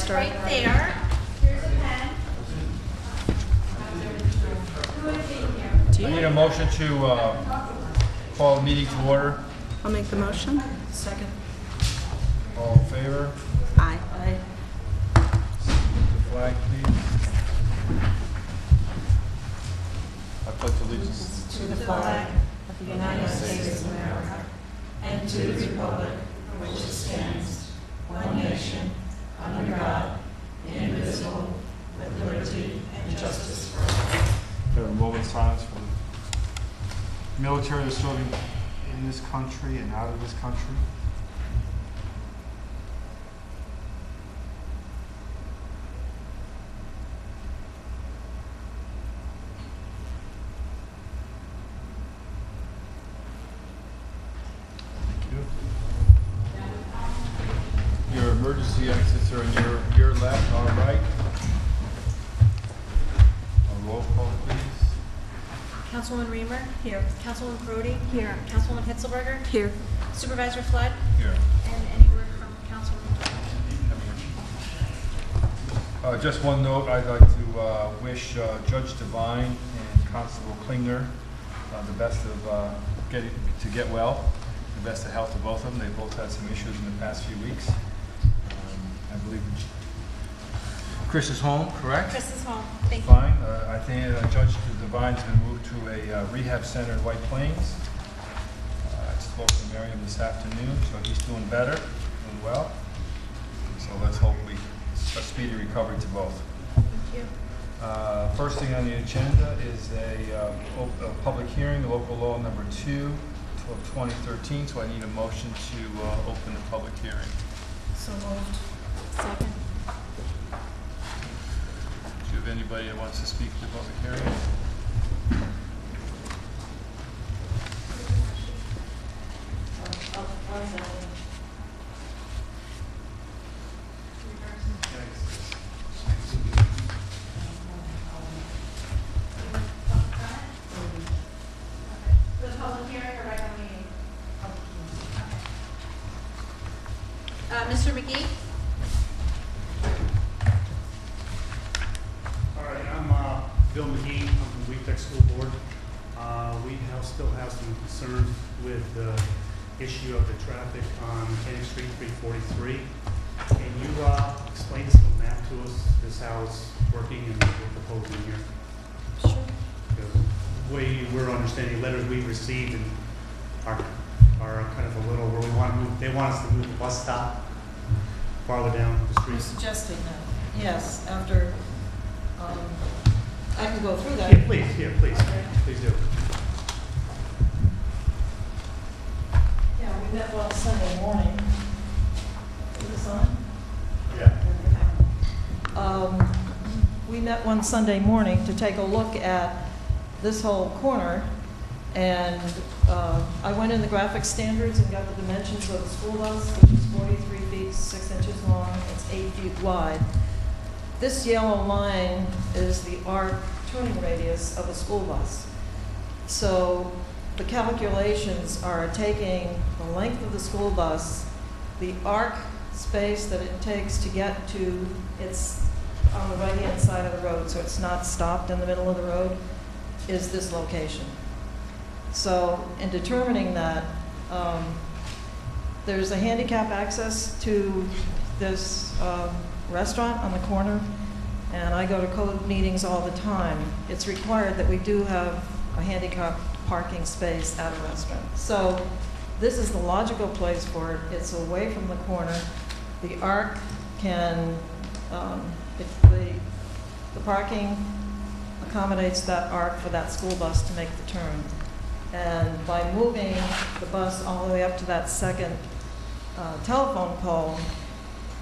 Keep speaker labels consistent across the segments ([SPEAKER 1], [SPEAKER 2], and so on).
[SPEAKER 1] register.
[SPEAKER 2] Right there. Here's a pen.
[SPEAKER 3] I need a motion to call the meeting to order.
[SPEAKER 1] I'll make the motion. Second.
[SPEAKER 3] All in favor?
[SPEAKER 1] Aye. Aye.
[SPEAKER 3] The flag, please. I pledge allegiance
[SPEAKER 2] To the flag of the United States of America and to the republic for which it stands, one nation, under God, indivisible, with liberty and justice for all.
[SPEAKER 3] We have a moment of silence for the military that's serving in this country and out of this country. Your emergency exits are in your left, our right. A roll call, please.
[SPEAKER 2] Councilwoman Reamer? Here. Councilwoman Crody? Here. Councilwoman Hitzelberger?
[SPEAKER 1] Here.
[SPEAKER 2] Supervisor Flood?
[SPEAKER 3] Here.
[SPEAKER 2] And any word from Councilwoman Doyle?
[SPEAKER 3] Just one note, I'd like to wish Judge Devine and Constable Klingner the best of get well, the best of health to both of them. They both had some issues in the past few weeks. I believe Chris is home, correct?
[SPEAKER 2] Chris is home. Thank you.
[SPEAKER 3] Fine. I think Judge Devine's been moved to a rehab center in White Plains. I spoke to Miriam this afternoon, so he's doing better, doing well. So let's hope a speedy recovery to both.
[SPEAKER 2] Thank you.
[SPEAKER 3] First thing on the agenda is a public hearing, local law number 2 of 2013. So I need a motion to open the public hearing.
[SPEAKER 2] So moved. Second.
[SPEAKER 3] Do you have anybody that wants to speak to the public hearing?
[SPEAKER 2] For the public hearing or regular meeting? Mr. McGee?
[SPEAKER 4] All right, I'm Bill McGee. I'm from the Week Tech School Board. Still have some concerns with the issue of the traffic on Mechanic Street 343. Can you explain this little map to us, this how it's working and what we're proposing here?
[SPEAKER 2] Sure.
[SPEAKER 4] Because the way we're understanding letters we've received and are kind of a little where we want to move, they want us to move the bus stop farther down the
[SPEAKER 5] You're
[SPEAKER 4] street.
[SPEAKER 5] suggesting that, yes, after, I can go through that.
[SPEAKER 4] Yeah, please, please do.
[SPEAKER 5] Yeah, we met one Sunday morning. Is this on?
[SPEAKER 4] Yeah.
[SPEAKER 5] We met one Sunday morning to take a look at this whole corner, and I went in the graphic standards and got the dimensions of the school bus, which is 43 feet, 6 inches long, it's 8 feet wide. This yellow line is the arc turning radius of a school bus. So the calculations are taking the length of the school bus, the arc space that it takes to get to, it's on the right-hand side of the road, so it's not stopped in the middle of the road, is this location. So in determining that, there's a handicap access to this restaurant on the corner, and I go to code meetings all the time. It's required that we do have a handicap parking space at a restaurant. So this is the logical place for it. It's away from the corner. The arc can, if the parking accommodates that arc for that school bus to make the turn. And by moving the bus all the way up to that second telephone pole,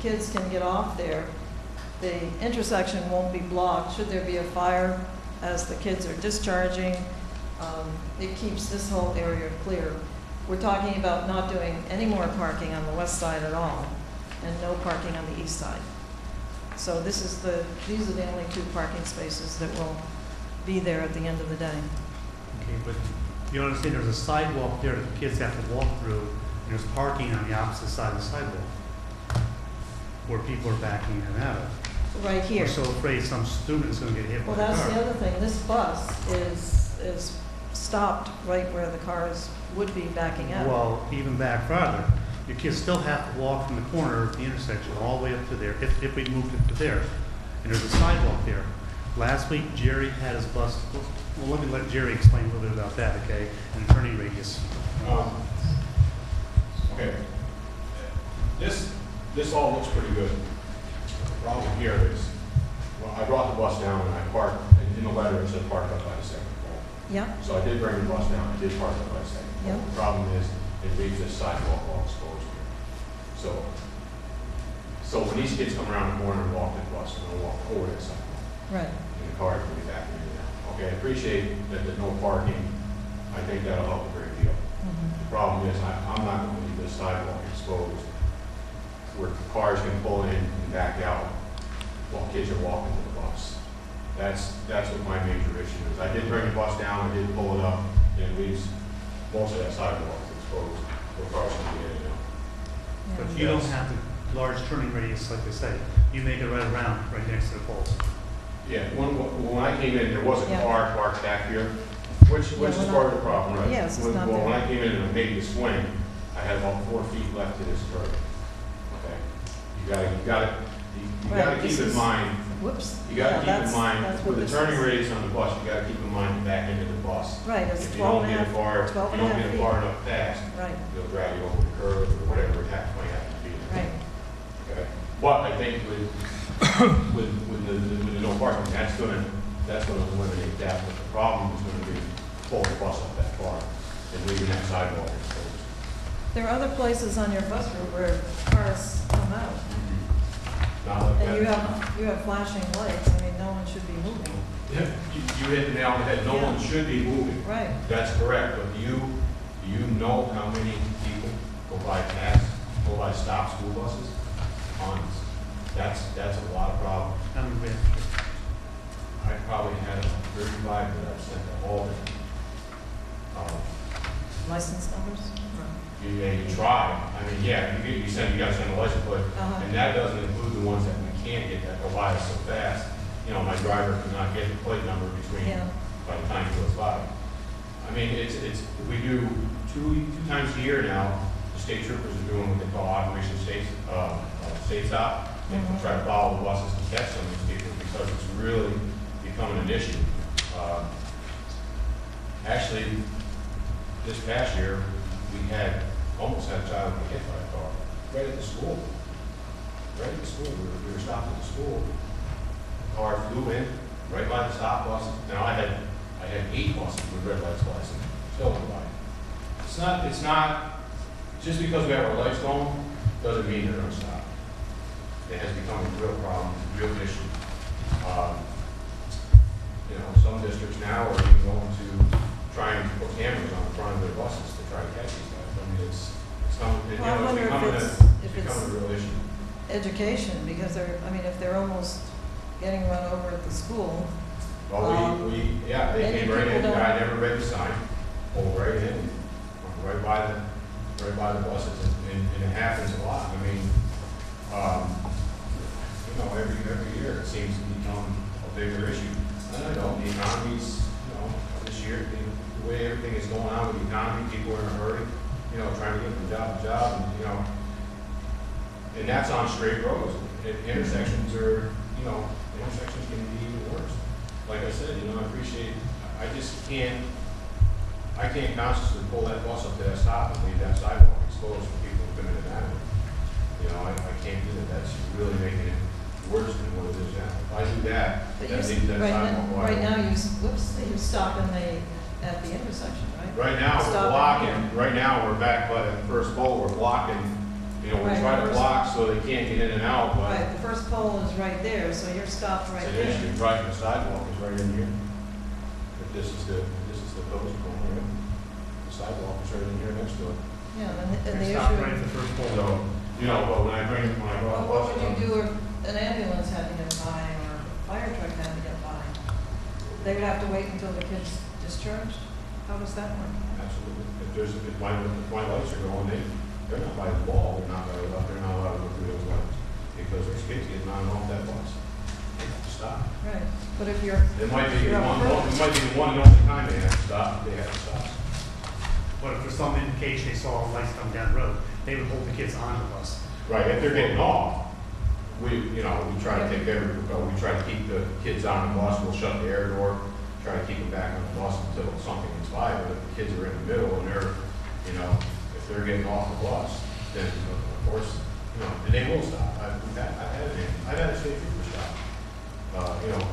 [SPEAKER 5] kids can get off there. The intersection won't be blocked. Should there be a fire as the kids are discharging, it keeps this whole area clear. We're talking about not doing any more parking on the west side at all, and no parking on the east side. So these are the only 2 parking spaces that will be there at the end of the day.
[SPEAKER 4] Okay, but you understand there's a sidewalk there that the kids have to walk through, and there's parking on the opposite side of the sidewalk. where people are backing in and out of.
[SPEAKER 5] Right here.
[SPEAKER 4] We're so afraid some student is gonna get hit by
[SPEAKER 5] Well,
[SPEAKER 4] a car.
[SPEAKER 5] that's the other thing, this bus is stopped right where the cars would be backing out.
[SPEAKER 4] Well, even back farther, your kids still have to walk from the corner of the intersection all the way up to there, if we moved it to there. And there's a sidewalk there. Last week, Jerry had his bus, well, let me let Jerry explain a little bit about that, okay? And turning radius.
[SPEAKER 6] Okay. This all looks pretty good. The problem here is, well, I brought the bus down and I parked, in the letter it said park up by the second pole.
[SPEAKER 5] Yeah,
[SPEAKER 6] So I did bring the bus down, I did park up by the second pole.
[SPEAKER 5] Yeah.
[SPEAKER 6] The problem is, it leaves this sidewalk all exposed here. So when these kids come around the corner and walk the bus, they're gonna walk over that sidewalk.
[SPEAKER 5] right.
[SPEAKER 6] And the cars will be backing in and out. Okay, I appreciate that there's no parking. I think that'll help a great deal.
[SPEAKER 5] Mhm.
[SPEAKER 6] The problem is, I'm not gonna leave this sidewalk exposed where cars can pull in and back out while kids are walking to the bus. That's what my major issue is. I did bring the bus down, I did pull it up, and it leaves most of that sidewalk exposed where cars can get in and out.
[SPEAKER 4] But
[SPEAKER 5] Yeah.
[SPEAKER 4] you don't have the large turning radius, like they say. You make it right around, right next to the poles.
[SPEAKER 6] Yeah, when I came in, there was a
[SPEAKER 5] Yeah.
[SPEAKER 6] car parked back here, which
[SPEAKER 5] Yeah,
[SPEAKER 6] is
[SPEAKER 5] well,
[SPEAKER 6] part of the problem, right?
[SPEAKER 5] Yes, it's not
[SPEAKER 6] Well, when
[SPEAKER 5] there.
[SPEAKER 6] I came in and I made the swing, I had about 4 feet left to this curb. Okay? You gotta
[SPEAKER 5] Right,
[SPEAKER 6] keep
[SPEAKER 5] this
[SPEAKER 6] in
[SPEAKER 5] is-
[SPEAKER 6] mind,
[SPEAKER 5] Whoops.
[SPEAKER 6] you gotta
[SPEAKER 5] Yeah,
[SPEAKER 6] keep
[SPEAKER 5] that's-
[SPEAKER 6] in mind,
[SPEAKER 5] that's what
[SPEAKER 6] with the
[SPEAKER 5] this
[SPEAKER 6] turning
[SPEAKER 5] is.
[SPEAKER 6] radius on the bus, you gotta keep in mind the back end of the bus.
[SPEAKER 5] Right, it's
[SPEAKER 6] If you
[SPEAKER 5] 12
[SPEAKER 6] don't
[SPEAKER 5] and a
[SPEAKER 6] get
[SPEAKER 5] half,
[SPEAKER 6] it far,
[SPEAKER 5] 12
[SPEAKER 6] you
[SPEAKER 5] and a
[SPEAKER 6] don't
[SPEAKER 5] half
[SPEAKER 6] get it
[SPEAKER 5] feet.
[SPEAKER 6] far enough fast,
[SPEAKER 5] Right,
[SPEAKER 6] it'll drag you over the curb or whatever attack point happens to be.
[SPEAKER 5] right.
[SPEAKER 6] Okay? But I think with the no parking, that's gonna eliminate that, but the problem is gonna be pulling the bus up that far and leaving that sidewalk exposed.
[SPEAKER 5] There are other places on your bus route where cars come out,
[SPEAKER 6] Not like
[SPEAKER 5] and
[SPEAKER 6] that.
[SPEAKER 5] you have flashing lights, I mean, no one should be moving.
[SPEAKER 6] Yeah, you hit the nail on the head, no
[SPEAKER 5] Yeah.
[SPEAKER 6] one should be moving.
[SPEAKER 5] Right,
[SPEAKER 6] That's correct, but do you know how many people go by stop school buses? Tons. That's a lot of problems.
[SPEAKER 4] I mean,
[SPEAKER 6] I probably had about 35 that I've sent to all of them.
[SPEAKER 5] license numbers?
[SPEAKER 6] You try, I mean, yeah, you gotta send a license plate,
[SPEAKER 5] Uh-huh.
[SPEAKER 6] and that doesn't include the ones that we can't get that go by us so fast. You know, my driver cannot get the plate number between,
[SPEAKER 5] Yeah,
[SPEAKER 6] by the time he goes by. I mean, we do two times a year now, the state troopers are doing what they call Operation State Stop. They
[SPEAKER 5] Mhm.
[SPEAKER 6] try to follow the buses to catch some of these people because it's really becoming an issue. Actually, this past year, we almost had a child get hit by a car, right at the school. Right at the school, we were stopped at the school. The car flew in, right by the stop buses. Now, I had 8 buses with red lights flashing, still went by. It's not, just because we have our lights going, doesn't mean they're gonna stop. It has become a real problem, real issue. You know, some districts now are even going to try and put cameras on the front of their buses to try to catch these guys. I mean, it's
[SPEAKER 5] Well, I wonder if
[SPEAKER 6] becoming
[SPEAKER 5] it's
[SPEAKER 6] becoming a real issue.
[SPEAKER 5] education, because if they're almost getting run over at the school,
[SPEAKER 6] Well, yeah, they
[SPEAKER 5] many
[SPEAKER 6] came right in,
[SPEAKER 5] people
[SPEAKER 6] the
[SPEAKER 5] don't-
[SPEAKER 6] guy never read the sign, pulled right in, right by the buses, and it happens a lot. I mean, you know, every year it seems to become a bigger issue. And I know the economy's, you know, this year, the way everything is going on with the economy, people are in a hurry, you know, trying to get from job to job, and, you know, and that's on straight roads. Intersections intersections can be even worse. Like I said, I appreciate, I can't consciously pull that bus up to that stop and leave that sidewalk exposed for people to come in and out of it. You know, I can't do that. That's really making it worse than what it is now. If I do that,
[SPEAKER 5] but
[SPEAKER 6] that leaves that sidewalk wide.
[SPEAKER 5] right now, you stop at the intersection, right?
[SPEAKER 6] Right now, we're
[SPEAKER 5] Stop
[SPEAKER 6] blocking,
[SPEAKER 5] here.
[SPEAKER 6] right now, we're back by the first pole, we're blocking, we
[SPEAKER 5] Right,
[SPEAKER 6] try to
[SPEAKER 5] first-
[SPEAKER 6] block so they can't get in and out, but
[SPEAKER 5] Right, the first pole is right there, so you're stopped right
[SPEAKER 6] it's an
[SPEAKER 5] there.
[SPEAKER 6] issue, right, the sidewalk is right in here. But this is the post corner, right? The sidewalk is right in here next to it.
[SPEAKER 5] Yeah, and the
[SPEAKER 4] stop right at
[SPEAKER 5] issue,
[SPEAKER 4] the first pole.
[SPEAKER 6] So, but when I brought
[SPEAKER 5] well,
[SPEAKER 6] the
[SPEAKER 5] what
[SPEAKER 6] bus
[SPEAKER 5] would you
[SPEAKER 6] down,
[SPEAKER 5] do if an ambulance had to get by, or a fire truck had to get by? They would have to wait until the kid's discharged? How does that work?
[SPEAKER 6] absolutely, if my lights are going, they're not by the wall, they're not allowed to go through those lights, because
[SPEAKER 5] But if you're,
[SPEAKER 6] It might be
[SPEAKER 5] you're
[SPEAKER 6] the
[SPEAKER 5] up
[SPEAKER 6] one,
[SPEAKER 5] front,
[SPEAKER 6] it might be the one and only time they have to stop, they have to stop.
[SPEAKER 4] But if for some indication they saw lights coming down the road, they would hold the kids on the bus.
[SPEAKER 6] Right, if they're getting off, we try to take we try to keep the kids on the bus, we'll shut the air door, try to keep them back on the bus until something is by, but if the kids are in the middle and they're, if they're getting off the bus, then of course, and they will stop. I've had a state trooper stop,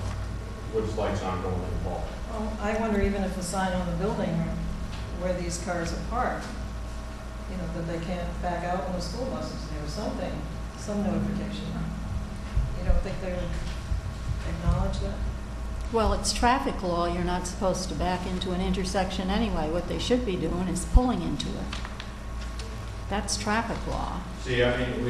[SPEAKER 6] with his lights on going to the ball.
[SPEAKER 5] well, I wonder even if a sign on the building where these cars are parked, that they can't back out when the school bus is there, or something, some notification. You don't think they would acknowledge that?
[SPEAKER 2] Well, it's traffic law, you're not supposed to back into an intersection anyway. What they should be doing is pulling into it. That's traffic law.
[SPEAKER 6] See, I mean,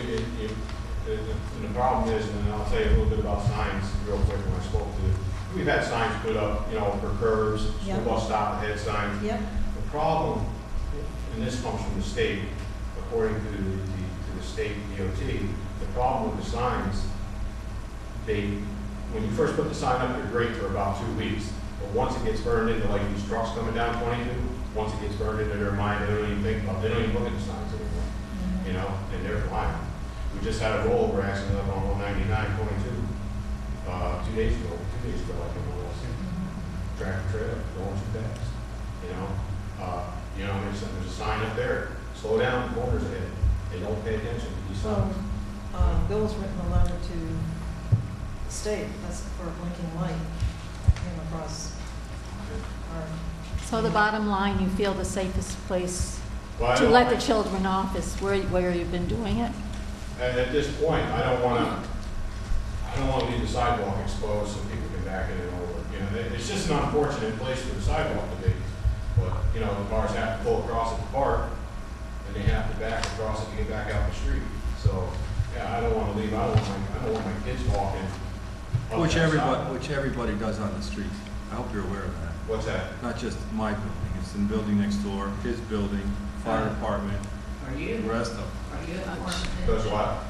[SPEAKER 6] the problem is, and I'll tell you a little bit about signs real quick when I spoke to, we've had signs put up, for curbs, school
[SPEAKER 5] Yep.
[SPEAKER 6] bus stop ahead signs.
[SPEAKER 5] Yep.
[SPEAKER 6] The problem, and this comes from the state, according to the state DOT, the problem with the signs, when you first put the sign up, they're great for about 2 weeks. But once it gets burned into, like these trucks coming down 22, once it gets burned into their mind, they don't even think about, they don't even look at the signs anymore, and they're flying. We just had a rollover accident up on 199, 22, 2 days ago, I think it was. Tractor trailer going too fast, there's a sign up there, slow down, corners ahead. They don't pay attention to these
[SPEAKER 5] So,
[SPEAKER 6] signs.
[SPEAKER 5] Bill's written a letter to the state, that's for a blinking light, came across our.
[SPEAKER 2] So the bottom line, you feel the safest place
[SPEAKER 6] Well, I
[SPEAKER 2] to
[SPEAKER 6] don't
[SPEAKER 2] let the
[SPEAKER 6] like-
[SPEAKER 2] children off is where you've been doing it?
[SPEAKER 6] At this point, I don't want to leave the sidewalk exposed so people can back in and over. It's just an unfortunate place for the sidewalk to be. But, the cars have to pull across at the park, and they have to back across it to get back out the street. So, yeah, I don't want to leave, I don't want my kids walking up
[SPEAKER 3] Which
[SPEAKER 6] that sidewalk.
[SPEAKER 3] everybody does on the street. I hope you're aware of that.
[SPEAKER 6] What's that?
[SPEAKER 3] Not just my building, it's in the building next door, his building, fire department,
[SPEAKER 1] Are
[SPEAKER 3] the
[SPEAKER 1] you,
[SPEAKER 3] rest of them.
[SPEAKER 1] are you
[SPEAKER 6] Does what?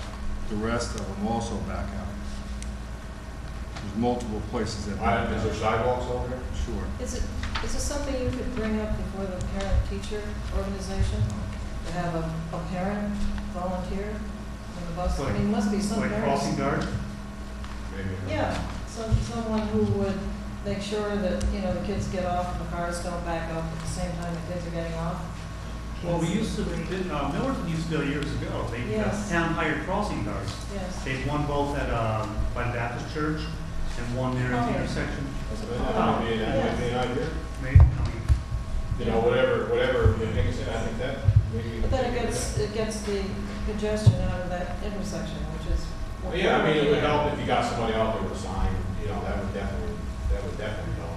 [SPEAKER 3] The rest of them also back out. There's multiple places that back
[SPEAKER 6] Is there
[SPEAKER 3] out.
[SPEAKER 6] sidewalks over there?
[SPEAKER 3] Sure.
[SPEAKER 5] Is this something you could bring up before the parent-teacher organization? To have a parent volunteer on the bus? I mean, it must be some
[SPEAKER 4] Like
[SPEAKER 5] parents.
[SPEAKER 4] crossing guard?
[SPEAKER 6] Maybe.
[SPEAKER 5] Yeah, someone who would make sure that, the kids get off and the cars don't back up at the same time the kids are getting off.
[SPEAKER 4] Well, we used to, Millerton used to go years ago. They,
[SPEAKER 5] Yes.
[SPEAKER 4] town hired crossing guards.
[SPEAKER 5] Yes.
[SPEAKER 4] They've one both at, by the Baptist Church and one there at
[SPEAKER 5] Oh,
[SPEAKER 4] the
[SPEAKER 5] yeah.
[SPEAKER 4] intersection.
[SPEAKER 6] That might be an idea.
[SPEAKER 4] Maybe,
[SPEAKER 6] Whatever, like I said, I think that maybe.
[SPEAKER 5] But then it gets the congestion out of that intersection, which is. what
[SPEAKER 6] Well, yeah, I mean, it
[SPEAKER 5] we're
[SPEAKER 6] would
[SPEAKER 5] looking at.
[SPEAKER 6] help if you got somebody out there with a sign, that would definitely help,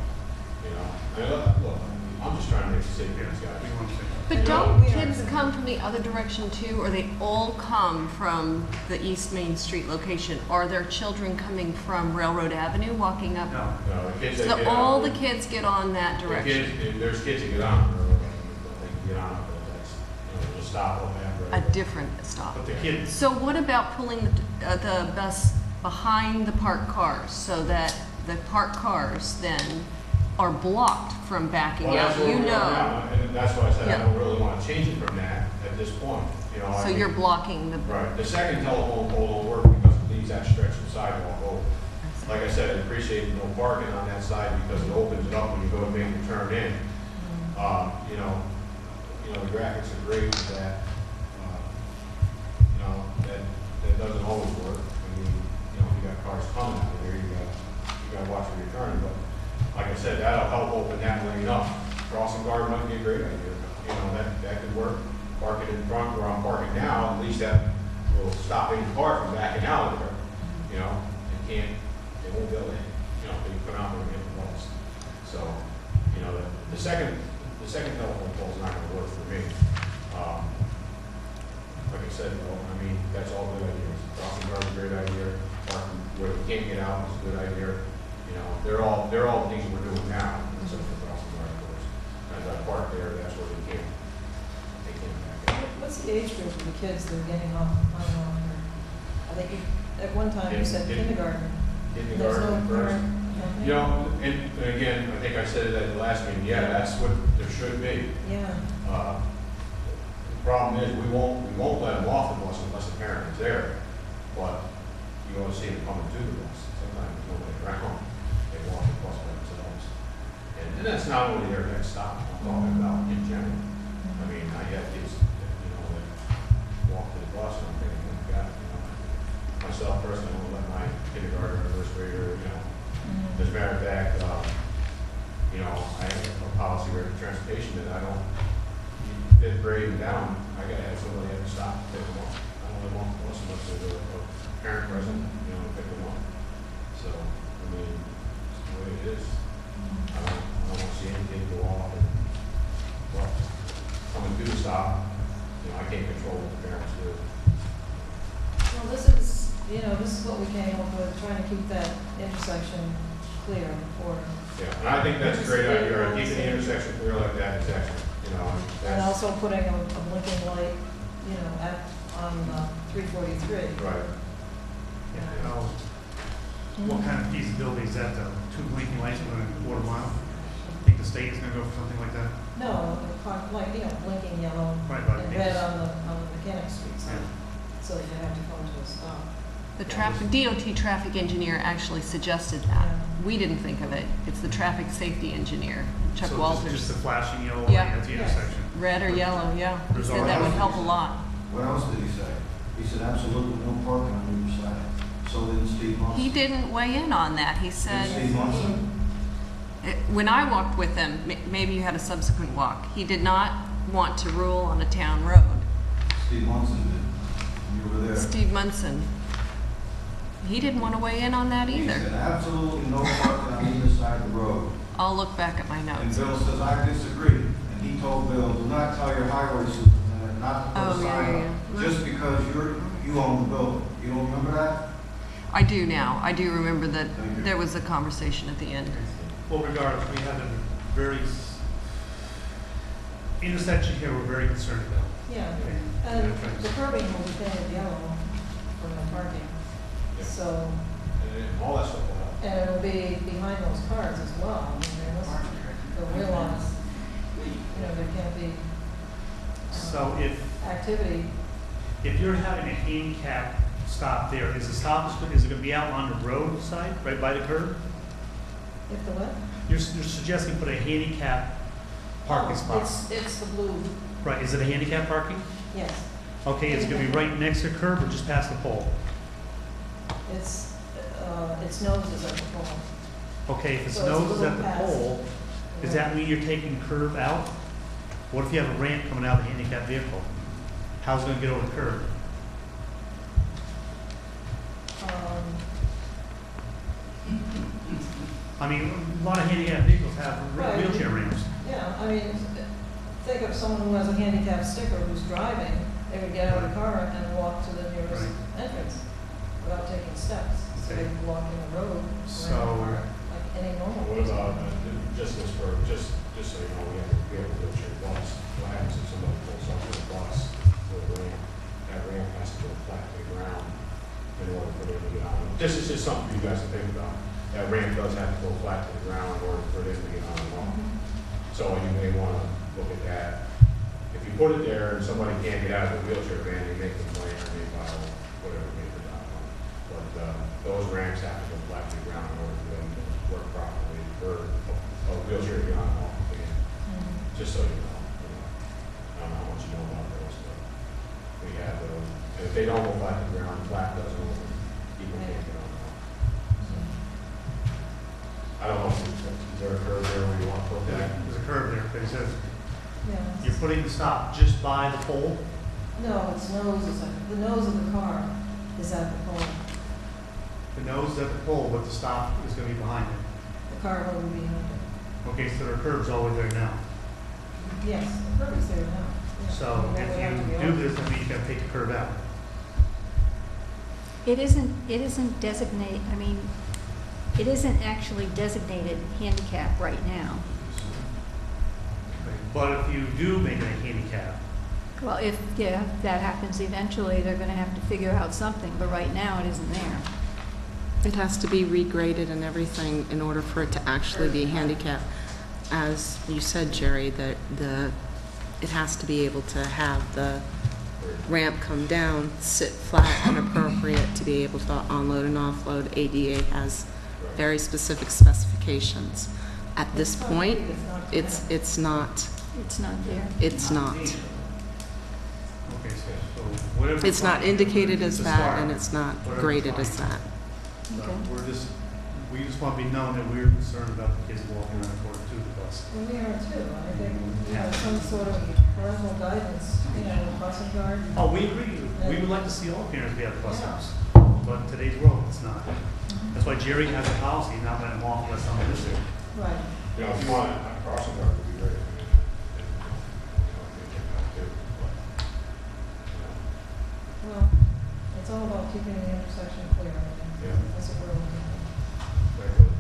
[SPEAKER 6] I mean, look, I'm just trying to make it safe for these guys.
[SPEAKER 4] we want to.
[SPEAKER 1] But
[SPEAKER 5] No,
[SPEAKER 1] don't
[SPEAKER 5] we are.
[SPEAKER 1] kids come from the other direction too, or they all come from the East Main Street location? Are there children coming from Railroad Avenue walking up?
[SPEAKER 4] No.
[SPEAKER 6] No, the kids that
[SPEAKER 1] So
[SPEAKER 6] get
[SPEAKER 1] all
[SPEAKER 6] on,
[SPEAKER 1] the kids get on that
[SPEAKER 6] the
[SPEAKER 1] direction?
[SPEAKER 6] kids, there's kids that get on, they can get on, but that's, just stop up after.
[SPEAKER 1] A different stop.
[SPEAKER 4] But the kids,
[SPEAKER 1] So what about pulling the bus behind the parked cars so that the parked cars then are blocked from backing
[SPEAKER 6] Well, that's
[SPEAKER 1] out?
[SPEAKER 6] where
[SPEAKER 1] You
[SPEAKER 6] we are
[SPEAKER 1] know,
[SPEAKER 6] now, and that's why I said I
[SPEAKER 1] Yeah.
[SPEAKER 6] don't really want to change it from that at this point, I
[SPEAKER 1] so
[SPEAKER 6] mean-
[SPEAKER 1] you're blocking the,
[SPEAKER 6] Right, the second telephone pole don't work because it leaves that stretch of sidewalk open. Like I said, I appreciate no parking on that side because it opens it up when you go to make the turn in. The graphics are great with that. That doesn't always work. I mean, you got cars coming out of there, you got to watch where you're turning. But like I said, that'll help open that lane up. Crossing guard might be a great idea. That could work. Park it in front where I'm parking now, at least that will stop any car from backing out of there. They won't be able to, they come out there and hit the walls. So, the second telephone pole is not gonna work for me. Like I said, that's all good ideas. Crossing guard is a great idea. Parking where we can't get out is a good idea. They're all things we're doing now, except for crossing guard, of course. As I park there, that's where they can't back out.
[SPEAKER 5] What's the age group of the kids that are getting off on and off here? I think at one time you said kindergarten. There's no
[SPEAKER 6] Kindergarten first.
[SPEAKER 5] parent
[SPEAKER 6] You know, and again, I think I said it at the last meeting, yeah, that's what there should be.
[SPEAKER 5] Yeah,
[SPEAKER 6] The problem is, we won't let them off the bus unless the parent is there, but you want to see them coming to the bus. Sometimes there's nobody around, they walk the bus by themselves. And that's not only their next stop, I'm talking about in general. I mean, I have kids, that walk to the bus, and I'm thinking, oh my God, myself personally, I won't let my kindergartner or first grader, as a matter of fact, I have a policy where transportation that I don't, fifth grade and down, I gotta have somebody at the stop to pick them up. I don't really want the bus unless there's a parent present, to pick them up. So, I mean, it's the way it is. I don't want to see anything go off and, well, coming to the stop, I can't control what the parents do.
[SPEAKER 5] well, this is what we came up with, trying to keep that intersection clear for,
[SPEAKER 6] Yeah, and I think that's a great idea, keeping the intersection clear like that is excellent,
[SPEAKER 5] and
[SPEAKER 6] that's,
[SPEAKER 5] also putting a blinking light, on 343.
[SPEAKER 6] right.
[SPEAKER 4] What kind of feasibility is that, though? 2 blinking lights within a quarter mile? Think the state is gonna go for something like that?
[SPEAKER 5] No, blinking yellow
[SPEAKER 4] Right,
[SPEAKER 5] and red on the mechanic street side,
[SPEAKER 4] Yeah.
[SPEAKER 5] so that you have to come to a stop.
[SPEAKER 1] The DOT traffic engineer actually suggested that.
[SPEAKER 5] Yeah.
[SPEAKER 1] We didn't think of it. It's the traffic safety engineer, Chuck
[SPEAKER 4] So
[SPEAKER 1] Walters.
[SPEAKER 4] just the flashing yellow
[SPEAKER 1] Yeah.
[SPEAKER 4] light at the
[SPEAKER 5] Yeah.
[SPEAKER 4] intersection?
[SPEAKER 1] Red or yellow, yeah. He
[SPEAKER 4] There's
[SPEAKER 1] said
[SPEAKER 4] all
[SPEAKER 1] that would
[SPEAKER 4] that.
[SPEAKER 1] help a lot.
[SPEAKER 7] What else did he say? He said absolutely no parking on either side. So did Steve Munson.
[SPEAKER 1] He didn't weigh in on that. He
[SPEAKER 7] Did
[SPEAKER 1] said,
[SPEAKER 7] Steve Munson?
[SPEAKER 1] when I walked with him, maybe you had a subsequent walk, he did not want to rule on a town road.
[SPEAKER 7] Steve Munson did. You were there.
[SPEAKER 1] Steve Munson, he didn't want to weigh in on that
[SPEAKER 7] He
[SPEAKER 1] either.
[SPEAKER 7] said absolutely no parking on either side of the road.
[SPEAKER 1] I'll look back at my
[SPEAKER 7] And
[SPEAKER 1] notes.
[SPEAKER 7] Bill says, I disagree. And he told Bill, do not tell your highway superintendent not to put
[SPEAKER 1] Oh,
[SPEAKER 7] a sign
[SPEAKER 1] yeah,
[SPEAKER 7] up.
[SPEAKER 1] yeah.
[SPEAKER 7] Just because you own the building. You don't remember that?
[SPEAKER 1] I do now. I do remember that
[SPEAKER 7] Thank you.
[SPEAKER 1] there was a conversation at the end.
[SPEAKER 4] Well, regardless, we have a very intersection here we're very concerned about.
[SPEAKER 5] Yeah,
[SPEAKER 4] And
[SPEAKER 5] and the curbing will be painted yellow for no parking.
[SPEAKER 6] Yeah.
[SPEAKER 5] So,
[SPEAKER 6] And all that stuff will help.
[SPEAKER 5] and it'll be behind those cars as well. I mean, they'll realize, there can't be
[SPEAKER 4] So
[SPEAKER 5] activity.
[SPEAKER 4] if you're having a handicap stop there, is the stop, is it gonna be out on the road side, right by the curb?
[SPEAKER 5] If the what?
[SPEAKER 4] You're suggesting put a handicap parking
[SPEAKER 5] Oh,
[SPEAKER 4] spot.
[SPEAKER 5] It's the blue,
[SPEAKER 4] Right, is it a handicap parking?
[SPEAKER 5] yes.
[SPEAKER 4] Okay, is it gonna be right next to the curb or just past the pole?
[SPEAKER 5] Its nose is at the pole.
[SPEAKER 4] Okay, if its
[SPEAKER 5] So it's a
[SPEAKER 4] nose is at
[SPEAKER 5] little
[SPEAKER 4] the
[SPEAKER 5] past.
[SPEAKER 4] pole, does that mean you're taking curb out? What if you have a ramp coming out of the handicap vehicle? How's it gonna get over the curb? I mean, a lot of handicap vehicles have
[SPEAKER 5] Right.
[SPEAKER 4] wheelchair ramps.
[SPEAKER 5] Yeah, I mean, think of someone who has a handicap sticker who's driving, they would get out of the car and walk to the nearest
[SPEAKER 4] Right.
[SPEAKER 5] entrance without taking steps. So
[SPEAKER 4] Okay.
[SPEAKER 5] they could walk in the road,
[SPEAKER 4] So-
[SPEAKER 5] around the car, like any normal
[SPEAKER 6] What
[SPEAKER 5] person.
[SPEAKER 6] about, just so you know, we have a wheelchair bus. What happens if somebody pulls off the bus with a ramp? That ramp has to go flat to the ground in order for them to get on. This is just something for you guys to think about. That ramp does have to go flat to the ground in order for them to get on and off. So you may want to look at that. If you put it there and somebody can't get out of the wheelchair van, they make complain or they file whatever they put down. But those ramps have to go flat to the ground in order for them to work properly for a wheelchair to get on and off the van. Just so you know. I don't know how much you know about those, but we have those. And if they don't go flat to the ground, flat doesn't open, people can't get on and off. I don't know, is there a curve there where you want to put that?
[SPEAKER 4] There's a curb there, but it says
[SPEAKER 5] Yeah.
[SPEAKER 4] you're putting the stop just by the pole?
[SPEAKER 5] No, the nose of the car is at the pole.
[SPEAKER 4] The nose is at the pole, but the stop is gonna be behind it.
[SPEAKER 5] The car will be behind it.
[SPEAKER 4] Okay, so there are curbs all the way there now.
[SPEAKER 5] Yes, the curb is there now. Yeah.
[SPEAKER 4] So
[SPEAKER 5] And then we have to
[SPEAKER 4] if
[SPEAKER 5] be
[SPEAKER 4] you do
[SPEAKER 5] open.
[SPEAKER 4] this, that means you gotta take the curb out.
[SPEAKER 8] It isn't designate, I mean, it isn't actually designated handicap right now.
[SPEAKER 4] But if you do make it a handicap,
[SPEAKER 8] Well, if that happens eventually, they're gonna have to figure out something, but right now it isn't there.
[SPEAKER 9] It has to be regraded and everything in order for it to actually be handicapped. As you said, Jerry, that it has to be able to have the ramp come down, sit flat and appropriate to be able to unload and offload. ADA has very specific specifications. At this point, it's not.
[SPEAKER 8] It's not there.
[SPEAKER 9] It's not.
[SPEAKER 4] Okay, so whatever.
[SPEAKER 9] It's not indicated as
[SPEAKER 4] To
[SPEAKER 9] that,
[SPEAKER 4] start,
[SPEAKER 9] and it's not
[SPEAKER 4] whatever
[SPEAKER 9] graded
[SPEAKER 4] fine.
[SPEAKER 9] as that.
[SPEAKER 4] So
[SPEAKER 8] Okay.
[SPEAKER 4] we just want to be known that we're concerned about the kids walking around the court to the bus.
[SPEAKER 5] And we are too. I think, some sort of parental guidance, crossing guard.
[SPEAKER 4] Oh, we agree. We would like to see all parents be at the bus
[SPEAKER 5] Yeah.
[SPEAKER 4] stops, but in today's world, it's not. That's why Jerry has a policy, not letting them off unless someone is there.
[SPEAKER 5] Right.
[SPEAKER 6] You know, if you want a crossing guard, would be great.
[SPEAKER 5] Well, it's all about keeping the intersection clear. I think.
[SPEAKER 6] Yeah.
[SPEAKER 5] That's what we're looking at.
[SPEAKER 6] Very good.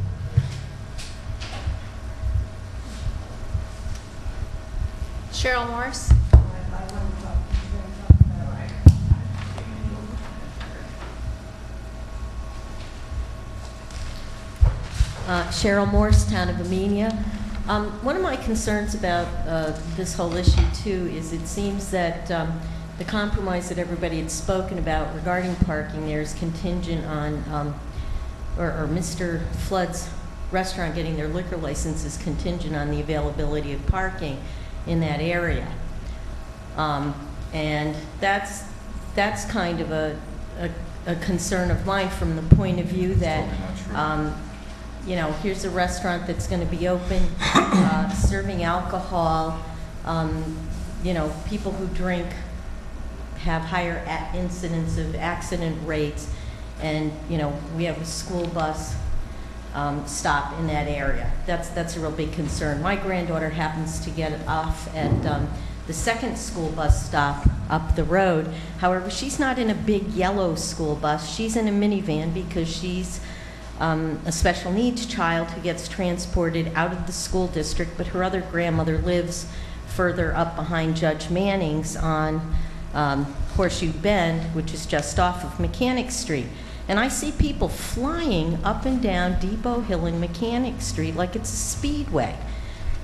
[SPEAKER 10] Cheryl Morris.
[SPEAKER 2] Cheryl Morse, Town of Amenia. One of my concerns about this whole issue, too, is it seems that the compromise that everybody had spoken about regarding parking there is contingent on, or Mr. Flood's restaurant getting their liquor license is contingent on the availability of parking in that area. And that's kind of a concern of mine from the point of view that, here's a restaurant that's going to be open, serving alcohol. People who drink have higher incidence of accident rates, and we have a school bus stop in that area. That's a real big concern. My granddaughter happens to get off at the second school bus stop up the road. However, she's not in a big yellow school bus. She's in a minivan because she's a special needs child who gets transported out of the school district, but her other grandmother lives further up behind Judge Manning's on Horseshoe Bend, which is just off of Mechanic Street. And I see people flying up and down Depot Hill and Mechanic Street like it's a speedway.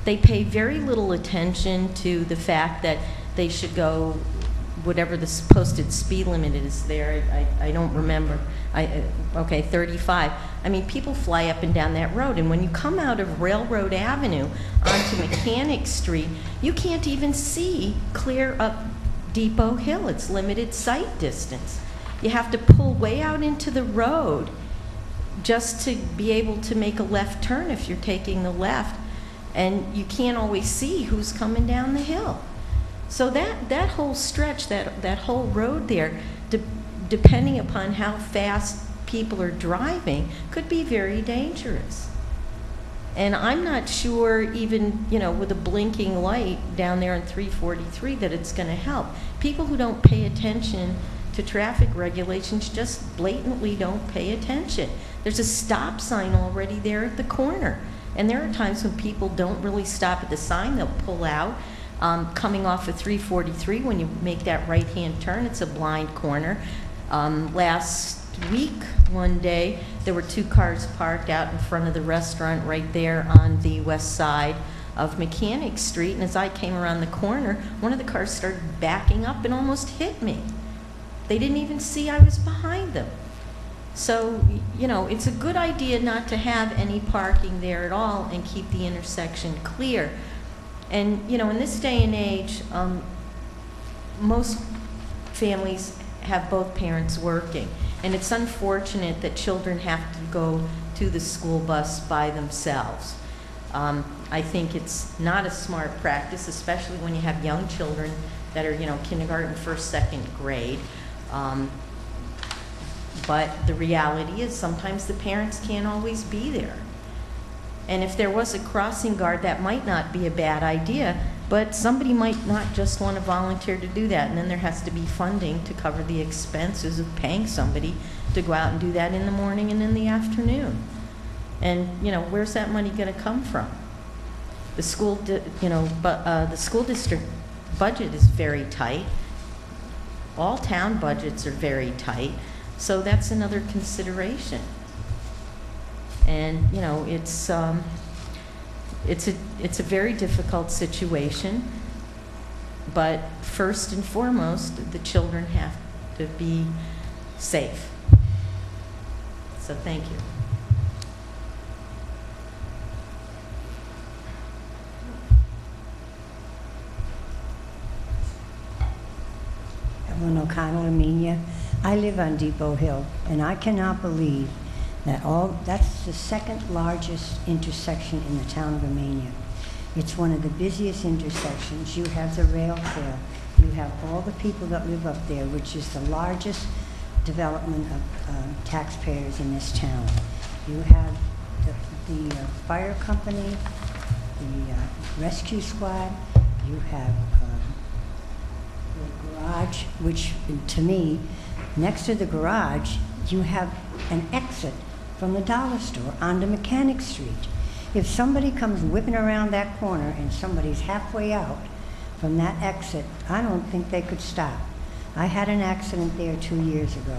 [SPEAKER 2] They pay very little attention to the fact that they should go whatever the posted speed limit is there. I don't remember. Okay, 35. I mean, people fly up and down that road, and when you come out of Railroad Avenue onto Mechanic Street, you can't even see clear up Depot Hill. It's limited sight distance. You have to pull way out into the road just to be able to make a left turn if you're taking the left, and you can't always see who's coming down the hill. So that whole stretch, that whole road there, depending upon how fast people are driving, could be very dangerous. And I'm not sure even, with a blinking light down there in 343 that it's going to help. People who don't pay attention to traffic regulations just blatantly don't pay attention. There's a stop sign already there at the corner. And there are times when people don't really stop at the sign, they'll pull out. Coming off of 343, when you make that right-hand turn, it's a blind corner. Last week, one day, there were 2 cars parked out in front of the restaurant right there on the west side of Mechanic Street, and as I came around the corner, one of the cars started backing up and almost hit me. They didn't even see I was behind them. So, it's a good idea not to have any parking there at all and keep the intersection clear. And, in this day and age, most families have both parents working. And it's unfortunate that children have to go to the school bus by themselves. I think it's not a smart practice, especially when you have young children that are, kindergarten, first, second grade. But the reality is sometimes the parents can't always be there. And if there was a crossing guard, that might not be a bad idea, but somebody might not just want to volunteer to do that, and then there has to be funding to cover the expenses of paying somebody to go out and do that in the morning and in the afternoon. And, where's that money going to come from? The school, the school district budget is very tight. All town budgets are very tight, so that's another consideration. And, you know, it's a very difficult situation, but first and foremost, the children have to be safe. So thank you.
[SPEAKER 11] Evelyn O'Connell, Amenia. I live on Depot Hill, and I cannot believe that that's the second largest intersection in the town of Amenia. It's one of the busiest intersections. You have the rail trail. You have all the people that live up there, which is the largest development of taxpayers in this town. You have the fire company, the rescue squad. You have the garage, which to me, next to the garage, you have an exit from the dollar store onto Mechanic Street. If somebody comes whipping around that corner and somebody's halfway out from that exit, I don't think they could stop. I had an accident there 2 years ago.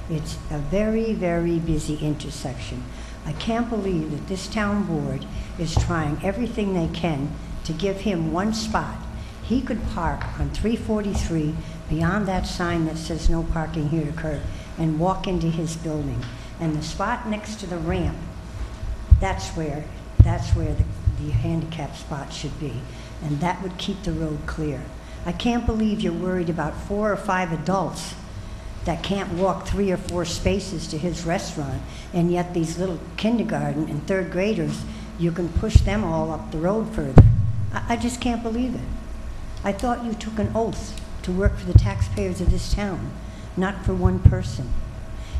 [SPEAKER 11] It's a very, very busy intersection. I can't believe that this town board is trying everything they can to give him one spot. He could park on 343 beyond that sign that says no parking here to curb and walk into his building. And the spot next to the ramp, that's where the handicap spot should be. And that would keep the road clear. I can't believe you're worried about 4 or 5 adults that can't walk 3 or 4 spaces to his restaurant, and yet these little kindergarten and 3rd graders, you can push them all up the road further. I just can't believe it. I thought you took an oath to work for the taxpayers of this town, not for one person.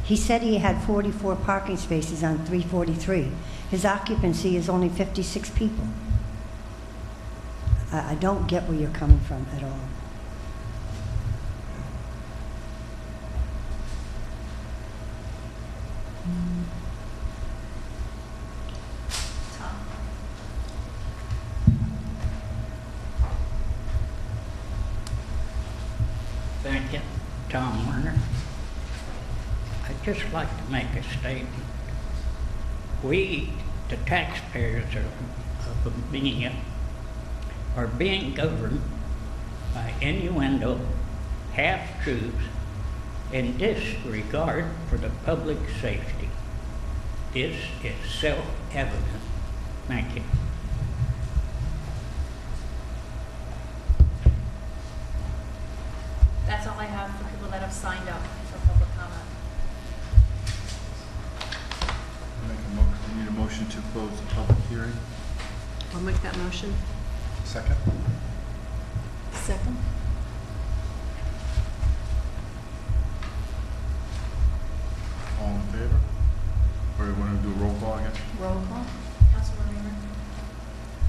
[SPEAKER 11] He said he had 44 parking spaces on 343. His occupancy is only 56 people. I don't get where you're coming from at all.
[SPEAKER 10] Tom?
[SPEAKER 12] Thank you, Tom Werner. I'd just like to make a statement. We, the taxpayers of Amenia, are being governed by innuendo, half-truths, and disregard for the public safety. This is self-evident. Thank you.
[SPEAKER 10] That's all I have for people that have signed up for public comment.
[SPEAKER 3] We need a motion to close the public hearing.
[SPEAKER 1] I'll make that motion.
[SPEAKER 3] Second?
[SPEAKER 8] Second?
[SPEAKER 3] All in favor? Or you want to do a roll call again?
[SPEAKER 8] Roll call?
[SPEAKER 10] Councilman Reamer?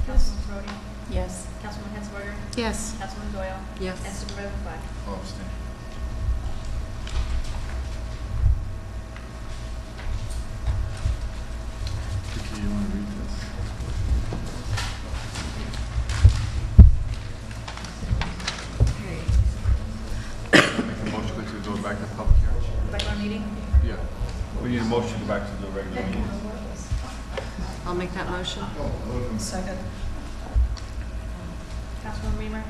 [SPEAKER 8] Yes.
[SPEAKER 10] Councilman Brody?
[SPEAKER 8] Yes.
[SPEAKER 10] Councilman Hitzberger?
[SPEAKER 9] Yes.
[SPEAKER 10] Councilman Doyle?
[SPEAKER 1] Yes.
[SPEAKER 10] And Supervisor Flag?
[SPEAKER 3] All abstain. Vicky, you want to read this? Make a motion to go back to public hearing.
[SPEAKER 10] Regular meeting?
[SPEAKER 3] Yeah. We need a motion to go back to the regular meeting.
[SPEAKER 1] I'll make that motion.
[SPEAKER 5] Second.
[SPEAKER 10] Councilman Reamer?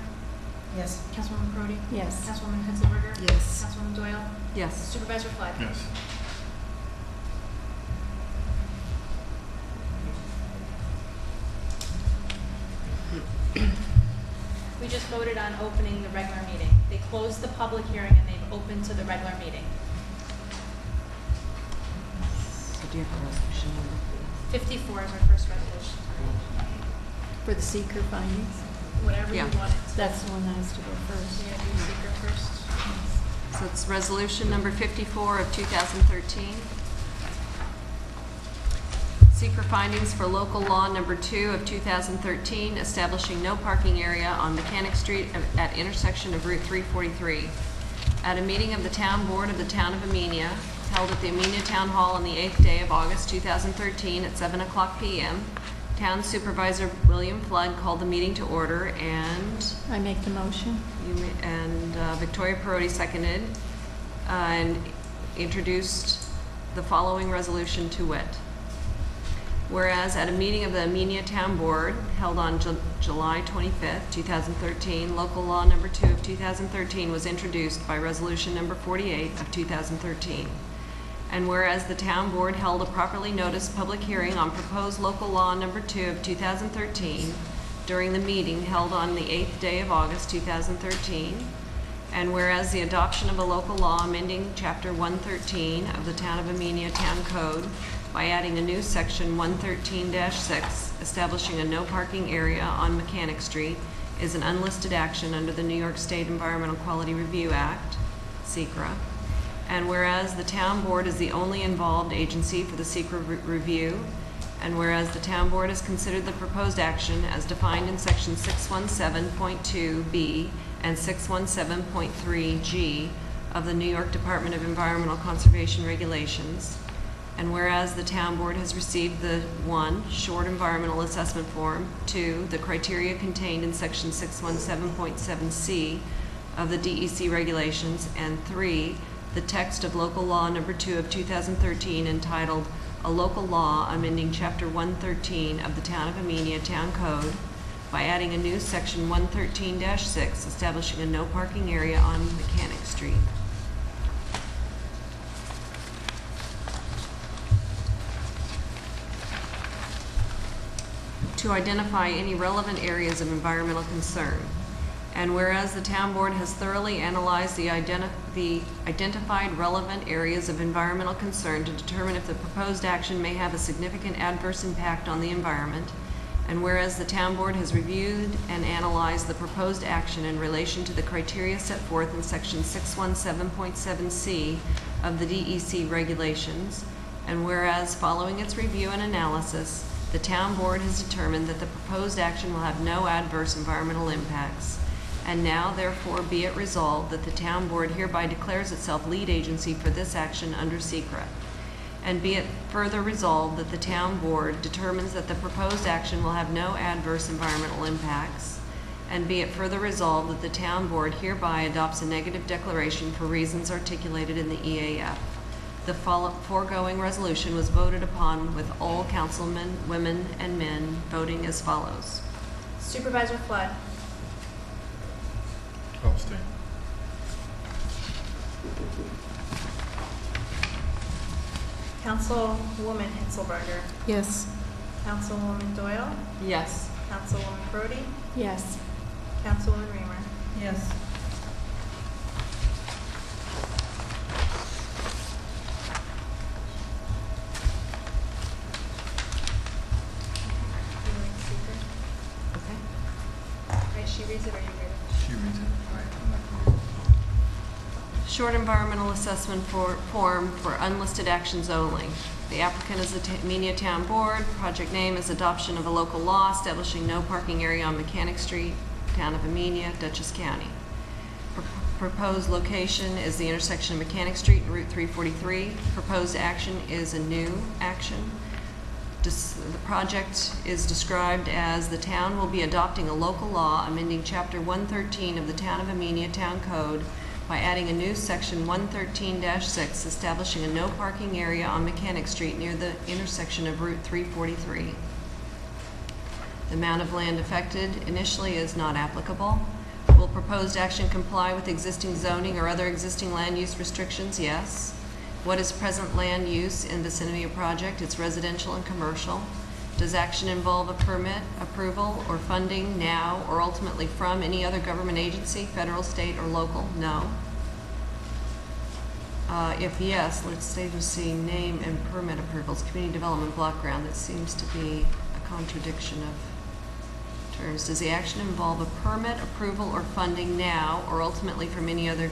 [SPEAKER 5] Yes.
[SPEAKER 10] Councilwoman Brody?
[SPEAKER 8] Yes.
[SPEAKER 10] Councilwoman Hitzberger?
[SPEAKER 9] Yes.
[SPEAKER 10] Councilwoman Doyle?
[SPEAKER 1] Yes.
[SPEAKER 10] Supervisor Flag?
[SPEAKER 3] Yes.
[SPEAKER 10] We just voted on opening the regular meeting. They closed the public hearing and they've opened to the regular meeting.
[SPEAKER 1] So do you have a resolution number?
[SPEAKER 10] 54 is our first resolution.
[SPEAKER 8] For the seeker findings?
[SPEAKER 10] Whatever you
[SPEAKER 1] Yeah.
[SPEAKER 10] want it to.
[SPEAKER 8] That's the one that has to go
[SPEAKER 10] So
[SPEAKER 8] first.
[SPEAKER 10] yeah, do seeker first.
[SPEAKER 1] So it's resolution number 54 of 2013. Secret findings for local law number 2 of 2013, establishing no parking area on Mechanic Street at intersection of Route 343. At a meeting of the Town Board of the Town of Amenia, held at the Amenia Town Hall on the 8th day of August 2013 at 7:00 p.m., Town Supervisor William Flood called the meeting to order, and
[SPEAKER 8] I make the motion.
[SPEAKER 1] Victoria Perotti seconded and introduced the following resolution to wit. Whereas at a meeting of the Amenia Town Board held on July 25th, 2013, local law number 2 of 2013 was introduced by resolution number 48 of 2013. And whereas the town board held a properly noticed public hearing on proposed local law number 2 of 2013 during the meeting held on the 8th day of August 2013, and whereas the adoption of a local law amending Chapter 113 of the Town of Amenia Town Code by adding a new Section 113-6, establishing a no parking area on Mechanic Street, is an unlisted action under the New York State Environmental Quality Review Act, SECRA. And whereas the town board is the only involved agency for the SECRA review, and whereas the town board has considered the proposed action as defined in Section 617.2B and 617.3G of the New York Department of Environmental Conservation Regulations, and whereas the town board has received the 1, short environmental assessment form, 2, the criteria contained in Section 617.7C of the DEC regulations, and 3, the text of local law number 2 of 2013 entitled A Local Law Amending Chapter 113 of the Town of Amenia Town Code by adding a new Section 113-6, establishing a no parking area on Mechanic Street. To identify any relevant areas of environmental concern. And whereas the town board has thoroughly analyzed the identified relevant areas of environmental concern to determine if the proposed action may have a significant adverse impact on the environment, and whereas the town board has reviewed and analyzed the proposed action in relation to the criteria set forth in Section 617.7C of the DEC regulations, and whereas following its review and analysis, the town board has determined that the proposed action will have no adverse environmental impacts. And now, therefore, be it resolved that the town board hereby declares itself lead agency for this action under SECRA. And be it further resolved that the town board determines that the proposed action will have no adverse environmental impacts. And be it further resolved that the town board hereby adopts a negative declaration for reasons articulated in the EAF. The foregoing resolution was voted upon with all councilmen, women, and men voting as follows.
[SPEAKER 10] Supervisor Flood.
[SPEAKER 3] Abstain.
[SPEAKER 10] Councilwoman Hitzelberger.
[SPEAKER 9] Yes.
[SPEAKER 10] Councilwoman Doyle.
[SPEAKER 1] Yes.
[SPEAKER 10] Councilwoman Crody.
[SPEAKER 8] Yes.
[SPEAKER 10] Councilwoman Reamer.
[SPEAKER 5] Yes.
[SPEAKER 1] Okay.
[SPEAKER 10] Right, she reads it or you read it?
[SPEAKER 3] She reads it. All right, I'm not going to read it.
[SPEAKER 1] Short environmental assessment form for unlisted actions only. The applicant is the Amenia Town Board. Project name is adoption of a local law establishing no parking area on Mechanic Street, Town of Amenia, Dutchess County. Proposed location is the intersection of Mechanic Street and Route 343. Proposed action is a new action. The project is described as the town will be adopting a local law amending Chapter 113 of the Town of Amenia Town Code by adding a new Section 113-6, establishing a no parking area on Mechanic Street near the intersection of Route 343. The amount of land affected initially is not applicable. Will proposed action comply with existing zoning or other existing land use restrictions? Yes. What is present land use in vicinity of project? It's residential and commercial. Does action involve a permit, approval, or funding now or ultimately from any other government agency, federal, state, or local? No. If yes, let's say to see name and permit approvals, community development block grant. That seems to be a contradiction of terms. Does the action involve a permit, approval, or funding now or ultimately from any other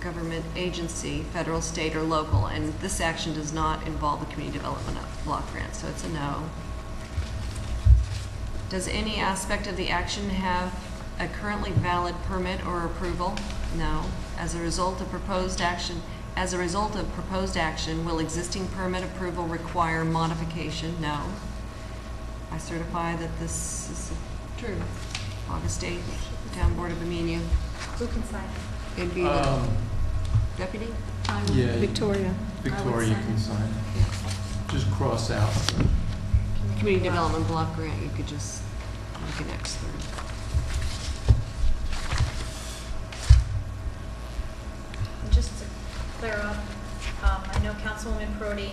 [SPEAKER 1] government agency, federal, state, or local? And this action does not involve a community development block grant, so it's a no. Does any aspect of the action have a currently valid permit or approval? No. As a result of proposed action, will existing permit approval require modification? No. I certify that this is true. August 8th, Town Board of Amenia.
[SPEAKER 10] Who can sign it?
[SPEAKER 1] It'd be the deputy?
[SPEAKER 3] Yeah.
[SPEAKER 9] Victoria.
[SPEAKER 3] Victoria, you can sign.
[SPEAKER 2] just cross out.
[SPEAKER 1] Community Development Block Grant, you could just make an X through.
[SPEAKER 10] And just to clear up, I know Councilwoman Prodi,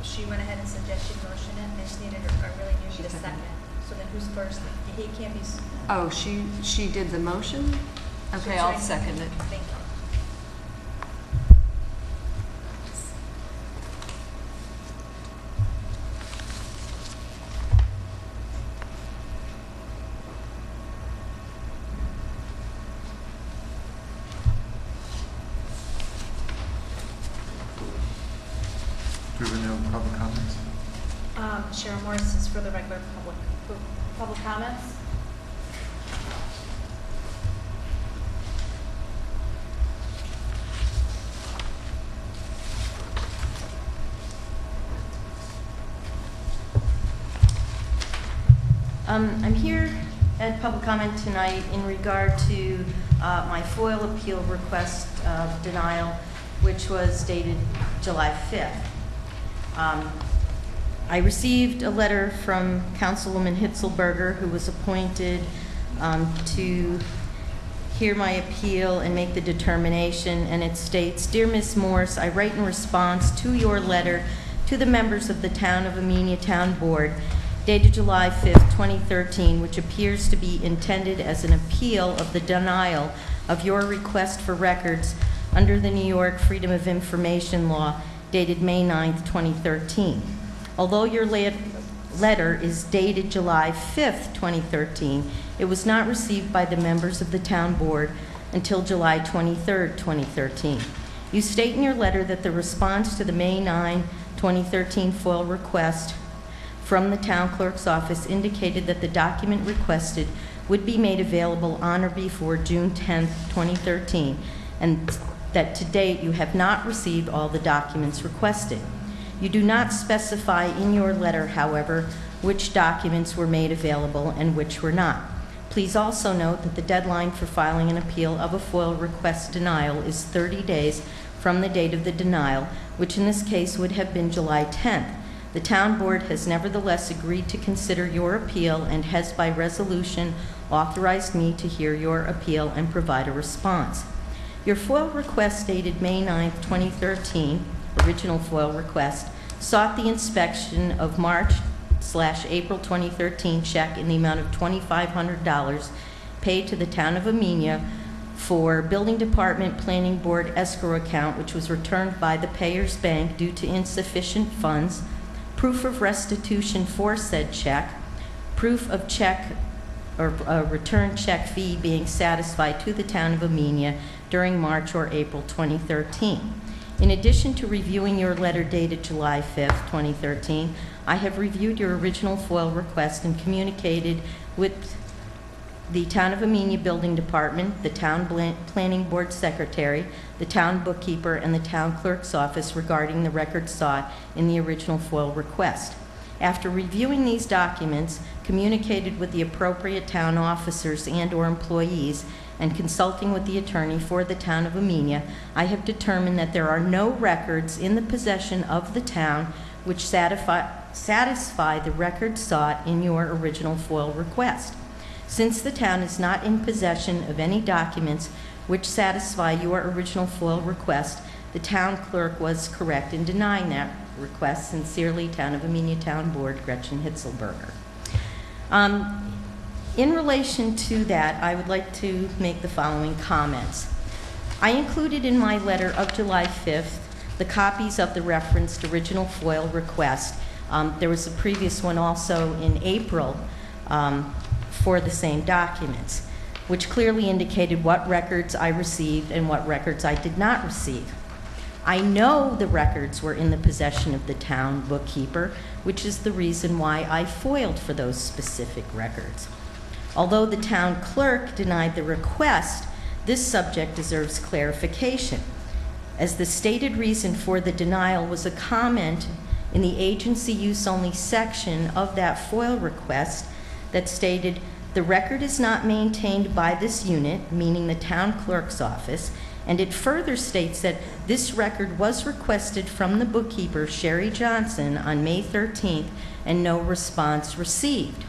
[SPEAKER 10] she went ahead and suggested motion it, I just needed, I really needed a second. So then who's first? He can't be.
[SPEAKER 1] Oh, she did the motion? Okay, I'll second it.
[SPEAKER 10] Thank you.
[SPEAKER 3] Do we have any public comments?
[SPEAKER 10] Cheryl Morris is for the regular public comments.
[SPEAKER 13] I'm here at public comment tonight in regard to my FOIL appeal request denial, which was dated July 5th. I received a letter from Councilwoman Hitzelberger, who was appointed to hear my appeal and make the determination, and it states, "Dear Ms. Morse, I write in response to your letter to the members of the Town of Amenia Town Board dated July 5th, 2013, which appears to be intended as an appeal of the denial of your request for records under the New York Freedom of Information Law dated May 9th, 2013. Although your letter is dated July 5th, 2013, it was not received by the members of the Town Board until July 23rd, 2013. You state in your letter that the response to the May 9, 2013 FOIL request from the Town Clerk's office indicated that the document requested would be made available on or before June 10th, 2013, and that to date you have not received all the documents requested. You do not specify in your letter, however, which documents were made available and which were not. Please also note that the deadline for filing an appeal of a FOIL request denial is 30 days from the date of the denial, which in this case would have been July 10th. The Town Board has nevertheless agreed to consider your appeal and has by resolution authorized me to hear your appeal and provide a response. Your FOIL request dated May 9th, 2013, original FOIL request, sought the inspection of March/April 2013 check in the amount of $2,500 paid to the Town of Amenia for Building Department Planning Board escrow account, which was returned by the Payers Bank due to insufficient funds, proof of restitution for said check, proof of check or return check fee being satisfied to the Town of Amenia during March or April 2013. In addition to reviewing your letter dated July 5th, 2013, I have reviewed your original FOIL request and communicated with the Town of Amenia Building Department, the Town Planning Board Secretary, the Town Bookkeeper, and the Town Clerk's Office regarding the records sought in the original FOIL request. After reviewing these documents, communicated with the appropriate town officers and/or employees, and consulting with the attorney for the Town of Amenia, I have determined that there are no records in the possession of the town which satisfy the records sought in your original FOIL request. Since the town is not in possession of any documents which satisfy your original FOIL request, the town clerk was correct in denying that request. Sincerely, Town of Amenia Town Board, Gretchen Hitzelberger. In relation to that, I would like to make the following comments. I included in my letter of July 5th the copies of the referenced original FOIL request. There was a previous one also in April for the same documents, which clearly indicated what records I received and what records I did not receive. I know the records were in the possession of the town bookkeeper, which is the reason why I FOILed for those specific records. Although the town clerk denied the request, this subject deserves clarification, as the stated reason for the denial was a comment in the agency use only section of that FOIL request that stated, "The record is not maintained by this unit," meaning the town clerk's office, And it further states that this record was requested from the bookkeeper, Sherry Johnson, on May 13th, and no response received.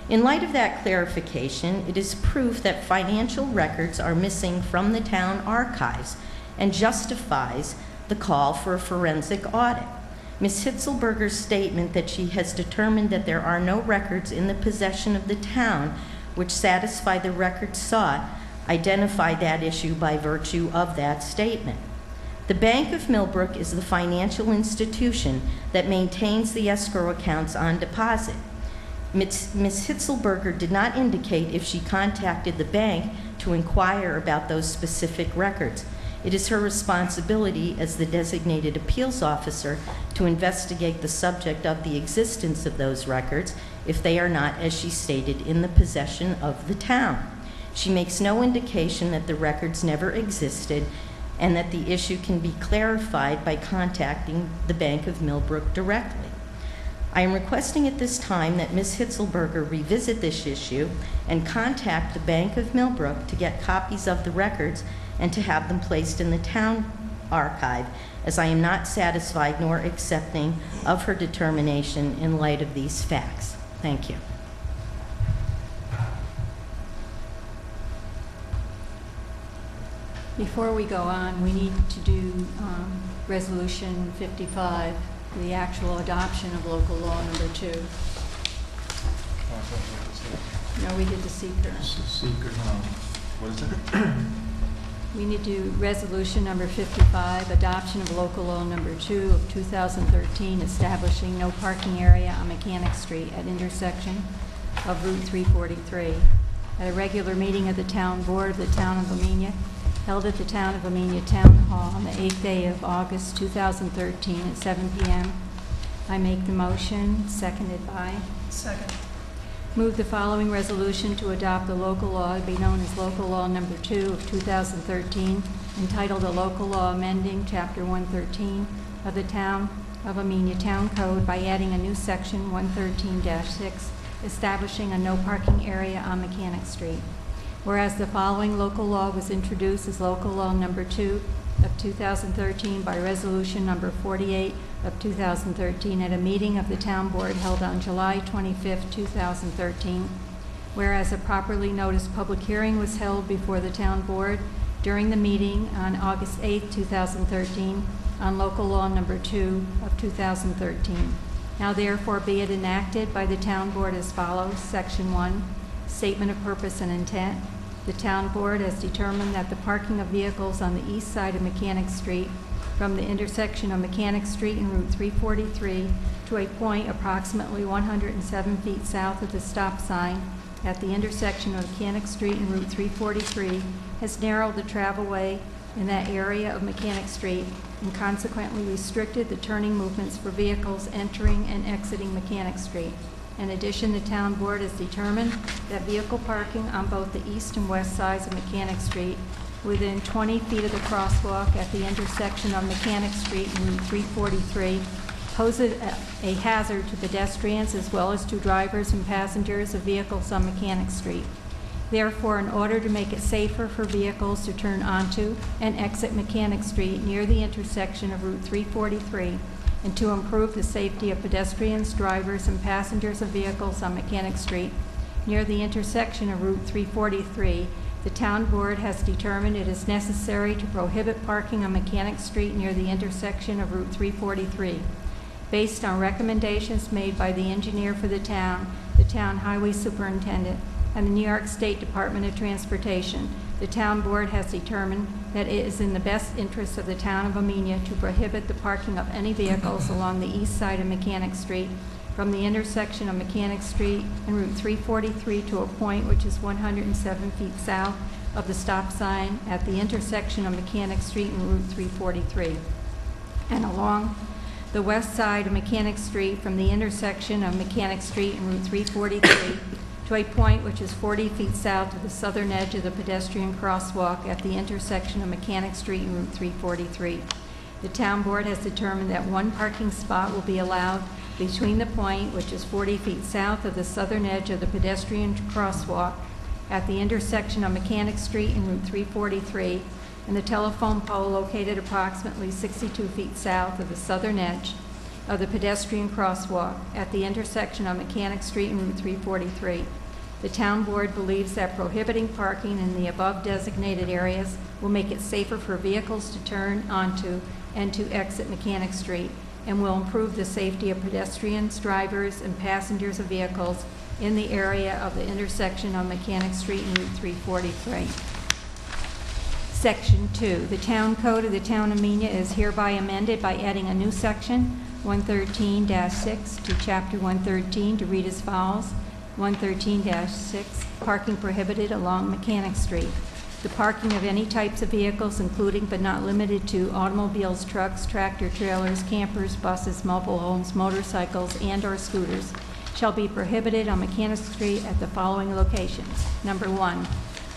[SPEAKER 13] In light of that clarification, it is proof that financial records are missing from the town archives and justifies the call for a forensic audit. Ms. Hitzelberger's statement that she has determined that there are no records in the possession of the town which satisfy the records sought identify that issue by virtue of that statement. The Bank of Millbrook is the financial institution that maintains the escrow accounts on deposit. Ms. Hitzelberger did not indicate if she contacted the bank to inquire about those specific records. It is her responsibility as the designated appeals officer to investigate the subject of the existence of those records if they are not, as she stated, in the possession of the town. She makes no indication that the records never existed and that the issue can be clarified by contacting the Bank of Millbrook directly. I am requesting at this time that Ms. Hitzelberger revisit this issue and contact the Bank of Millbrook to get copies of the records and to have them placed in the town archive, as I am not satisfied nor accepting of her determination in light of these facts. Thank you.
[SPEAKER 8] Before we go on, we need to do Resolution 55, the actual adoption of local law number 2. No, we did the seeker.
[SPEAKER 3] What is it?
[SPEAKER 8] We need to do Resolution number 55, adoption of local law number 2 of 2013, establishing no parking area on Mechanic Street at intersection of Route 343. At a regular meeting of the Town Board of the Town of Amenia, held at the Town of Amenia Town Hall on the 8th day of August 2013 at 7 p.m. I make the motion, seconded by.
[SPEAKER 5] Second.
[SPEAKER 8] Move the following resolution to adopt the local law to be known as Local Law Number 2 of 2013, entitled a local law amending Chapter 113 of the Town of Amenia Town Code by adding a new section 113-6, establishing a no parking area on Mechanic Street. Whereas the following local law was introduced as Local Law Number 2 of 2013 by Resolution Number 48 of 2013 at a meeting of the Town Board held on July 25, 2013. Whereas a properly noticed public hearing was held before the Town Board during the meeting on August 8, 2013 on Local Law Number 2 of 2013. Now therefore be it enacted by the Town Board as follows. Section 1, Statement of Purpose and Intent. The Town Board has determined that the parking of vehicles on the east side of Mechanic Street from the intersection of Mechanic Street and Route 343 to a point approximately 107 feet south of the stop sign at the intersection of Mechanic Street and Route 343 has narrowed the travelway in that area of Mechanic Street and consequently restricted the turning movements for vehicles entering and exiting Mechanic Street. In addition, the Town Board has determined that vehicle parking on both the east and west sides of Mechanic Street within 20 feet of the crosswalk at the intersection of Mechanic Street and Route 343 poses a hazard to pedestrians as well as to drivers and passengers of vehicles on Mechanic Street. Therefore, in order to make it safer for vehicles to turn onto and exit Mechanic Street near the intersection of Route 343, and to improve the safety of pedestrians, drivers, and passengers of vehicles on Mechanic Street near the intersection of Route 343, the Town Board has determined it is necessary to prohibit parking on Mechanic Street near the intersection of Route 343. Based on recommendations made by the engineer for the Town Highway Superintendent, and the New York State Department of Transportation, the Town Board has determined that it is in the best interest of the Town of Amenia to prohibit the parking of any vehicles along the east side of Mechanic Street from the intersection of Mechanic Street and Route 343 to a point which is 107 feet south of the stop sign at the intersection of Mechanic Street and Route 343, and along the west side of Mechanic Street from the intersection of Mechanic Street and Route 343 to a point which is 40 feet south of the southern edge of the pedestrian crosswalk at the intersection of Mechanic Street and Route 343. The Town Board has determined that one parking spot will be allowed between the point, which is 40 feet south of the southern edge of the pedestrian crosswalk at the intersection of Mechanic Street and Route 343, and the telephone pole located approximately 62 feet south of the southern edge of the pedestrian crosswalk at the intersection of Mechanic Street and Route 343. The town board believes that prohibiting parking in the above designated areas will make it safer for vehicles to turn onto and to exit Mechanic Street, and will improve the safety of pedestrians, drivers, and passengers of vehicles in the area of the intersection of Mechanic Street and Route 343. Section 2, the Town Code of the Town of Amenia is hereby amended by adding a new section, 113-6, to Chapter 113 to read as follows. 113-6, parking prohibited along Mechanic Street. The parking of any types of vehicles, including but not limited to automobiles, trucks, tractor trailers, campers, buses, mobile homes, motorcycles, and/or scooters, shall be prohibited on Mechanic Street at the following locations. Number 1,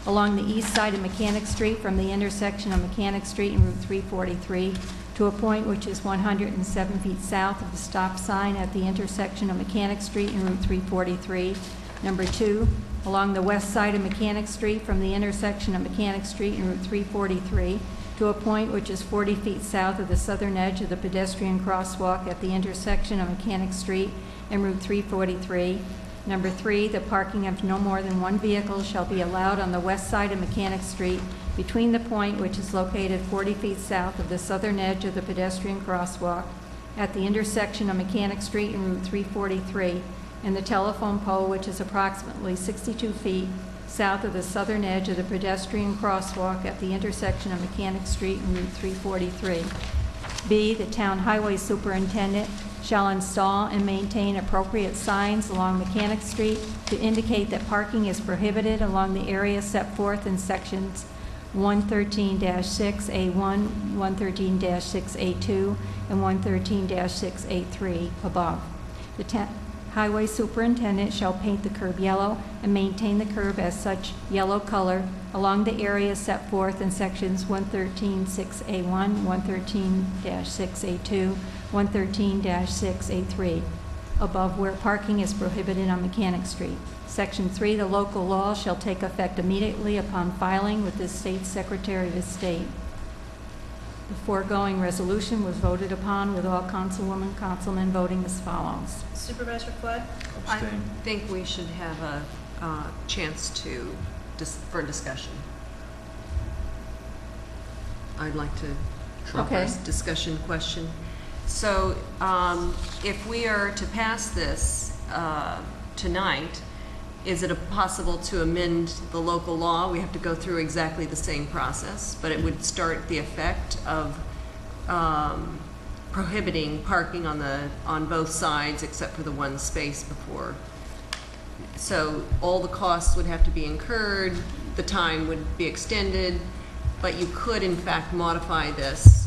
[SPEAKER 8] along the east side of Mechanic Street from the intersection of Mechanic Street and Route 343 to a point which is 107 feet south of the stop sign at the intersection of Mechanic Street and Route 343. Number 2, along the west side of Mechanic Street from the intersection of Mechanic Street and Route 343 to a point which is 40 feet south of the southern edge of the pedestrian crosswalk at the intersection of Mechanic Street and Route 343. Number 3, the parking of no more than one vehicle shall be allowed on the west side of Mechanic Street between the point which is located 40 feet south of the southern edge of the pedestrian crosswalk at the intersection of Mechanic Street and Route 343, and the telephone pole which is approximately 62 feet south of the southern edge of the pedestrian crosswalk at the intersection of Mechanic Street and Route 343. B, the town highway superintendent shall install and maintain appropriate signs along Mechanic Street to indicate that parking is prohibited along the area set forth in sections 113-6A1, 113-6A2, and 113-6A3 above. The highway superintendent shall paint the curb yellow and maintain the curb as such yellow color along the area set forth in sections 113-6A1, 113-6A2, 113-6A3 above where parking is prohibited on Mechanic Street. Section 3, the local law shall take effect immediately upon filing with the State Secretary of State. The foregoing resolution was voted upon with all councilwomen, councilmen voting as follows.
[SPEAKER 10] Supervisor Flood?
[SPEAKER 1] I
[SPEAKER 3] Abstain.
[SPEAKER 1] think we should have a chance to, for discussion. I'd like to offer a discussion question. So if we are to pass this tonight, is it possible to amend the local law? We have to go through exactly the same process, but it would start the effect of prohibiting parking on both sides except for the one space before. So all the costs would have to be incurred, the time would be extended, but you could in fact modify this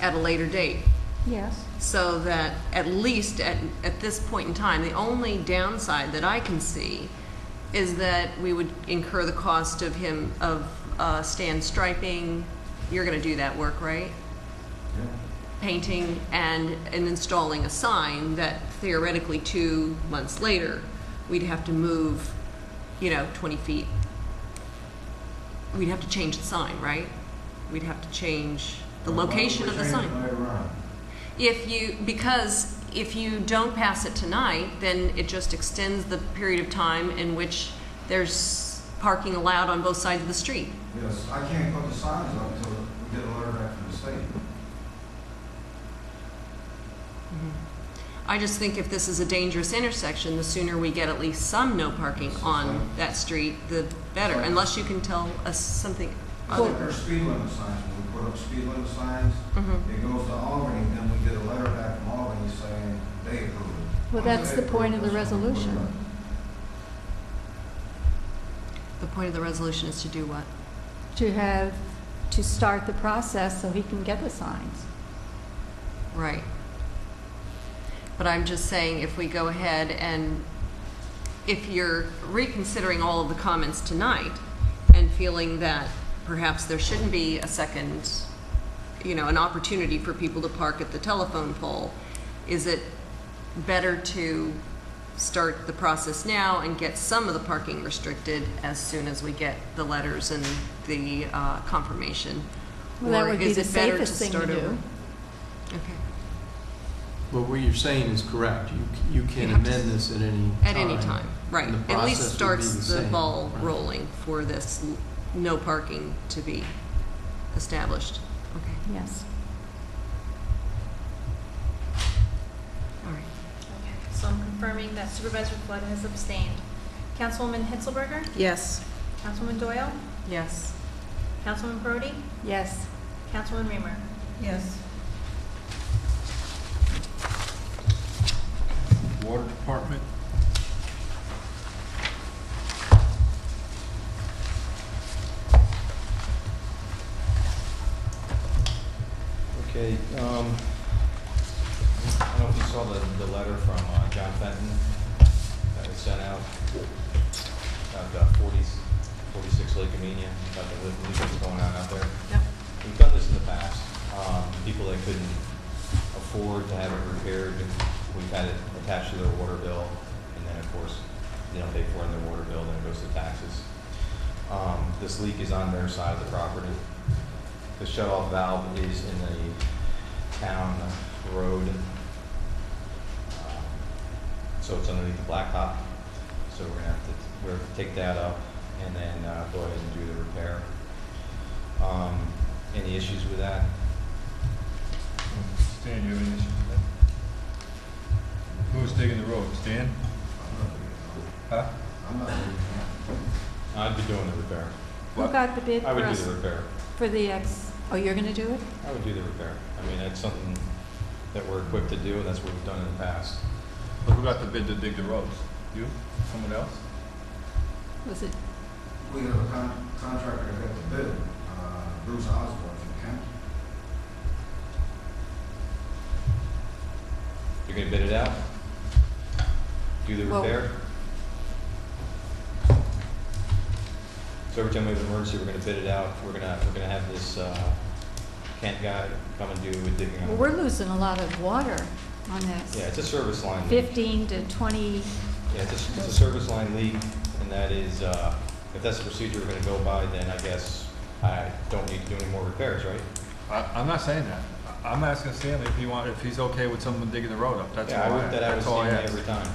[SPEAKER 1] at a later date.
[SPEAKER 8] Yes.
[SPEAKER 1] So that at least at this point in time, the only downside that I can see is that we would incur the cost of stand striping. You're going to do that work, right?
[SPEAKER 7] Yeah.
[SPEAKER 1] Painting and installing a sign that theoretically 2 months later, we'd have to move, 20 feet. We'd have to change the sign, right? We'd have to change the location of the sign. Because if you don't pass it tonight, then it just extends the period of time in which there's parking allowed on both sides of the street.
[SPEAKER 7] Yes, I can't put the signs up until we get a letter back from the state.
[SPEAKER 1] I just think if this is a dangerous intersection, the sooner we get at least some no parking on that street, the better, unless you can tell us something
[SPEAKER 7] It's like our speed limit signs, when we put up speed limit signs, it goes to Albany, then we get a letter back from Albany saying they approve it.
[SPEAKER 8] Well, that's the point of the resolution.
[SPEAKER 1] The point of the resolution is to do what?
[SPEAKER 8] To start the process so he can get the signs.
[SPEAKER 1] Right. But I'm just saying, if we go ahead and if you're reconsidering all of the comments tonight and feeling that perhaps there shouldn't be a second, an opportunity for people to park at the telephone pole, is it better to start the process now and get some of the parking restricted as soon as we get the letters and the confirmation?
[SPEAKER 8] Well, that
[SPEAKER 1] Or
[SPEAKER 8] would be
[SPEAKER 1] is
[SPEAKER 8] the
[SPEAKER 1] it better
[SPEAKER 8] safest thing to
[SPEAKER 1] start
[SPEAKER 8] do.
[SPEAKER 1] over? Okay.
[SPEAKER 14] Well, what you're saying is correct. You can
[SPEAKER 1] You have to
[SPEAKER 14] amend this at any time.
[SPEAKER 1] At any time, right.
[SPEAKER 14] and the
[SPEAKER 1] At least
[SPEAKER 14] process would be
[SPEAKER 1] starts
[SPEAKER 14] the
[SPEAKER 1] the
[SPEAKER 14] same,
[SPEAKER 1] ball
[SPEAKER 14] right.
[SPEAKER 1] rolling for this no parking to be established. Okay,
[SPEAKER 8] Yes.
[SPEAKER 1] all right.
[SPEAKER 10] Okay, so I'm confirming that Supervisor Flood has abstained. Councilwoman Hitzelberger?
[SPEAKER 9] Yes.
[SPEAKER 10] Councilwoman Doyle?
[SPEAKER 1] Yes.
[SPEAKER 10] Councilwoman Brody?
[SPEAKER 8] Yes.
[SPEAKER 10] Councilwoman Reamer?
[SPEAKER 5] Yes.
[SPEAKER 3] Water Department.
[SPEAKER 15] Okay, I don't know if you saw the letter from John Fenton that was sent out about 46 Lake Amenia, about the leak that's going on out there.
[SPEAKER 1] Yep.
[SPEAKER 15] We've done this in the past. People that couldn't afford to have it repaired, we've had it attached to their water bill, and then of course, they don't pay for it in their water bill, then it goes to taxes. This leak is on their side of the property. The shut-off valve is in the town road, so it's underneath the blacktop. So we're gonna have to take that up and then go ahead and do the repair. Any issues with that?
[SPEAKER 3] Stan, you have any issues with that? Who's digging the road? Stan? Huh?
[SPEAKER 7] I'm not really-
[SPEAKER 15] I'd be doing the repair.
[SPEAKER 8] Who got the bid
[SPEAKER 15] I
[SPEAKER 8] for
[SPEAKER 15] would do
[SPEAKER 8] us
[SPEAKER 15] the repair.
[SPEAKER 8] for the oh, you're going to do it?
[SPEAKER 15] I would do the repair. I mean, that's something that we're equipped to do, and that's what we've done in the past.
[SPEAKER 3] Who got the bid to dig the roads? You? Someone else?
[SPEAKER 8] Was it?
[SPEAKER 7] We have a contractor that got the bid, Bruce Osborne from Kent.
[SPEAKER 15] You're gonna bid it out? Do the
[SPEAKER 8] Well-
[SPEAKER 15] repair? So every time we have an emergency, we're gonna bid it out. We're gonna have this Kent guy come and do with digging
[SPEAKER 8] Well,
[SPEAKER 15] on.
[SPEAKER 8] we're losing a lot of water on this.
[SPEAKER 15] Yeah, it's a service line.
[SPEAKER 8] 15 to 20.
[SPEAKER 15] Yeah, it's a service line leak, and that is, if that's the procedure we're gonna go by, then I guess I don't need to do any more repairs, right?
[SPEAKER 3] I'm not saying that. I'm asking Stanley if he's okay with someone digging the road up. That's
[SPEAKER 15] Yeah, I
[SPEAKER 3] all I
[SPEAKER 15] work
[SPEAKER 3] ask.
[SPEAKER 15] that out with
[SPEAKER 3] That's all I
[SPEAKER 15] Stanley
[SPEAKER 3] ask.
[SPEAKER 15] every time.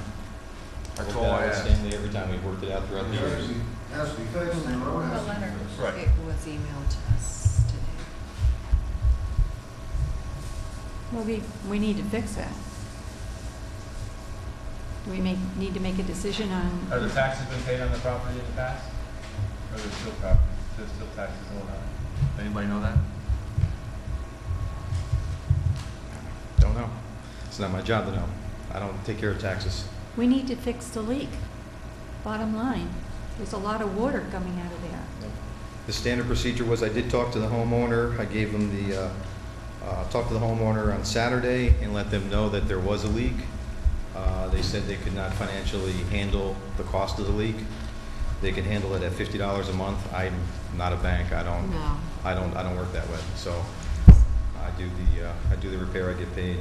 [SPEAKER 3] That's
[SPEAKER 15] Work
[SPEAKER 3] all
[SPEAKER 15] that
[SPEAKER 3] I
[SPEAKER 15] out with
[SPEAKER 3] ask.
[SPEAKER 15] Stanley every time. We've worked it out throughout the
[SPEAKER 7] It has
[SPEAKER 15] years.
[SPEAKER 7] to be fixed and the road has to be
[SPEAKER 10] letter.
[SPEAKER 7] fixed.
[SPEAKER 3] Right.
[SPEAKER 1] It was emailed to us today.
[SPEAKER 8] Well, we need to fix that. Do we need to make a decision on?
[SPEAKER 3] Have the taxes been paid on the property in the past? Or there's still property, there's still taxes owed on it? Anybody know that?
[SPEAKER 15] Don't know. It's not my job to know. I don't take care of taxes.
[SPEAKER 8] We need to fix the leak. Bottom line, there's a lot of water coming out of there.
[SPEAKER 15] The standard procedure was I did talk to the homeowner. I gave them talked to the homeowner on Saturday and let them know that there was a leak. They said they could not financially handle the cost of the leak. They could handle it at $50 a month. I'm not a bank. I don't work that way. So I do the repair. I get paid.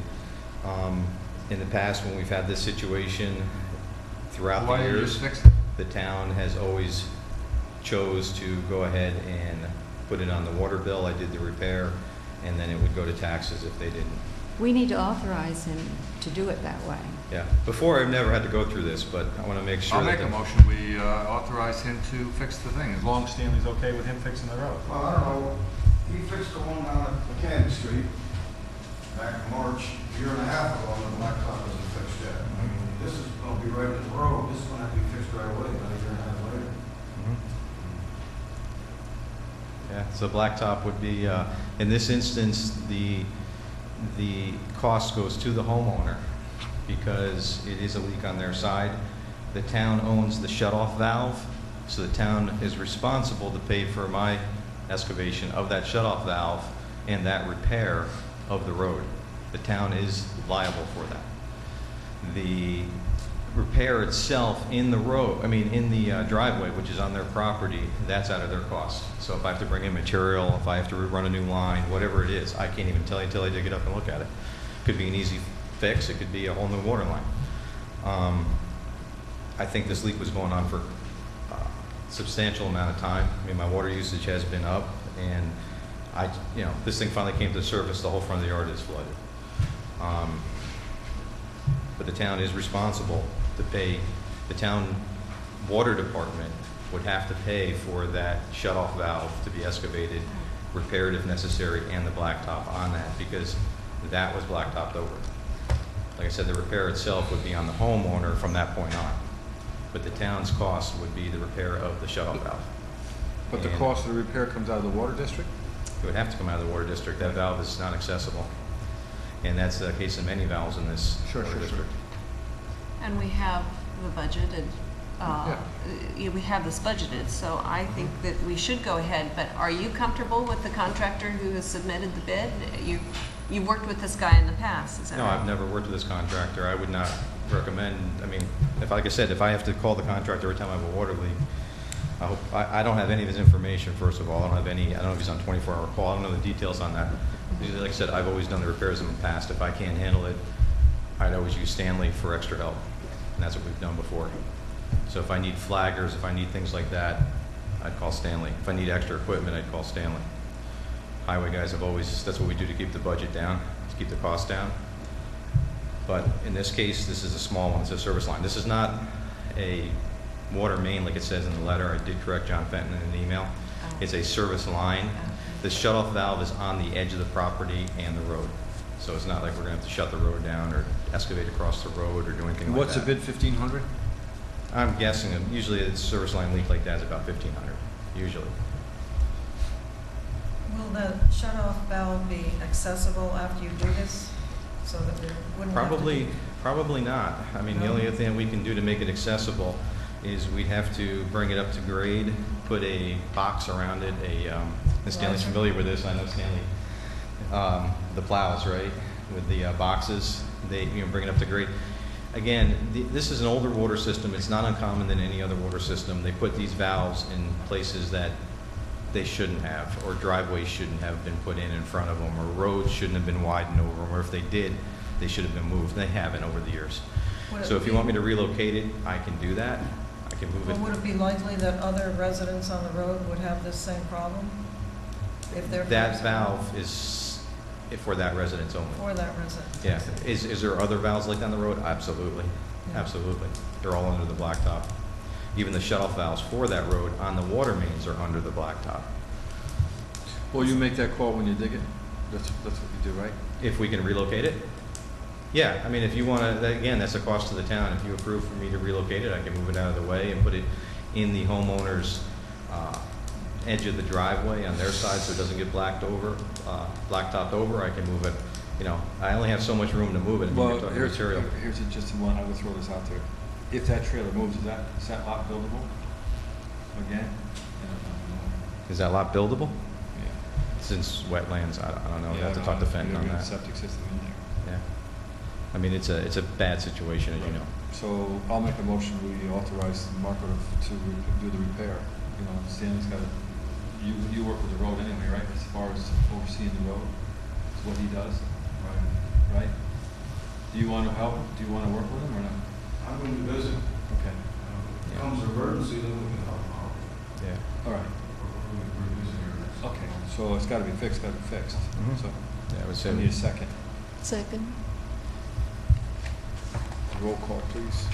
[SPEAKER 15] In the past, when we've had this situation throughout the
[SPEAKER 3] Why didn't you
[SPEAKER 15] years,
[SPEAKER 3] just fix it?
[SPEAKER 15] the town has always chose to go ahead and put it on the water bill. I did the repair, and then it would go to taxes if they didn't.
[SPEAKER 8] We need to authorize him to do it that way.
[SPEAKER 15] Yeah. Before, I've never had to go through this, but I want to make sure
[SPEAKER 3] I'll
[SPEAKER 15] that
[SPEAKER 3] make a
[SPEAKER 15] the-
[SPEAKER 3] motion, we authorize him to fix the thing, as long as Stanley's okay with him fixing the road.
[SPEAKER 7] Well, I don't know, he fixed the one down at Mechanic Street back in March, a year and a half ago, and the blacktop isn't fixed yet. I mean, this is gonna be right at the road, this is gonna have to be fixed right away, about a year and a half later.
[SPEAKER 15] Yeah, so blacktop would be, in this instance, the cost goes to the homeowner because it is a leak on their side. The town owns the shut-off valve, so the town is responsible to pay for my excavation of that shut-off valve and that repair of the road. The town is liable for that. The repair itself in the road, in the driveway, which is on their property, that's out of their cost. So if I have to bring in material, if I have to run a new line, whatever it is, I can't even tell you until I dig it up and look at it. Could be an easy fix, it could be a whole new water line. I think this leak was going on for a substantial amount of time. I mean, my water usage has been up, and this thing finally came to the surface. The whole front of the yard is flooded. But the town is responsible to pay. The town water department would have to pay for that shut-off valve to be excavated, repaired if necessary, and the blacktop on that, because that was blacktopped over. Like I said, the repair itself would be on the homeowner from that point on, but the town's cost would be the repair of the shut-off valve.
[SPEAKER 3] But the
[SPEAKER 15] And
[SPEAKER 3] cost of the repair comes out of the water district?
[SPEAKER 15] it would have to come out of the water district. That valve is not accessible, and that's the case of many valves in this water district.
[SPEAKER 1] And we have the budget, and we have this budgeted, so I think that we should go ahead. But are you comfortable with the contractor who has submitted the bid? You worked with this guy in the past, is that
[SPEAKER 15] No,
[SPEAKER 1] right?
[SPEAKER 15] I've never worked with this contractor. I would not recommend, I mean, like I said, if I have to call the contractor every time I have a water leak, I don't have any of his information, first of all. I don't know if he's on 24-hour call. I don't know the details on that. Like I said, I've always done the repairs in the past. If I can't handle it, I'd always use Stanley for extra help, and that's what we've done before. So if I need flaggers, if I need things like that, I'd call Stanley. If I need extra equipment, I'd call Stanley. Highway guys have always, that's what we do to keep the budget down, to keep the cost down. But in this case, this is a small one. It's a service line. This is not a water main like it says in the letter. I did correct John Fenton in an email. It's a service line. The shut-off valve is on the edge of the property and the road. So it's not like we're going to have to shut the road down or excavate across the road or do anything like that.
[SPEAKER 3] What's the bid, 1,500?
[SPEAKER 15] I'm guessing usually a service line leak like that is about 1,500, usually.
[SPEAKER 5] Will the shut-off valve be accessible after you do this, so that we wouldn't have to do-
[SPEAKER 15] Probably not. I mean, the
[SPEAKER 5] No?
[SPEAKER 15] only thing we can do to make it accessible is we'd have to bring it up to grade, put a box around it, and Stanley's familiar with this, I know Stanley, the plows, right, with the boxes, they bring it up to grade. Again, this is an older water system. It's not uncommon than any other water system. They put these valves in places that they shouldn't have, or driveways shouldn't have been put in front of them, or roads shouldn't have been widened over them, or if they did, they should have been moved. They haven't over the years. So if you want me to relocate it, I can do that. I can move it.
[SPEAKER 5] Well, would it be likely that other residents on the road would have this same problem? If they're...
[SPEAKER 15] That valve is for that residence only.
[SPEAKER 5] For that resident?
[SPEAKER 15] Yeah. Is there other valves like down the road? Absolutely.
[SPEAKER 5] Yeah.
[SPEAKER 15] Absolutely. They're all under the blacktop. Even the shut-off valves for that road on the water mains are under the blacktop.
[SPEAKER 3] Will you make that call when you dig it? That's what you do, right?
[SPEAKER 15] If we can relocate it? Yeah, I mean, if you want to, again, that's a cost to the town. If you approve for me to relocate it, I can move it out of the way and put it in the homeowner's edge of the driveway on their side so it doesn't get blacktopped over. I can move it, I only have so much room to move it.
[SPEAKER 3] Well,
[SPEAKER 15] here's
[SPEAKER 3] here's just one, I would throw this out there. If that trailer moves, is that lot buildable? Again?
[SPEAKER 15] Is that lot buildable?
[SPEAKER 3] Yeah.
[SPEAKER 15] Since wetlands, I don't know. I
[SPEAKER 3] Yeah,
[SPEAKER 15] have to talk to Fenton on
[SPEAKER 3] you have a
[SPEAKER 15] that.
[SPEAKER 3] septic system in there.
[SPEAKER 15] Yeah. I mean, it's a bad situation, as you know.
[SPEAKER 3] So I'll make a motion, we authorize the marketer to do the repair. Stanley's got you work with the road anyway, right? As far as overseeing the road, is what he does, right? Do you want to help him? Do you want to work with him or not?
[SPEAKER 7] I'm going to visit.
[SPEAKER 3] Okay.
[SPEAKER 7] If it comes to emergency, then we can help them out.
[SPEAKER 15] Yeah.
[SPEAKER 3] All right.
[SPEAKER 7] We're visiting here.
[SPEAKER 3] Okay. So it's got to be fixed,
[SPEAKER 15] Mhm.
[SPEAKER 3] So
[SPEAKER 15] Yeah, I would say.
[SPEAKER 3] I need a second.
[SPEAKER 8] Second.
[SPEAKER 3] Roll call, please.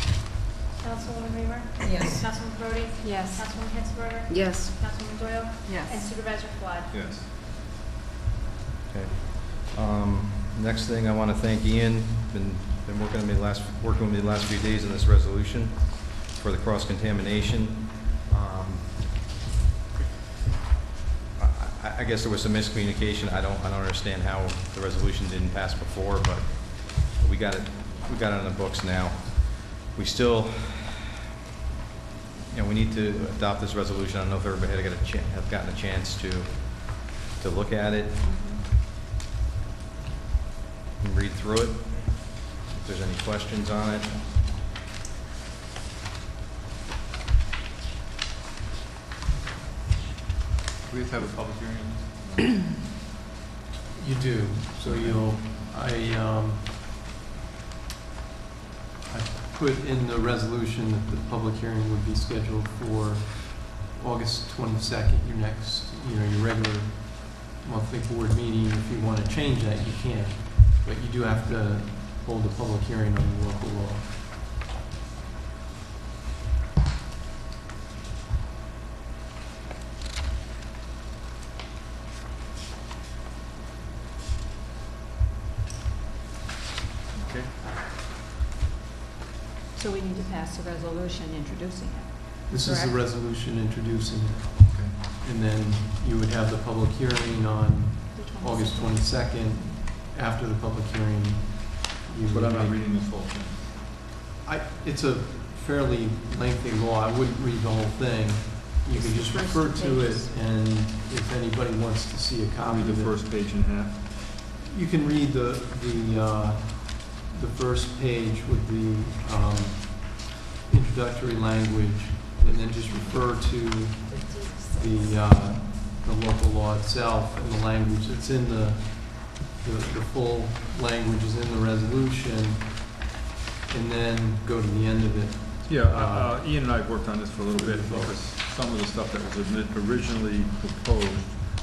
[SPEAKER 10] Councilwoman Reamer?
[SPEAKER 5] Yes.
[SPEAKER 10] Councilwoman Brody?
[SPEAKER 8] Yes.
[SPEAKER 10] Councilwoman Hitzberger?
[SPEAKER 9] Yes.
[SPEAKER 10] Councilwoman Doyle? And
[SPEAKER 1] Yes.
[SPEAKER 10] Supervisor Fly.
[SPEAKER 3] Yes.
[SPEAKER 15] Okay. Next thing, I want to thank Ian. Been working with me the last few days on this resolution for the cross-contamination. I guess there was some miscommunication. I don't understand how the resolution didn't pass before, but we got it on the books now. We still, we need to adopt this resolution. I don't know if everybody have gotten a chance to look at it and read through it. If there's any questions on it.
[SPEAKER 3] Do we have to have a public hearing on this?
[SPEAKER 14] You do. So put in the resolution that the public hearing would be scheduled for August 22nd, your next, your regular monthly board meeting. If you want to change that, you can. But you do have to hold a public hearing on the local law.
[SPEAKER 3] Okay.
[SPEAKER 8] So we need to pass a resolution introducing it.
[SPEAKER 14] This is the
[SPEAKER 8] Correct.
[SPEAKER 14] resolution introducing it.
[SPEAKER 3] Okay.
[SPEAKER 14] And then you would have the public hearing on
[SPEAKER 8] The
[SPEAKER 14] August 22nd. After the public hearing, you
[SPEAKER 3] But
[SPEAKER 14] would
[SPEAKER 3] I'm not
[SPEAKER 14] make-
[SPEAKER 3] reading this whole thing.
[SPEAKER 14] It's a fairly lengthy law. I wouldn't read the whole thing. You can just
[SPEAKER 8] First
[SPEAKER 14] refer
[SPEAKER 8] two
[SPEAKER 14] to it,
[SPEAKER 8] pages.
[SPEAKER 14] and if anybody wants to see a copy
[SPEAKER 3] Read
[SPEAKER 14] of
[SPEAKER 3] the
[SPEAKER 14] it,
[SPEAKER 3] first page and a half.
[SPEAKER 14] you can read the first page with the introductory language, and then just refer to the local law itself and the language that's in the full language is in the resolution, and then go to the end of it.
[SPEAKER 3] Yeah, Ian and I have worked on this for a little bit because some of the stuff that was originally proposed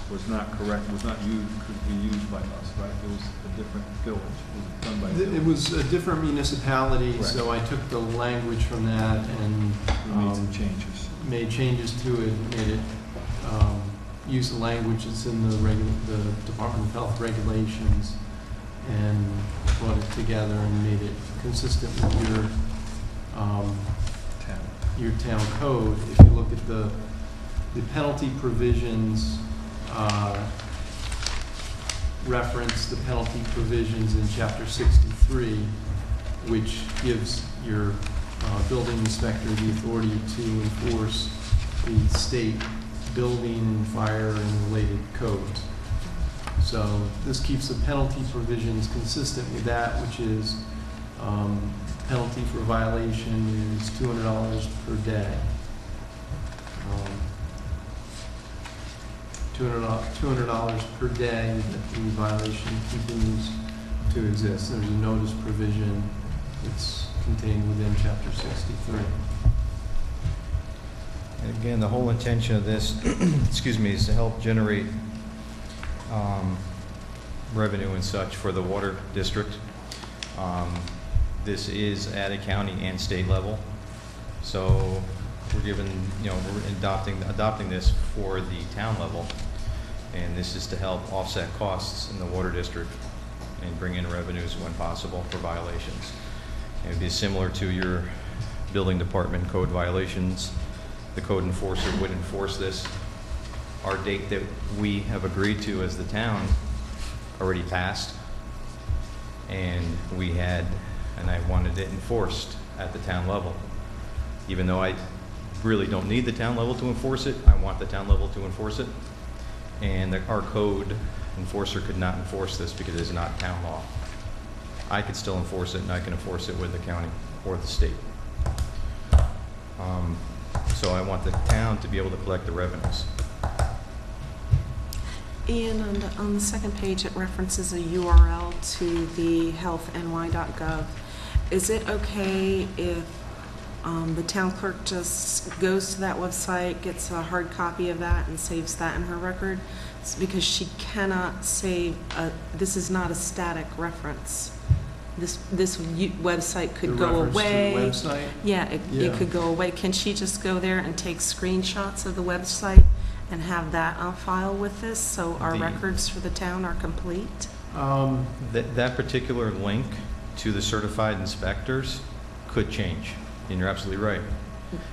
[SPEAKER 3] was not correct, was not used, could be used by us, right? It was a different village, it was done by a
[SPEAKER 14] It
[SPEAKER 3] village.
[SPEAKER 14] was a different municipality, so I took the language from that and
[SPEAKER 3] We made some changes.
[SPEAKER 14] made changes to it, made it use the language that's in the Department of Health regulations, and brought it together and made it consistent with your town code. If you look at the penalty provisions, reference the penalty provisions in Chapter 63, which gives your building inspector the authority to enforce the state building, fire, and related codes. So this keeps the penalty provisions consistent with that, which is penalty for violation is $200 per day. $200 per day that the violation continues to exist. There's a notice provision that's contained within Chapter 63.
[SPEAKER 15] And again, the whole intention of this, excuse me, is to help generate revenue and such for the water district. This is at a county and state level, so we're given, we're adopting this for the town level, and this is to help offset costs in the water district and bring in revenues when possible for violations. It would be similar to your building department code violations. The code enforcer would enforce this. Our date that we have agreed to as the town already passed, and I wanted it enforced at the town level. Even though I really don't need the town level to enforce it, I want the town level to enforce it. And our code enforcer could not enforce this because it is not town law. I could still enforce it, and I can enforce it with the county or the state. So I want the town to be able to collect the revenues.
[SPEAKER 9] And on the second page, it references a URL to the healthny.gov. Is it okay if the town clerk just goes to that website, gets a hard copy of that, and saves that in her record? It's because she cannot save, this is not a static reference. This website could go away.
[SPEAKER 14] The reference to the website?
[SPEAKER 9] Yeah, it
[SPEAKER 14] Yeah.
[SPEAKER 9] could go away. Can she just go there and take screenshots of the website and have that on file with this, so our records for the town are complete?
[SPEAKER 15] That particular link to the certified inspectors could change, and you're absolutely right.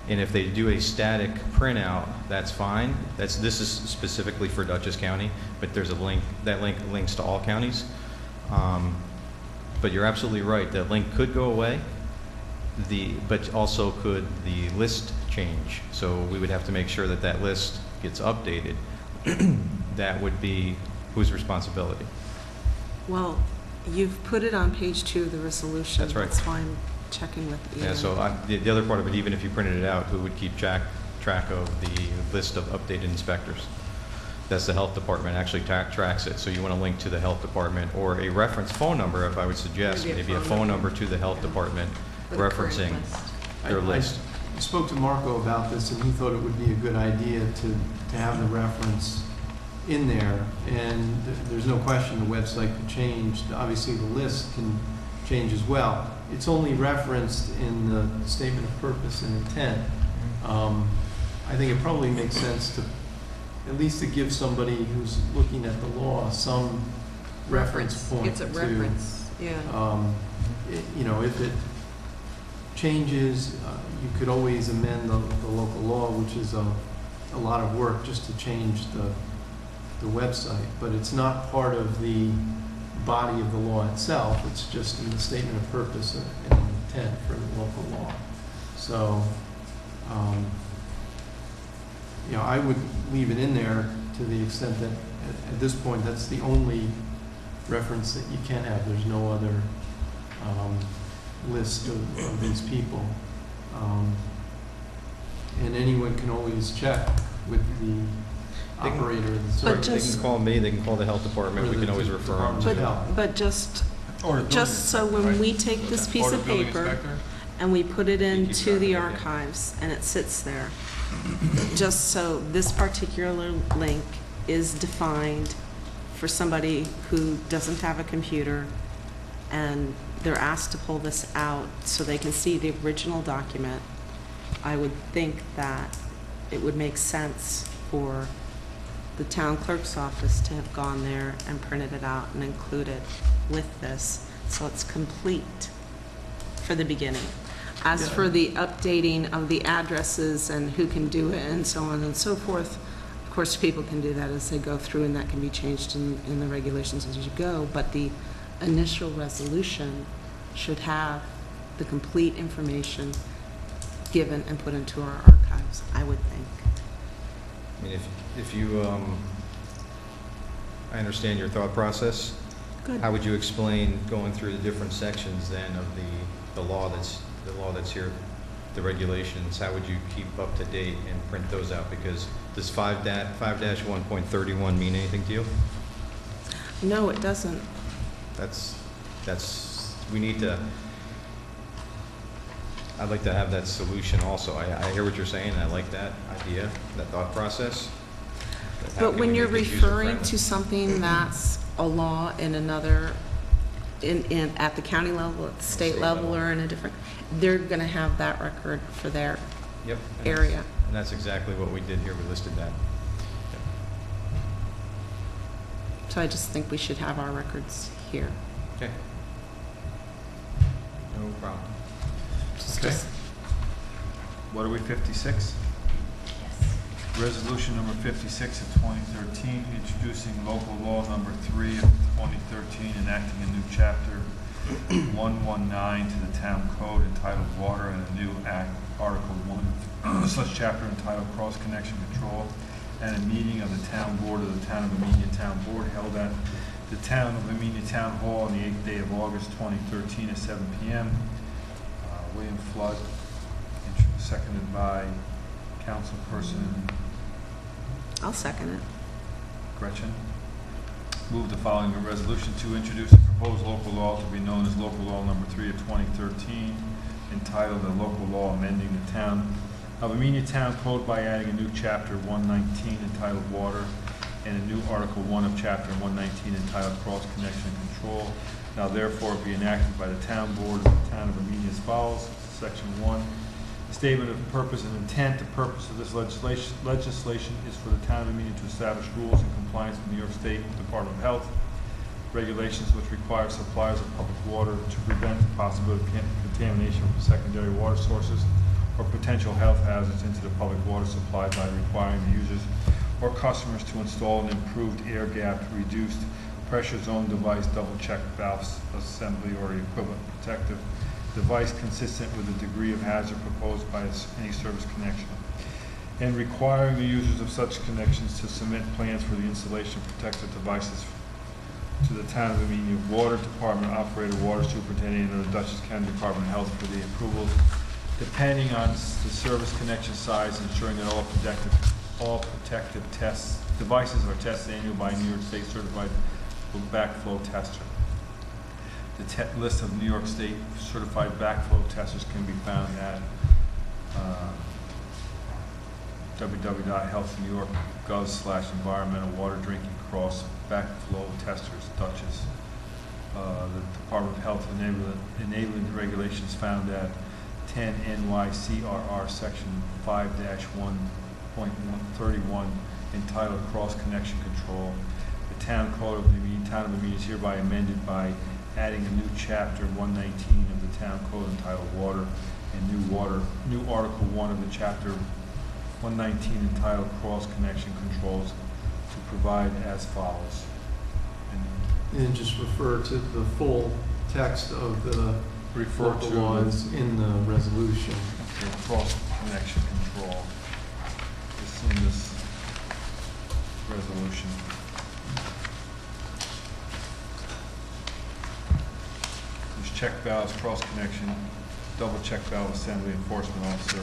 [SPEAKER 15] And if they do a static printout, that's fine. This is specifically for Dutchess County, but there's a link, that link links to all counties. But you're absolutely right, that link could go away, but also could the list change. So we would have to make sure that that list gets updated. That would be whose responsibility?
[SPEAKER 9] Well, you've put it on page 2 of the resolution.
[SPEAKER 15] That's right.
[SPEAKER 9] That's why I'm checking with Ian.
[SPEAKER 15] Yeah, so the other part of it, even if you printed it out, who would keep track of the list of updated inspectors? That's the health department actually tracks it. So you want to link to the health department or a reference phone number, if I would suggest, maybe a phone number to the health department
[SPEAKER 1] For the current
[SPEAKER 15] referencing
[SPEAKER 1] list.
[SPEAKER 15] their list.
[SPEAKER 14] I spoke to Marco about this, and he thought it would be a good idea to have the reference in there. And there's no question the website could change. Obviously, the list can change as well. It's only referenced in the statement of purpose and intent. I think it probably makes sense to, at least to give somebody who's looking at the law some reference point.
[SPEAKER 1] Gives it reference, yeah.
[SPEAKER 14] You know, if it changes, you could always amend the local law, which is a lot of work just to change the website. But it's not part of the body of the law itself. It's just in the statement of purpose and intent for the local law. So, you know, I would leave it in there to the extent that at this point, that's the only reference that you can have. There's no other list of these people. And anyone can always check with the operator of the
[SPEAKER 15] Sorry,
[SPEAKER 14] service.
[SPEAKER 15] they can call me, they can call the health department, we can always refer them to.
[SPEAKER 9] But just
[SPEAKER 3] Or the
[SPEAKER 9] so
[SPEAKER 3] building,
[SPEAKER 9] when
[SPEAKER 3] right?
[SPEAKER 9] we take this piece
[SPEAKER 3] Or the
[SPEAKER 9] of
[SPEAKER 3] building
[SPEAKER 9] paper
[SPEAKER 3] inspector?
[SPEAKER 9] and we put it
[SPEAKER 15] keep
[SPEAKER 9] into
[SPEAKER 15] track
[SPEAKER 9] the
[SPEAKER 15] of it, yeah.
[SPEAKER 9] archives and it sits there, just so this particular link is defined for somebody who doesn't have a computer and they're asked to pull this out so they can see the original document, I would think that it would make sense for the town clerk's office to have gone there and printed it out and included with this, so it's complete for the beginning. As for the updating of the addresses and who can do it and so on and so forth, of course, people can do that as they go through, and that can be changed in the regulations as you go, but the initial resolution should have the complete information given and put into our archives, I would think.
[SPEAKER 15] I mean, if you, I understand your thought process.
[SPEAKER 9] Good.
[SPEAKER 15] How would you explain going through the different sections then of the law that's here, the regulations? How would you keep up to date and print those out? Because does 5-1.31 mean anything to you?
[SPEAKER 9] No, it doesn't.
[SPEAKER 15] We need to, I'd like to have that solution also. I hear what you're saying, and I like that idea, that thought process. How
[SPEAKER 9] But
[SPEAKER 15] can
[SPEAKER 9] when
[SPEAKER 15] we
[SPEAKER 9] you're
[SPEAKER 15] make this
[SPEAKER 9] referring
[SPEAKER 15] user-friendly?
[SPEAKER 9] to something that's a law in another, at the county level, at the state level, or in a different, they're gonna have that record for their
[SPEAKER 15] Yep.
[SPEAKER 9] area.
[SPEAKER 15] And that's exactly what we did here. We listed that.
[SPEAKER 9] So I just think we should have our records here.
[SPEAKER 15] Okay. No problem.
[SPEAKER 3] Okay. What are we, 56? Resolution number 56 of 2013, introducing local law number 3 of 2013, enacting a new chapter 119 to the town code entitled Water, and a new act, Article 1 of such chapter entitled Cross Connection Control, and a meeting of the town board of the town of Amenia Town Board held at the town of Amenia Town Hall on the 8th day of August 2013 at 7 p.m. William Flood, seconded by Councilperson
[SPEAKER 9] I'll second it.
[SPEAKER 3] Gretchen. Move the following resolution to introduce a proposed local law to be known as local law number 3 of 2013, entitled a local law amending the town of Amenia Town Code by adding a new chapter 119 entitled Water, and a new Article 1 of chapter 119 entitled Cross Connection Control. Now therefore be enacted by the town board of the town of Amenia as follows. Section 1. Statement of purpose and intent. The purpose of this legislation is for the town of Amenia to establish rules in compliance with New York State Department of Health regulations which require suppliers of public water to prevent the possibility of contamination from secondary water sources or potential health hazards into the public water supply by requiring the users or customers to install an improved air gap, reduced pressure zone device, double check valve assembly, or equivalent protective device consistent with the degree of hazard proposed by any service connection, and requiring the users of such connections to submit plans for the installation of protective devices to the town of Amenia Water Department operator, water superintendent, and the Dutchess County Department of Health for the approval, depending on the service connection size, ensuring that all protective devices are tested annually by a New York State certified backflow tester. The list of New York State certified backflow testers can be found at www.healthnewyork.gov/environmental water drinking cross backflow testers, Dutchess. The Department of Health enabling regulations found at 10 NYCRR section 5-1.31 entitled Cross Connection Control. The Town Code of the Town of Amenia is hereby amended by adding a new chapter 119 of the Town Code entitled Water and new Article 1 of the chapter 119 entitled Cross Connection Controls to provide as follows.
[SPEAKER 14] And just refer to the full text of the
[SPEAKER 3] Refer
[SPEAKER 14] local
[SPEAKER 3] to
[SPEAKER 14] laws in the resolution.
[SPEAKER 3] Okay, cross connection control. It's in this resolution. There's check valves, cross connection, double check valve assembly, enforcement officer,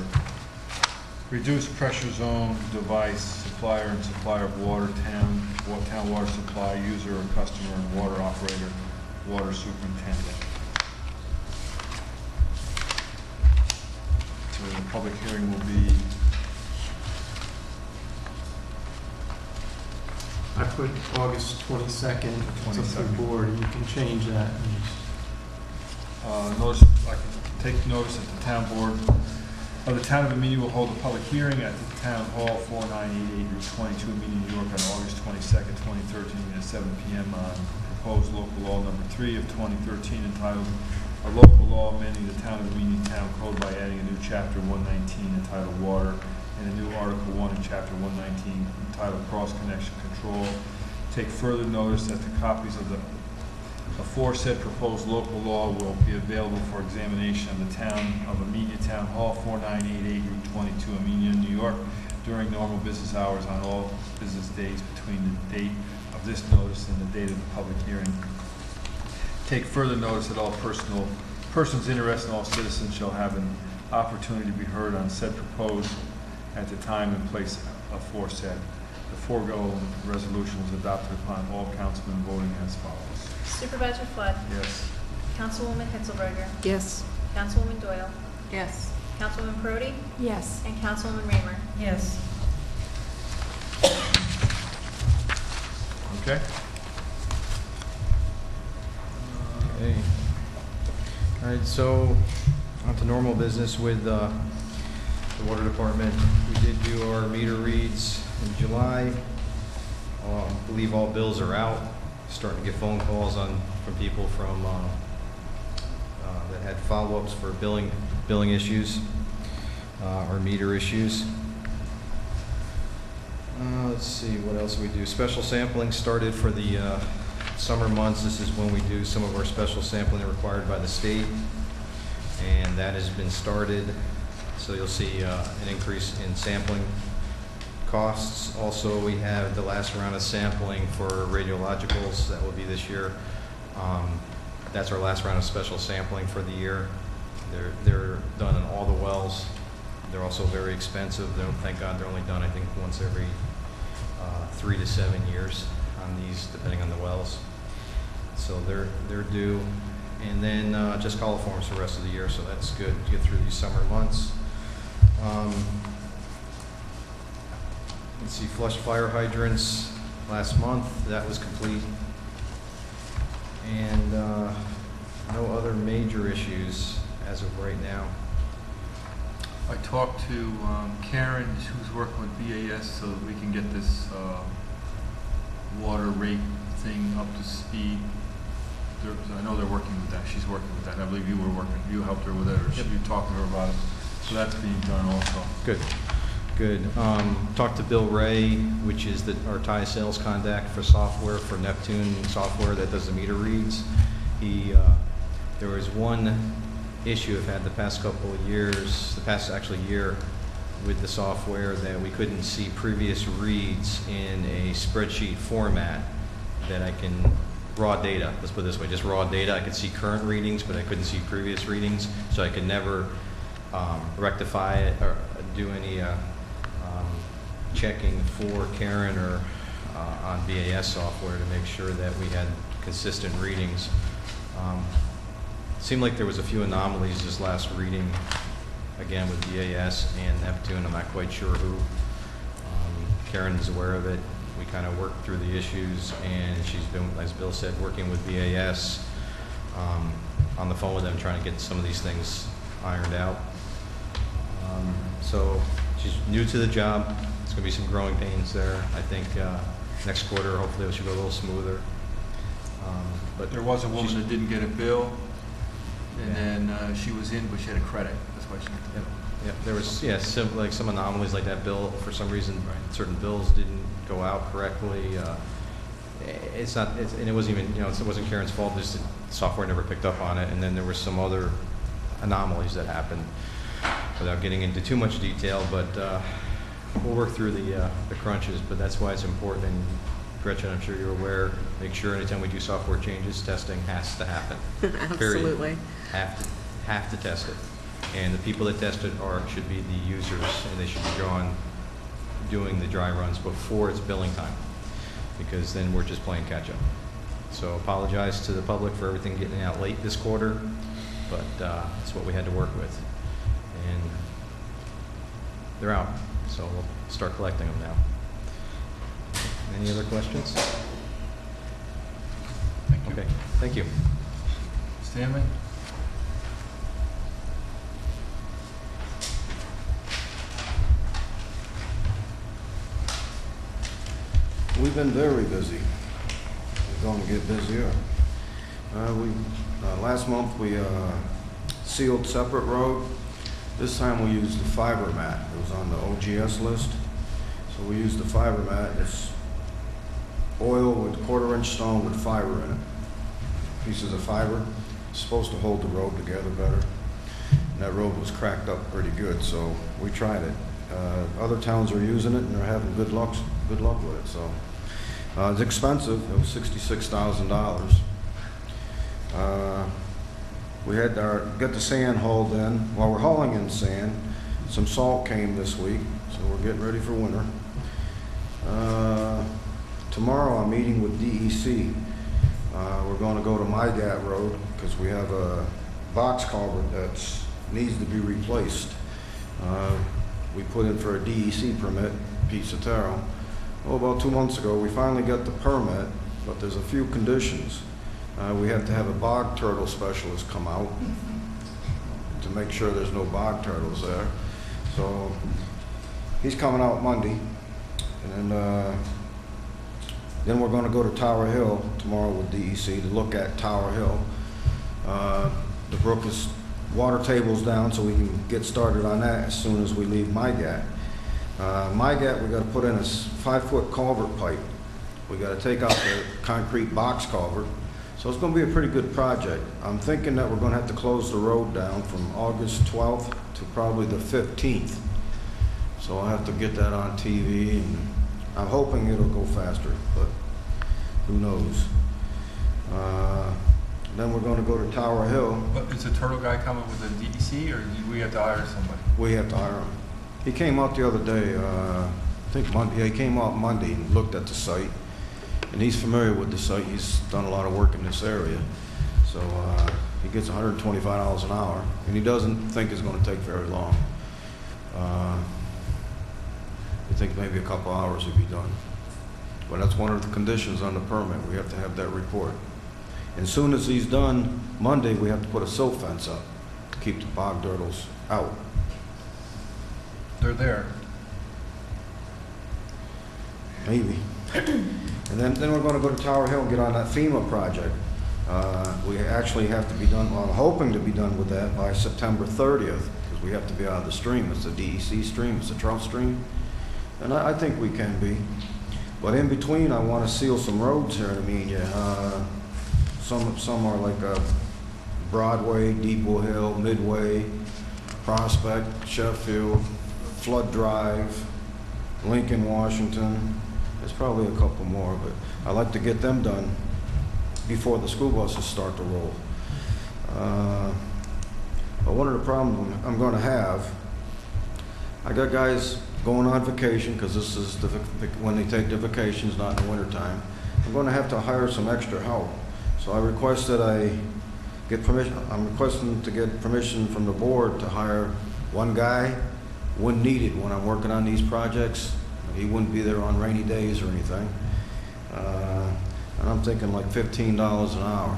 [SPEAKER 3] reduced pressure zone device, supplier and supplier of water, town water supply, user or customer, and water operator, water superintendent. So the public hearing will be,
[SPEAKER 14] I put August 22nd. It's up to the
[SPEAKER 3] 22nd.
[SPEAKER 14] board. You can change that.
[SPEAKER 3] notice, I can take notice that the town board of the Town of Amenia will hold a public hearing at the Town Hall, 4988 Route 22, Amenia, New York, on August 22nd, 2013, at 7 p.m. on proposed local law number 3 of 2013 entitled A Local Law Amending the Town of Amenia Town Code by adding a new chapter 119 entitled Water and a new Article 1 in chapter 119 entitled Cross Connection Control. Take further notice that the copies of the aforesaid proposed local law will be available for examination of the Town of Amenia Town Hall, 4988 Route 22, Amenia, New York, during normal business hours on all business days between the date of this notice and the date of the public hearing. Take further notice that all persons interested and all citizens shall have an opportunity to be heard on said proposed at the time and place aforesaid. The foregoing resolution was adopted upon all councilmen voting as follows.
[SPEAKER 10] Supervisor Flood.
[SPEAKER 3] Yes.
[SPEAKER 10] Councilwoman Hitzelberger.
[SPEAKER 9] Yes.
[SPEAKER 10] Councilwoman Doyle.
[SPEAKER 1] Yes.
[SPEAKER 10] Councilwoman Prody.
[SPEAKER 8] Yes.
[SPEAKER 10] And Councilwoman Raymer.
[SPEAKER 5] Yes.
[SPEAKER 3] Okay.
[SPEAKER 15] Okay. All right, so on to normal business with the water department. We did do our meter reads in July. I believe all bills are out. Starting to get phone calls from people that had follow-ups for billing issues or meter issues. Let's see, what else we do? Special sampling started for the summer months. This is when we do some of our special sampling required by the state, and that has been started. So you'll see an increase in sampling costs. Also, we have the last round of sampling for radiologicals. That will be this year. That's our last round of special sampling for the year. They're done in all the wells. They're also very expensive. Thank God they're only done, I think, once every 3 to 7 years on these, depending on the wells. So they're due. And then just coliforms for the rest of the year, so that's good to get through these summer months. Let's see, flushed fire hydrants last month, that was complete. And no other major issues as of right now.
[SPEAKER 3] I talked to Karen, who's working with BAS, so that we can get this water rate thing up to speed. I know they're working with that. She's working with that. I believe you helped her with it, or you talked to her about it. So that's being done also.
[SPEAKER 15] Good. Talked to Bill Ray, which is our tie sales contact for software, for Neptune software that does the meter reads. There was one issue I've had the past couple of years, the past actually year, with the software, that we couldn't see previous reads in a spreadsheet format that I can, raw data, let's put it this way, just raw data. I could see current readings, but I couldn't see previous readings, so I could never rectify it or do any checking for Karen or on BAS software to make sure that we had consistent readings. seemed like there was a few anomalies this last reading, again with BAS and Neptune. I'm not quite sure who. Karen is aware of it. We kind of worked through the issues, and she's been, as Bill said, working with BAS on the phone with them, trying to get some of these things ironed out. So she's new to the job. There's going to be some growing pains there. I think next quarter, hopefully, it should go a little smoother. But
[SPEAKER 3] There was a woman that didn't get a bill, and then she was in, but she had a credit. That's why she didn't get the bill.
[SPEAKER 15] Yeah, there was like some anomalies like that. Bill, for some reason, certain bills didn't go out correctly. And it wasn't even, it wasn't Karen's fault. Just the software never picked up on it. And then there were some other anomalies that happened, without getting into too much detail. But we'll work through the crunches. But that's why it's important. And Gretchen, I'm sure you're aware. Make sure anytime we do software changes, testing has to happen.
[SPEAKER 9] Absolutely.
[SPEAKER 15] Period. Have to test it. And the people that test it should be the users, and they should be doing the dry runs before it's billing time, because then we're just playing catch up. So apologize to the public for everything getting out late this quarter, but it's what we had to work with. And they're out, so we'll start collecting them now. Any other questions?
[SPEAKER 3] Thank you.
[SPEAKER 15] Okay, thank you.
[SPEAKER 3] Stanley?
[SPEAKER 7] We've been very busy. We're going to get busier. Last month we sealed separate road. This time we used the fiber mat. It was on the OGS list. So we used the fiber mat. It's oil with 1/4-inch stone with fiber in it. Pieces of fiber. It's supposed to hold the road together better. And that road was cracked up pretty good, so we tried it. Other towns are using it and they're having good luck with it. So it's expensive. It was $66,000. We had got the sand hauled in. While we're hauling in sand, some salt came this week, so we're getting ready for winter. Tomorrow I'm meeting with DEC. We're going to go to Mygat Road because we have a box culvert that needs to be replaced. We put in for a DEC permit, Pete Sotero. About 2 months ago, we finally got the permit, but there's a few conditions. We have to have a bog turtle specialist come out to make sure there's no bog turtles there. So he's coming out Monday, and then we're going to go to Tower Hill tomorrow with DEC to look at Tower Hill. The brook is water table's down, so we can get started on that as soon as we leave Mygat. Mygat, we got to put in a 5-foot culvert pipe. We got to take out the concrete box culvert. So it's going to be a pretty good project. I'm thinking that we're going to have to close the road down from August 12th to probably the 15th. So I'll have to get that on TV, and I'm hoping it'll go faster, but who knows. Then we're going to go to Tower Hill.
[SPEAKER 3] But is the turtle guy coming with the DEC, or do we have to hire somebody?
[SPEAKER 7] We have to hire him. He came out the other day, I think Monday. Yeah, he came out Monday and looked at the site. And he's familiar with the site. He's done a lot of work in this area. So he gets $125 an hour. And he doesn't think it's going to take very long. He thinks maybe a couple hours he'll be done. But that's one of the conditions on the permit. We have to have that report. And as soon as he's done, Monday, we have to put a silt fence up to keep the bog turtles out.
[SPEAKER 3] They're there.
[SPEAKER 7] Maybe. And then we're going to go to Tower Hill and get on that FEMA project. We actually have to be done, well, I'm hoping to be done with that by September 30th, because we have to be out of the stream. It's a DEC stream, it's a trout stream. And I think we can be. But in between, I want to seal some roads here in Amenia. Some are like Broadway, Depot Hill, Midway, Prospect, Sheffield, Flood Drive, Lincoln, Washington. There's probably a couple more, but I like to get them done before the school buses start to roll. But one of the problems I'm going to have, I got guys going on vacation, because this is when they take their vacations, not in the wintertime. I'm going to have to hire some extra help. So I requested a get permission, I'm requesting to get permission from the board to hire one guy. Wouldn't need it when I'm working on these projects. He wouldn't be there on rainy days or anything. And I'm thinking like $15 an hour.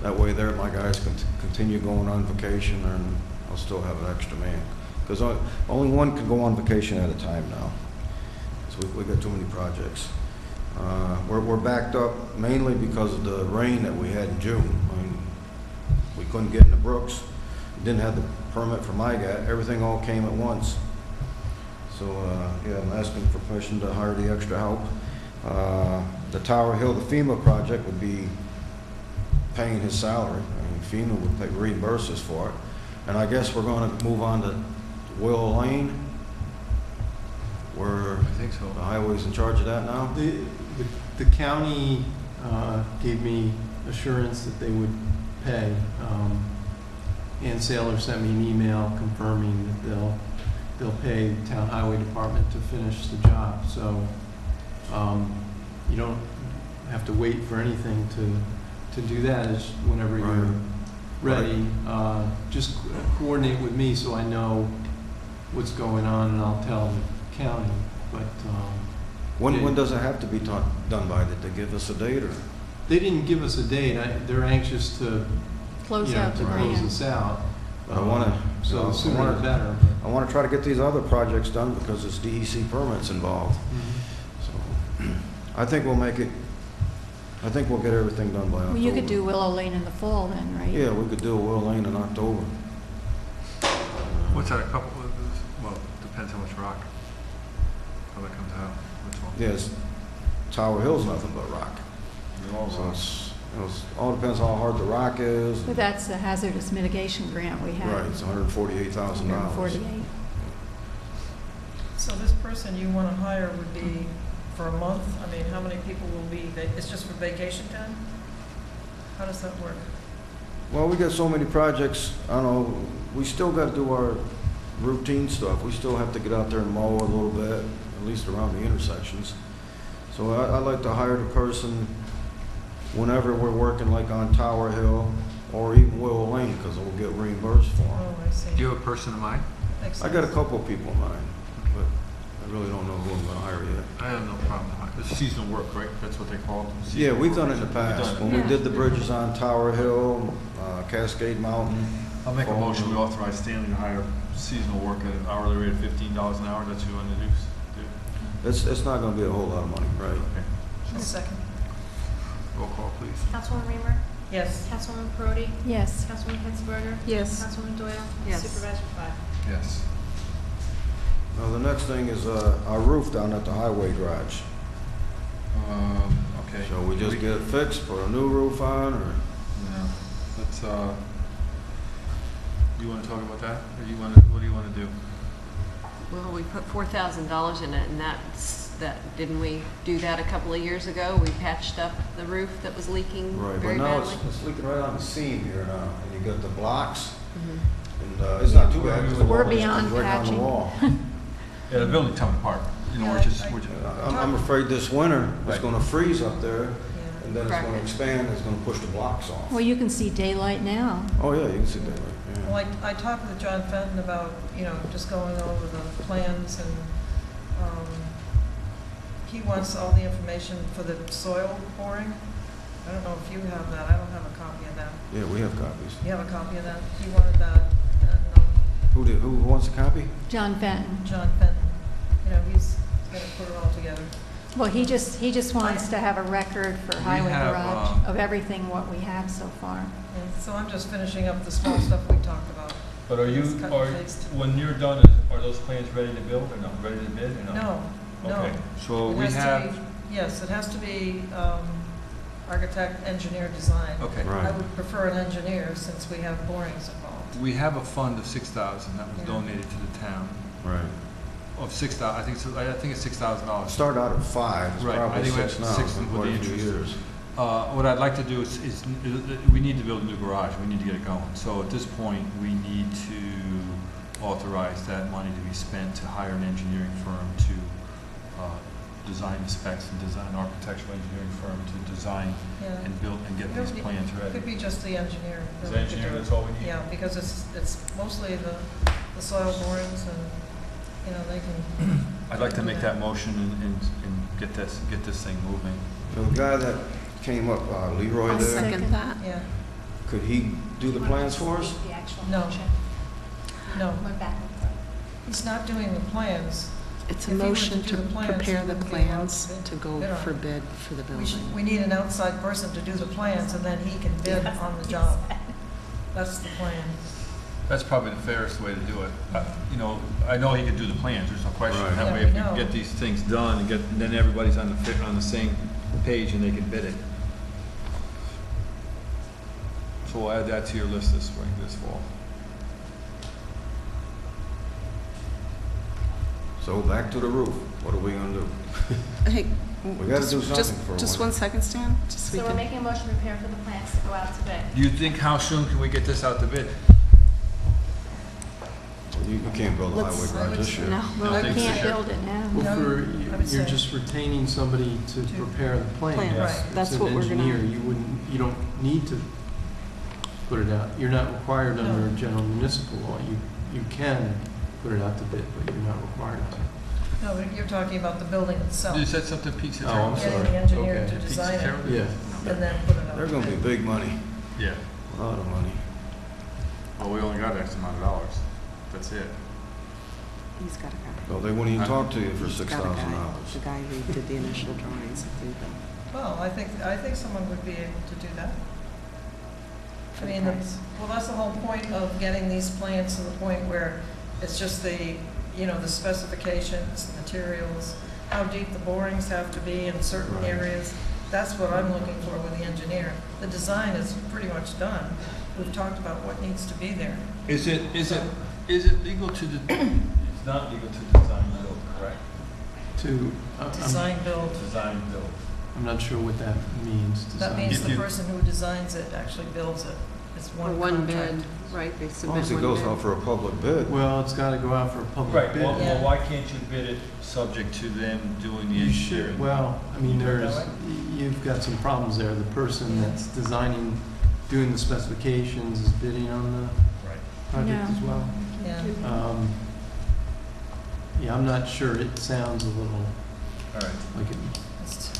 [SPEAKER 7] That way there, my guys can continue going on vacation, and I'll still have an extra man. Because only one can go on vacation at a time now. So we got too many projects. We're backed up mainly because of the rain that we had in June. I mean, we couldn't get in the brooks. Didn't have the permit for my guy. Everything all came at once. So, yeah, I'm asking for permission to hire the extra help. The Tower Hill, the FEMA project would be paying his salary. I mean, FEMA would reimburse us for it. And I guess we're going to move on to Willow Lane, where
[SPEAKER 3] I think so.
[SPEAKER 7] the highway's in charge of that now.
[SPEAKER 14] The county gave me assurance that they would pay. Ann Saylor sent me an email confirming that they'll pay the town highway department to finish the job. So you don't have to wait for anything to do that. It's whenever you're ready. Just coordinate with me so I know what's going on, and I'll tell the county. But
[SPEAKER 7] When does it have to be done by? Did they give us a date, or?
[SPEAKER 14] they didn't give us a date. They're anxious to
[SPEAKER 8] Close out the
[SPEAKER 14] to close
[SPEAKER 8] grant.
[SPEAKER 14] this out.
[SPEAKER 7] I want to.
[SPEAKER 14] So the sooner the better.
[SPEAKER 7] I want to try to get these other projects done because it's DEC permits involved. So I think we'll make it. I think we'll get everything done by October.
[SPEAKER 8] Well, you could do Willow Lane in the fall then, right?
[SPEAKER 7] Yeah, we could do a Willow Lane in October.
[SPEAKER 3] What's that, a couple of, well, depends how much rock, how that comes out, which one?
[SPEAKER 7] Yes, Tower Hill's nothing but rock. So it's all depends how hard the rock is.
[SPEAKER 8] But that's the hazardous mitigation grant we have.
[SPEAKER 7] Right, it's $148,000.
[SPEAKER 8] 148.
[SPEAKER 5] So this person you want to hire would be for a month? I mean, how many people will be, it's just for vacation time? How does that work?
[SPEAKER 7] Well, we got so many projects, I don't know, we still got to do our routine stuff. We still have to get out there and mow a little bit, at least around the intersections. So I'd like to hire the person whenever we're working like on Tower Hill or even Willow Lane, because we'll get reimbursed for them.
[SPEAKER 5] Oh, I see.
[SPEAKER 3] Do you have a person in mind?
[SPEAKER 5] Makes
[SPEAKER 7] I got a
[SPEAKER 5] sense.
[SPEAKER 7] couple of people in mind, but I really don't know who I'm going to hire yet.
[SPEAKER 3] I have no problem. It's seasonal work, right? That's what they call it?
[SPEAKER 7] Yeah,
[SPEAKER 3] Seasonal
[SPEAKER 7] we've
[SPEAKER 3] work.
[SPEAKER 7] done it in the
[SPEAKER 3] We've
[SPEAKER 7] past.
[SPEAKER 3] done it.
[SPEAKER 7] When we
[SPEAKER 8] Yeah.
[SPEAKER 7] did the bridges on Tower Hill, Cascade Mountain.
[SPEAKER 3] I'll make a motion, we authorize Stanley to hire seasonal work at an hourly rate of $15 an hour. That's what you want to do?
[SPEAKER 7] It's not going to be a whole lot of money, right?
[SPEAKER 3] Okay.
[SPEAKER 5] A second.
[SPEAKER 3] Roll call, please.
[SPEAKER 10] Councilwoman Reamer?
[SPEAKER 5] Yes.
[SPEAKER 10] Councilwoman Perotti?
[SPEAKER 8] Yes.
[SPEAKER 10] Councilwoman Pittsburgher?
[SPEAKER 9] Yes.
[SPEAKER 10] Councilwoman Doyle?
[SPEAKER 1] Yes.
[SPEAKER 10] Supervisor Todd?
[SPEAKER 3] Yes.
[SPEAKER 7] Now, the next thing is our roof down at the highway garage.
[SPEAKER 3] Okay.
[SPEAKER 7] Shall we just get it fixed, put a new roof on, or?
[SPEAKER 3] No. Let's, you want to talk about that? Or what do you want to do?
[SPEAKER 1] Well, we put $4,000 in it, and didn't we do that a couple of years ago? We patched up the roof that was leaking
[SPEAKER 7] Right, but
[SPEAKER 1] very
[SPEAKER 7] now
[SPEAKER 1] badly.
[SPEAKER 7] it's leaking right on the seam here now, and you got the blocks,
[SPEAKER 1] Mhm.
[SPEAKER 7] and it's not too bad. 'cause the
[SPEAKER 8] We're
[SPEAKER 7] wall just
[SPEAKER 8] beyond
[SPEAKER 7] comes right down the
[SPEAKER 8] patching.
[SPEAKER 7] wall.
[SPEAKER 3] Yeah, the building's coming apart. You know, we're just,
[SPEAKER 7] I'm afraid this winter, it's
[SPEAKER 3] Right.
[SPEAKER 7] gonna freeze up there,
[SPEAKER 5] Yeah.
[SPEAKER 7] and then it's
[SPEAKER 1] Correct.
[SPEAKER 7] gonna expand, it's gonna push the blocks off.
[SPEAKER 8] Well, you can see daylight now.
[SPEAKER 7] Oh, yeah, you can see that, right, yeah.
[SPEAKER 5] Well, I talked with John Fenton about, just going over the plans, and he wants all the information for the soil boring. I don't know if you have that. I don't have a copy of that.
[SPEAKER 7] Yeah, we have copies.
[SPEAKER 5] You have a copy of that? He wanted that, and
[SPEAKER 7] Who wants a copy?
[SPEAKER 8] John Fenton.
[SPEAKER 5] John Fenton, he's going to put it all together.
[SPEAKER 8] Well, he just wants to have a record for Highway
[SPEAKER 3] have,
[SPEAKER 8] Garage of everything what we have so far.
[SPEAKER 5] And so I'm just finishing up the small stuff we talked about.
[SPEAKER 3] but
[SPEAKER 5] Just cut and paste.
[SPEAKER 3] when you're done, are those plans ready to build or not? Ready to bid or not?
[SPEAKER 5] No, no.
[SPEAKER 3] Okay, so
[SPEAKER 5] It
[SPEAKER 3] we
[SPEAKER 5] has to
[SPEAKER 3] have,
[SPEAKER 5] be- Yes, it has to be architect, engineer, design.
[SPEAKER 3] okay.
[SPEAKER 7] Right.
[SPEAKER 5] I would prefer an engineer since we have borings involved.
[SPEAKER 3] We have a fund of $6,000 that was
[SPEAKER 5] Yeah.
[SPEAKER 3] donated to the town
[SPEAKER 7] Right.
[SPEAKER 3] of $6,000. I think it's $6,000.
[SPEAKER 7] Started out at 5, it's
[SPEAKER 3] Right, I
[SPEAKER 7] probably
[SPEAKER 3] think we're
[SPEAKER 7] 6
[SPEAKER 3] at
[SPEAKER 7] now,
[SPEAKER 3] 6
[SPEAKER 7] it's been
[SPEAKER 3] with
[SPEAKER 7] quite
[SPEAKER 3] the
[SPEAKER 7] a few
[SPEAKER 3] interest.
[SPEAKER 7] years.
[SPEAKER 3] What I'd like to do is we need to build a new garage. We need to get it going. So at this point, we need to authorize that money to be spent to hire an engineering firm to design specs and design architectural engineering firm to design
[SPEAKER 5] Yeah.
[SPEAKER 3] and build and get these plans
[SPEAKER 5] It
[SPEAKER 3] ready.
[SPEAKER 5] could be just the engineer.
[SPEAKER 3] Is
[SPEAKER 5] that
[SPEAKER 3] the
[SPEAKER 5] we could
[SPEAKER 3] engineer,
[SPEAKER 5] do it.
[SPEAKER 3] that's all we need?
[SPEAKER 5] Yeah, because it's mostly the soil borings and, you know, they can.
[SPEAKER 3] I'd like to make that motion and get this thing moving.
[SPEAKER 7] The guy that came up, Leroy
[SPEAKER 9] I'll
[SPEAKER 7] there,
[SPEAKER 9] second that.
[SPEAKER 5] Yeah,
[SPEAKER 7] could he do the plans for us?
[SPEAKER 10] The actual
[SPEAKER 5] No.
[SPEAKER 10] motion.
[SPEAKER 5] no,
[SPEAKER 10] Went back and forth.
[SPEAKER 5] he's not doing the plans.
[SPEAKER 9] It's a
[SPEAKER 5] If he were to
[SPEAKER 9] motion
[SPEAKER 5] do
[SPEAKER 9] to
[SPEAKER 5] the plans,
[SPEAKER 9] prepare
[SPEAKER 5] he
[SPEAKER 9] the
[SPEAKER 5] wouldn't be allowed
[SPEAKER 9] plans
[SPEAKER 5] to
[SPEAKER 9] to go
[SPEAKER 5] bid on
[SPEAKER 9] for
[SPEAKER 5] it.
[SPEAKER 9] bid for the building.
[SPEAKER 5] We need an outside person to do the plans, and then he can bid
[SPEAKER 10] Yes,
[SPEAKER 5] on the
[SPEAKER 10] yes.
[SPEAKER 5] job. That's the plan.
[SPEAKER 3] That's probably the fairest way to do it. You know, I know he can do the plans, there's no question.
[SPEAKER 7] Right.
[SPEAKER 3] That
[SPEAKER 5] Yeah,
[SPEAKER 3] way,
[SPEAKER 5] we
[SPEAKER 3] if we can
[SPEAKER 5] know.
[SPEAKER 3] get these things done and then everybody's on the same page and they can bid it. So we'll add that to your list this fall.
[SPEAKER 7] So back to the roof. What are we gonna do?
[SPEAKER 9] Hey,
[SPEAKER 7] We gotta do something for
[SPEAKER 9] Just
[SPEAKER 7] one.
[SPEAKER 9] 1 second, Stan, just so we
[SPEAKER 10] So we're
[SPEAKER 9] can.
[SPEAKER 10] making a motion to prepare for the plans to go out to bid.
[SPEAKER 3] Do you think, how soon can we get this out to bid?
[SPEAKER 7] You can't build a highway
[SPEAKER 9] Let's-
[SPEAKER 7] garage this year.
[SPEAKER 8] No,
[SPEAKER 3] No,
[SPEAKER 8] we
[SPEAKER 3] think
[SPEAKER 8] can't
[SPEAKER 3] so.
[SPEAKER 8] build it now.
[SPEAKER 14] Well,
[SPEAKER 5] No, I would
[SPEAKER 14] you're
[SPEAKER 5] say-
[SPEAKER 14] just retaining somebody to prepare the plans.
[SPEAKER 9] Plans,
[SPEAKER 5] Right.
[SPEAKER 9] that's
[SPEAKER 14] It's
[SPEAKER 9] what we're
[SPEAKER 14] an
[SPEAKER 9] gonna.
[SPEAKER 14] engineer, you don't need to put it out. You're not required under
[SPEAKER 5] No.
[SPEAKER 14] general municipal law. You can put it out to bid, but you're not required to.
[SPEAKER 5] No, but you're talking about the building itself.
[SPEAKER 3] You said something, Pete said.
[SPEAKER 14] Oh, I'm
[SPEAKER 5] Getting
[SPEAKER 14] sorry.
[SPEAKER 5] the engineer
[SPEAKER 14] Okay.
[SPEAKER 5] to
[SPEAKER 3] Pete
[SPEAKER 5] design it
[SPEAKER 3] Carroll?
[SPEAKER 14] Yeah.
[SPEAKER 5] and then put it out.
[SPEAKER 7] They're gonna be big money,
[SPEAKER 3] Yeah.
[SPEAKER 7] a lot of money.
[SPEAKER 3] Well, we only got X amount of dollars. That's it.
[SPEAKER 9] He's got a guy.
[SPEAKER 7] Well, they wouldn't even talk to you for
[SPEAKER 9] He's got a guy.
[SPEAKER 7] $6,000.
[SPEAKER 9] The guy who did the initial drawings of the.
[SPEAKER 5] Well, I think someone would be able to do that. I mean, well, that's the whole point of getting these plans to the point where it's just the, you know, the specifications, the materials, how deep the borings have to be in certain
[SPEAKER 7] Right.
[SPEAKER 5] areas. That's what I'm looking for with the engineer. The design is pretty much done. We've talked about what needs to be there.
[SPEAKER 3] Is it legal to, it's not legal to design build, correct?
[SPEAKER 5] Design, build.
[SPEAKER 3] Design build.
[SPEAKER 14] I'm not sure what that means.
[SPEAKER 5] That
[SPEAKER 14] design.
[SPEAKER 5] means
[SPEAKER 3] If
[SPEAKER 5] the
[SPEAKER 3] you-
[SPEAKER 5] person who designs it actually builds it. It's
[SPEAKER 9] For
[SPEAKER 5] one
[SPEAKER 9] one
[SPEAKER 5] contract.
[SPEAKER 9] bid, right, they
[SPEAKER 7] As long
[SPEAKER 9] submit
[SPEAKER 7] as it
[SPEAKER 9] one
[SPEAKER 7] goes
[SPEAKER 9] bid.
[SPEAKER 7] out for a public bid.
[SPEAKER 14] Well, it's got to go out for a public
[SPEAKER 3] Right,
[SPEAKER 14] bid.
[SPEAKER 3] well,
[SPEAKER 5] Yeah.
[SPEAKER 3] why can't you bid it subject to them doing the
[SPEAKER 14] You
[SPEAKER 3] engineering?
[SPEAKER 14] should, well, I mean,
[SPEAKER 3] You do it that
[SPEAKER 14] there's,
[SPEAKER 3] way?
[SPEAKER 14] you've got some problems there. The person that's designing, doing the specifications is bidding on the
[SPEAKER 3] Right.
[SPEAKER 14] project
[SPEAKER 8] No.
[SPEAKER 14] as well.
[SPEAKER 5] Yeah.
[SPEAKER 14] Yeah, I'm not sure. It sounds a little
[SPEAKER 3] All right.
[SPEAKER 14] like it.
[SPEAKER 5] It's-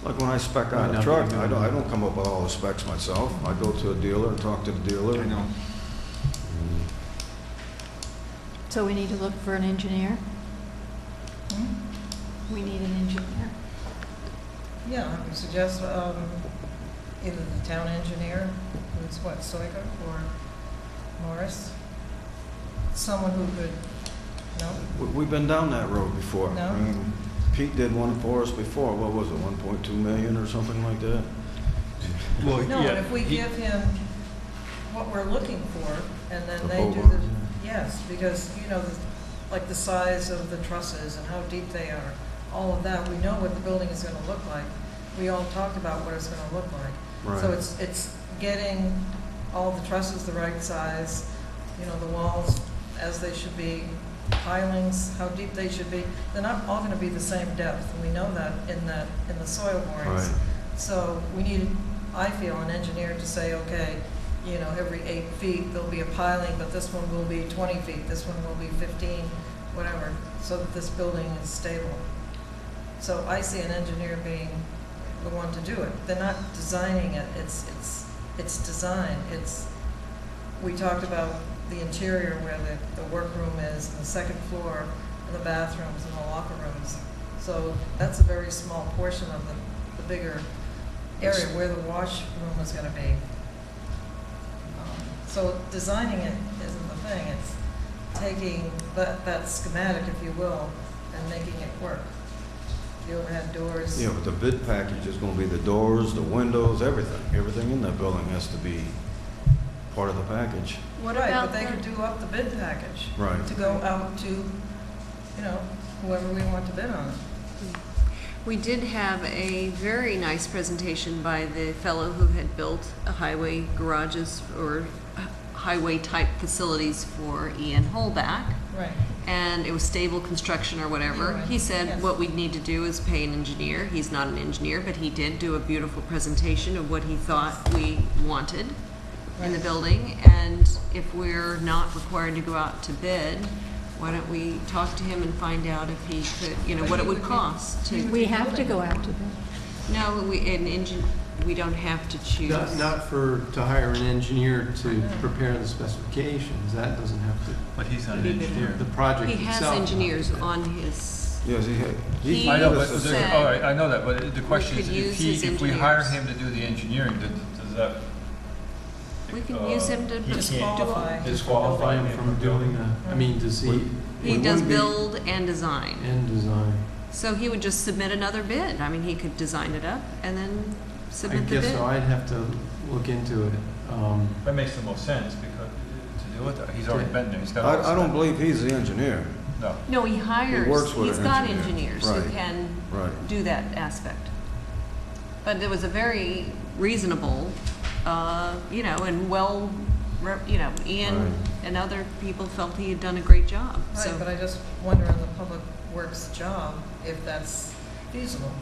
[SPEAKER 7] Like when I spec
[SPEAKER 14] Might
[SPEAKER 7] out a
[SPEAKER 14] not be
[SPEAKER 7] truck,
[SPEAKER 14] a good
[SPEAKER 7] I
[SPEAKER 14] idea.
[SPEAKER 7] don't come up with all the specs myself. I go to a dealer and talk to the dealer.
[SPEAKER 3] I know.
[SPEAKER 7] And
[SPEAKER 8] So we need to look for an engineer?
[SPEAKER 5] Hmm?
[SPEAKER 8] We need an engineer.
[SPEAKER 5] Yeah, I would suggest either the town engineer, who's what, Soiga or Morris? Someone who could, no?
[SPEAKER 7] We've been down that road before.
[SPEAKER 5] No?
[SPEAKER 7] I mean, Pete did one for us before. What was it, 1.2 million or something like that?
[SPEAKER 3] Well,
[SPEAKER 5] No,
[SPEAKER 3] yeah,
[SPEAKER 5] but if we
[SPEAKER 3] he-
[SPEAKER 5] give him what we're looking for, and then
[SPEAKER 7] The
[SPEAKER 5] they do
[SPEAKER 7] boulevards,
[SPEAKER 5] the, yes, because, you know, like the size of the trusses and how deep they are, all of that, we know what the building is gonna look like. We all talked about what it's gonna look like. So
[SPEAKER 7] Right.
[SPEAKER 5] it's getting all the trusses the right size, you know, the walls as they should be, pilings, how deep they should be. They're not all gonna be the same depth, and we know that in the soil borings.
[SPEAKER 7] Right.
[SPEAKER 5] So we need, I feel, an engineer to say, okay, you know, every 8 feet, there'll be a piling, but this one will be 20 feet, this one will be 15, whatever, so that this building is stable. So I see an engineer being the one to do it. They're not designing it, it's design. We talked about the interior where the workroom is, and the second floor, and the bathrooms and the locker rooms. So that's a very small portion of the bigger area where the washroom is gonna be. So designing it isn't the thing, it's taking that schematic, if you will, and making it work. The overhead doors.
[SPEAKER 7] Yeah, but the bid package is gonna be the doors, the windows, everything. Everything in that building has to be part of the package.
[SPEAKER 10] What
[SPEAKER 5] Right,
[SPEAKER 10] about
[SPEAKER 5] but they
[SPEAKER 10] the-
[SPEAKER 5] could do up the bid package.
[SPEAKER 7] Right.
[SPEAKER 5] To go out to, you know, whoever we want to bid on it.
[SPEAKER 1] We did have a very nice presentation by the fellow who had built a highway garages or highway-type facilities for Ian Holback,
[SPEAKER 5] Right.
[SPEAKER 1] and it was stable construction or whatever.
[SPEAKER 5] Right.
[SPEAKER 1] He said
[SPEAKER 5] Yes.
[SPEAKER 1] what we'd need to do is pay an engineer. He's not an engineer, but he did do a beautiful presentation of what he thought we wanted in the
[SPEAKER 5] Right.
[SPEAKER 1] building. And if we're not required to go out to bid, why don't we talk to him and find out if he could, you know,
[SPEAKER 5] But
[SPEAKER 1] what
[SPEAKER 5] he
[SPEAKER 1] it would
[SPEAKER 5] would be-
[SPEAKER 1] cost to.
[SPEAKER 8] We have to go out to bid.
[SPEAKER 1] No, we don't have to choose.
[SPEAKER 14] Not to hire an engineer to prepare the specifications, that doesn't have to,
[SPEAKER 3] But he's not an engineer.
[SPEAKER 14] the project
[SPEAKER 1] He
[SPEAKER 14] itself.
[SPEAKER 1] has engineers on his,
[SPEAKER 7] Yes,
[SPEAKER 1] He
[SPEAKER 3] I know, but,
[SPEAKER 1] said
[SPEAKER 3] all right, I know that, but the question
[SPEAKER 1] we
[SPEAKER 3] is,
[SPEAKER 1] could use his
[SPEAKER 3] if we hire
[SPEAKER 1] engineers.
[SPEAKER 3] him to do the engineering, does that?
[SPEAKER 1] we can use him to.
[SPEAKER 3] he
[SPEAKER 1] just
[SPEAKER 3] can't
[SPEAKER 5] Disqualify.
[SPEAKER 14] Disqualify him from doing I mean, does he?
[SPEAKER 1] He
[SPEAKER 14] it
[SPEAKER 1] does
[SPEAKER 14] wouldn't be-
[SPEAKER 1] build and design.
[SPEAKER 14] And design.
[SPEAKER 1] So he would just submit another bid. I mean, he could design it up and then
[SPEAKER 14] I
[SPEAKER 1] submit the bid.
[SPEAKER 14] guess so, I'd have to look into it.
[SPEAKER 3] That makes the most sense, because to do it, he's already been there, he's got all the
[SPEAKER 7] I don't
[SPEAKER 3] stuff.
[SPEAKER 7] believe he's the engineer.
[SPEAKER 3] No,
[SPEAKER 1] No, he hires,
[SPEAKER 7] works with
[SPEAKER 1] he's
[SPEAKER 7] an
[SPEAKER 1] got
[SPEAKER 7] engineer.
[SPEAKER 1] engineers who
[SPEAKER 7] Right.
[SPEAKER 1] can
[SPEAKER 7] Right.
[SPEAKER 1] do that aspect. But it was a very reasonable, you know, and you know, Ian
[SPEAKER 7] Right.
[SPEAKER 1] and other people felt he had done a great job, so.
[SPEAKER 5] Right, but I just wonder on the public works job if that's feasible.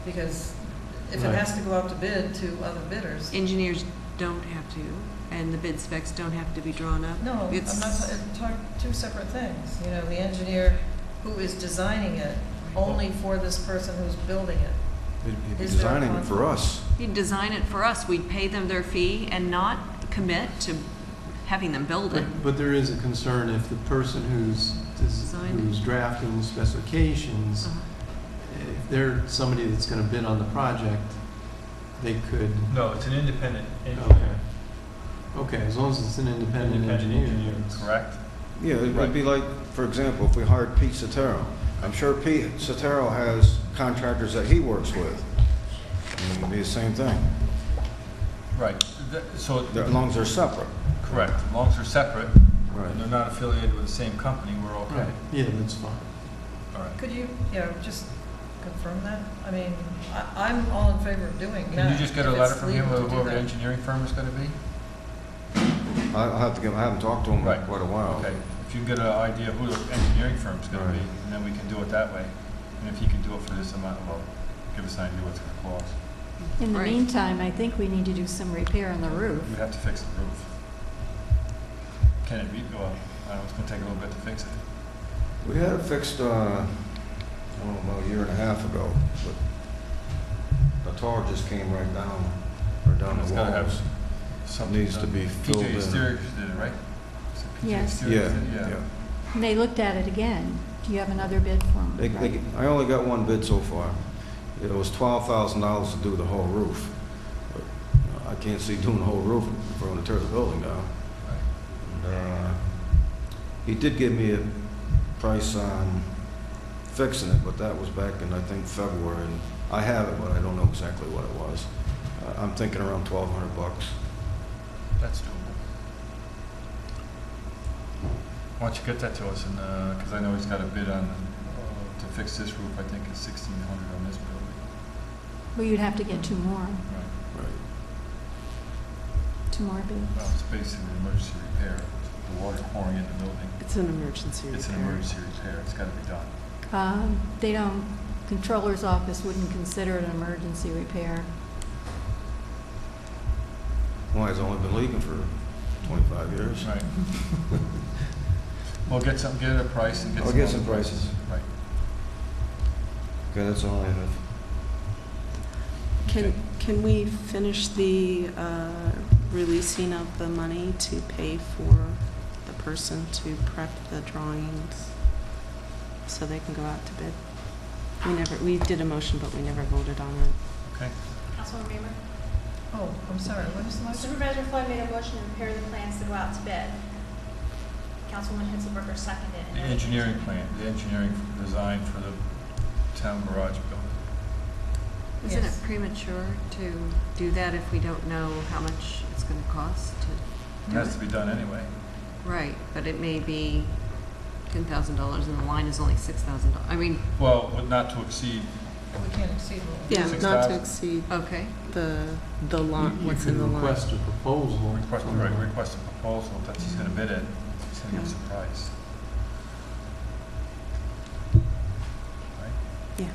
[SPEAKER 5] Because if it
[SPEAKER 14] Right.
[SPEAKER 5] has to go out to bid to other bidders,
[SPEAKER 1] Engineers don't have to, and the bid specs don't have to be drawn up.
[SPEAKER 5] no, I'm
[SPEAKER 1] It's-
[SPEAKER 5] not, talk two separate things. You know, the engineer who is designing it only for this person who's building it.
[SPEAKER 7] He'd be
[SPEAKER 5] Is there a
[SPEAKER 7] designing it for us.
[SPEAKER 1] He'd design it for us, we'd pay them their fee and not commit to having them build it.
[SPEAKER 14] But there is a concern if the person
[SPEAKER 1] Design.
[SPEAKER 14] who's drafting the specifications,
[SPEAKER 1] Uh-huh.
[SPEAKER 14] if they're somebody that's gonna bid on the project, they could.
[SPEAKER 3] no, it's an independent engineer.
[SPEAKER 14] Okay, as long as it's an independent engineer.
[SPEAKER 3] Correct?
[SPEAKER 7] Yeah, it
[SPEAKER 3] Right.
[SPEAKER 7] would be like, for example, if we hired Pete Sotero. I'm sure Pete Sotero has contractors that he works with. And it would be the same thing,
[SPEAKER 3] Right, so,
[SPEAKER 7] as long as they're separate.
[SPEAKER 3] correct, as long as they're separate,
[SPEAKER 7] Right.
[SPEAKER 3] and they're not affiliated with the same company, we're okay.
[SPEAKER 14] Right, yeah, that's fine.
[SPEAKER 3] All right.
[SPEAKER 5] Could you, just confirm that? I mean, I'm all in favor of doing that.
[SPEAKER 3] Can you just get a
[SPEAKER 5] if
[SPEAKER 3] letter
[SPEAKER 5] it's
[SPEAKER 3] from him,
[SPEAKER 5] legal to do
[SPEAKER 3] whoever the
[SPEAKER 5] that.
[SPEAKER 3] engineering firm is gonna be?
[SPEAKER 7] I haven't talked to him in
[SPEAKER 3] Right.
[SPEAKER 7] quite a while.
[SPEAKER 3] Okay, if you get an idea of who the engineering firm's gonna
[SPEAKER 7] Right.
[SPEAKER 3] be, and then we can do it that way. And if he can do it for this amount, well, give us an idea what it's gonna cost.
[SPEAKER 8] In the
[SPEAKER 1] Right.
[SPEAKER 8] meantime, I think we need to do some repair on the roof.
[SPEAKER 3] We have to fix the roof. Can it be, well, it's gonna take a little bit to fix it.
[SPEAKER 7] We had it fixed, about a year and a half ago, but the tar just came right down
[SPEAKER 3] It's
[SPEAKER 7] the
[SPEAKER 3] gotta have
[SPEAKER 7] walls.
[SPEAKER 3] something.
[SPEAKER 7] Needs to be filled
[SPEAKER 3] PJ
[SPEAKER 7] in.
[SPEAKER 3] Exteriors did it, right? Is it PJ
[SPEAKER 8] Yes.
[SPEAKER 3] Exteriors
[SPEAKER 7] Yeah,
[SPEAKER 3] did it?
[SPEAKER 7] yeah.
[SPEAKER 8] And they looked at it again. Do you have another bid for them?
[SPEAKER 7] I only got one bid so far. It was $12,000 to do the whole roof. But I can't see doing the whole roof if we're gonna tear the building down.
[SPEAKER 3] Right.
[SPEAKER 7] And, he did give me a price on fixing it, but that was back in, I think, February, and I have it, but I don't know exactly what it was. I'm thinking around $1,200.
[SPEAKER 3] That's doable. Why don't you get that to us, and, because I know he's got a bid on, to fix this roof, I think it's 1,600 on this building.
[SPEAKER 8] Well, you'd have to get two more
[SPEAKER 3] Right.
[SPEAKER 7] Right.
[SPEAKER 8] bids.
[SPEAKER 3] Well, it's basically an emergency repair, the water pouring in the building.
[SPEAKER 9] It's an emergency repair.
[SPEAKER 3] It's an emergency repair, it's gotta be done.
[SPEAKER 8] They don't, controller's office wouldn't consider it an emergency repair.
[SPEAKER 7] Why, it's only been leaking for 25 years.
[SPEAKER 3] Right. Well, get a price and get
[SPEAKER 7] I'll
[SPEAKER 3] some.
[SPEAKER 7] get
[SPEAKER 3] other
[SPEAKER 7] some prices.
[SPEAKER 3] Right.
[SPEAKER 7] Okay, that's all I have.
[SPEAKER 9] Can we finish the releasing of the money to pay for the person to prep the drawings so they can go out to bid? We did a motion, but we never voted on it.
[SPEAKER 3] Okay.
[SPEAKER 10] Councilwoman Reamer?
[SPEAKER 5] Oh, I'm sorry, what is the motion?
[SPEAKER 10] Supervisor Floyd made a motion to prepare the plans to go out to bid. Councilwoman Hitzelberger seconded.
[SPEAKER 3] The engineering plan, the engineering design for the town garage building.
[SPEAKER 1] Isn't it
[SPEAKER 5] Yes.
[SPEAKER 1] premature to do that if we don't know how much it's gonna cost to
[SPEAKER 3] It
[SPEAKER 1] do
[SPEAKER 3] has to
[SPEAKER 1] it?
[SPEAKER 3] be done anyway.
[SPEAKER 1] Right, but it may be $10,000 and the line is only $6,000. I mean,
[SPEAKER 3] Well, not to exceed
[SPEAKER 5] We can't exceed what we.
[SPEAKER 9] Yeah, not
[SPEAKER 3] 6,000.
[SPEAKER 9] to exceed
[SPEAKER 1] Okay.
[SPEAKER 9] the line, what's in the
[SPEAKER 14] You
[SPEAKER 9] line.
[SPEAKER 14] could request a proposal.
[SPEAKER 3] Request,
[SPEAKER 14] from
[SPEAKER 3] right,
[SPEAKER 14] the-
[SPEAKER 3] request a proposal that he's gonna bid it, he's gonna give us a price. Right?
[SPEAKER 9] Yeah.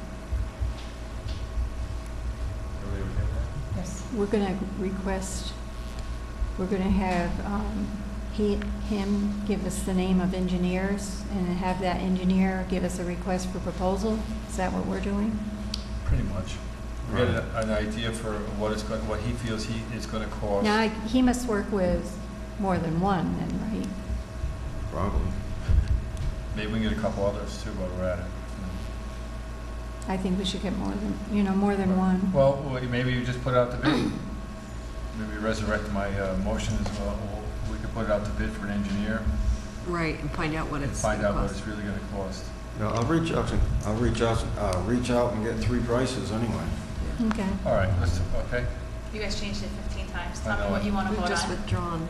[SPEAKER 3] Everybody okay with that?
[SPEAKER 5] Yes.
[SPEAKER 8] We're going to request, we're going to have him give us the name of engineers and have that engineer give us a request for proposal? Is that what we're doing?
[SPEAKER 3] Pretty much. We get an idea for what it's going, what he feels it's gonna cost.
[SPEAKER 8] Now, he must work with more than one then, right?
[SPEAKER 6] Probably.
[SPEAKER 3] Maybe we can get a couple others too while we're at it.
[SPEAKER 8] I think we should get more than one.
[SPEAKER 3] Well, maybe you just put out the bid. Maybe resurrect my motion as well. We could put it out to bid for an engineer
[SPEAKER 1] Right, and find out what
[SPEAKER 3] and
[SPEAKER 1] it's
[SPEAKER 3] find
[SPEAKER 1] gonna
[SPEAKER 3] out what
[SPEAKER 1] cost.
[SPEAKER 3] it's really gonna cost.
[SPEAKER 6] No, I'll reach out and get 3 prices anyway.
[SPEAKER 8] Okay.
[SPEAKER 3] All right, let's, okay.
[SPEAKER 10] You guys changed it 15 times.
[SPEAKER 3] I
[SPEAKER 10] Tell
[SPEAKER 3] know.
[SPEAKER 10] me what you want to
[SPEAKER 1] We've
[SPEAKER 10] vote
[SPEAKER 1] just
[SPEAKER 10] on.
[SPEAKER 1] withdrawn.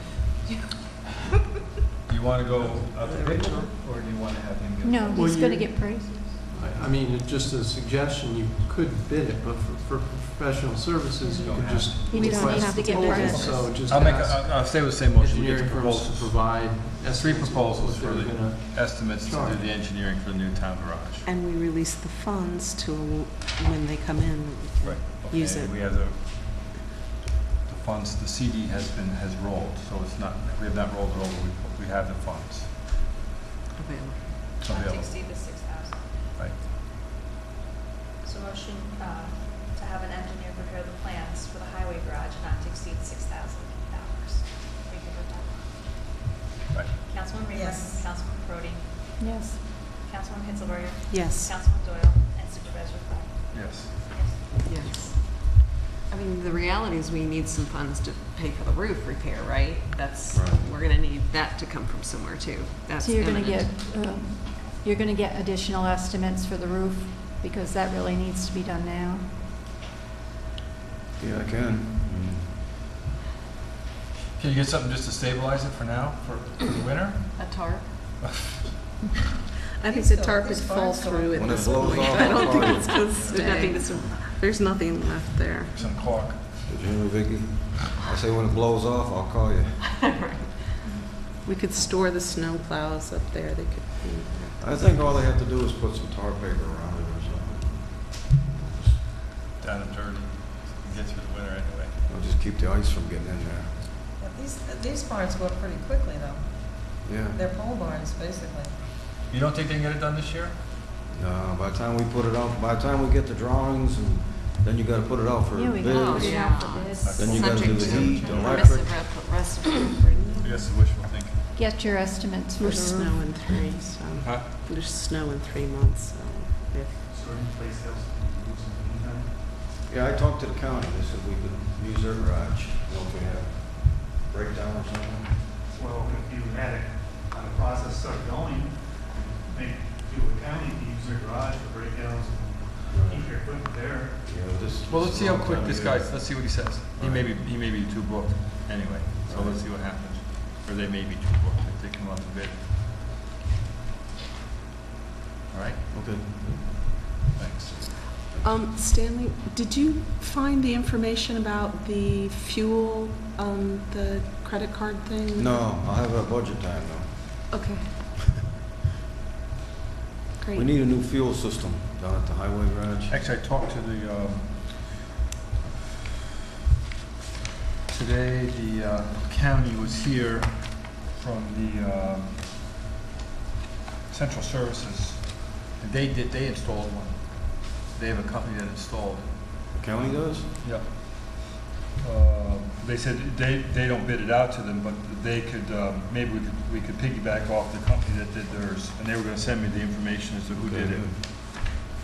[SPEAKER 3] You wanna go out to bid, or do you wanna have him get?
[SPEAKER 8] No,
[SPEAKER 14] Well,
[SPEAKER 8] he's going to
[SPEAKER 14] you-
[SPEAKER 8] get prices.
[SPEAKER 14] I mean, just a suggestion, you could bid it, but for professional services, you could just
[SPEAKER 8] He just
[SPEAKER 14] request
[SPEAKER 8] needs to get
[SPEAKER 14] proposals.
[SPEAKER 8] prices.
[SPEAKER 14] So just
[SPEAKER 3] I'll make,
[SPEAKER 14] ask
[SPEAKER 3] I'll stay with the same motion. We get the
[SPEAKER 14] engineering firms to
[SPEAKER 3] proposals.
[SPEAKER 14] provide
[SPEAKER 3] 3
[SPEAKER 14] estimates of
[SPEAKER 3] proposals
[SPEAKER 14] what
[SPEAKER 3] for
[SPEAKER 14] they're
[SPEAKER 3] the
[SPEAKER 14] gonna
[SPEAKER 3] estimates to do
[SPEAKER 14] charge.
[SPEAKER 3] the engineering for the new town garage.
[SPEAKER 9] And we release the funds to, when they come in.
[SPEAKER 3] Right.
[SPEAKER 9] Use
[SPEAKER 3] Okay,
[SPEAKER 9] it.
[SPEAKER 3] we have the funds, the CD has rolled, so it's not, we have not rolled it over, we have the funds
[SPEAKER 1] Available.
[SPEAKER 10] Not to
[SPEAKER 3] available.
[SPEAKER 10] exceed the 6,000.
[SPEAKER 3] Right.
[SPEAKER 10] So motion to have an engineer prepare the plans for the highway garage not to exceed $6,000. Are you good with that?
[SPEAKER 3] Right.
[SPEAKER 10] Councilman Reavis.
[SPEAKER 5] Yes.
[SPEAKER 10] Councilman Crody.
[SPEAKER 8] Yes.
[SPEAKER 10] Councilman Hitzelberger.
[SPEAKER 9] Yes.
[SPEAKER 10] Councilman Doyle. And Supervisor Clyde.
[SPEAKER 3] Yes.
[SPEAKER 10] Yes.
[SPEAKER 1] Yes. I mean, the reality is we need some funds to pay for the roof repair, right? That's,
[SPEAKER 6] Right.
[SPEAKER 1] we're gonna need that to come from somewhere too. That's
[SPEAKER 8] So you're going to get,
[SPEAKER 1] imminent.
[SPEAKER 8] you're going to get additional estimates for the roof because that really needs to be done now.
[SPEAKER 6] Yeah, I can.
[SPEAKER 3] Can you get something just to stabilize it for now, for the winter?
[SPEAKER 1] A tarp?
[SPEAKER 9] I think the tarp would fall through at
[SPEAKER 6] When it
[SPEAKER 9] this
[SPEAKER 6] blows
[SPEAKER 9] point.
[SPEAKER 6] off,
[SPEAKER 9] I don't
[SPEAKER 6] I'll
[SPEAKER 9] think
[SPEAKER 6] call
[SPEAKER 9] it's
[SPEAKER 6] you.
[SPEAKER 9] because there's nothing left there.
[SPEAKER 3] Some caulk?
[SPEAKER 6] Did you hear me, Vicki? I say when it blows off, I'll call you.
[SPEAKER 9] We could store the snow plows up there. They could be.
[SPEAKER 6] I think all they have to do is put some tar paper around it or something.
[SPEAKER 3] Down and dirty, get through the winter anyway.
[SPEAKER 6] I'll just keep the ice from getting in there.
[SPEAKER 5] These barns go up pretty quickly, though.
[SPEAKER 6] Yeah.
[SPEAKER 5] They're pole barns, basically.
[SPEAKER 3] You don't think they can get it done this year?
[SPEAKER 6] No, by the time we put it out, by the time we get the drawings, and then you gotta put it out for
[SPEAKER 8] Yeah, we got
[SPEAKER 6] bids.
[SPEAKER 8] it out for bids.
[SPEAKER 6] Then you gotta do
[SPEAKER 1] Subject
[SPEAKER 6] the
[SPEAKER 1] to
[SPEAKER 6] heat, the
[SPEAKER 1] permissive
[SPEAKER 6] electric.
[SPEAKER 1] restoration.
[SPEAKER 3] I guess it's wishful thinking.
[SPEAKER 8] Get your estimates for
[SPEAKER 9] There's
[SPEAKER 8] the
[SPEAKER 9] snow
[SPEAKER 8] roof.
[SPEAKER 9] in 3, so.
[SPEAKER 3] Huh?
[SPEAKER 9] There's snow in 3 months, so. if-
[SPEAKER 4] So any place else you use in the meantime?
[SPEAKER 6] Yeah, I talked to the county, they said we could use their garage, you know, if we have breakdown or something.
[SPEAKER 4] Well, if you had it on the process start going, maybe do the county to use their garage for breakdowns and keep your equipment there.
[SPEAKER 6] Yeah, this.
[SPEAKER 3] Well, let's see how
[SPEAKER 6] this
[SPEAKER 3] quick
[SPEAKER 6] time
[SPEAKER 3] this
[SPEAKER 6] of
[SPEAKER 3] guy,
[SPEAKER 6] year.
[SPEAKER 3] let's see what he says. He may be too booked anyway, so let's see what happens. Or they may be too booked if they come up to bid. All right,
[SPEAKER 6] Okay.
[SPEAKER 3] thanks.
[SPEAKER 9] Stanley, did you find the information about the fuel, the credit card thing?
[SPEAKER 6] No, I'll have a budget time though.
[SPEAKER 9] Okay. Great.
[SPEAKER 6] We need a new fuel system down at the highway garage.
[SPEAKER 3] Actually, I talked to today the county was here from the Central Services. And they installed one. They have a company that installed it.
[SPEAKER 6] The county does?
[SPEAKER 3] Yep. They said they don't bid it out to them, but they could, maybe we could piggyback off the company that did theirs, and they were gonna send me the information as to who did it.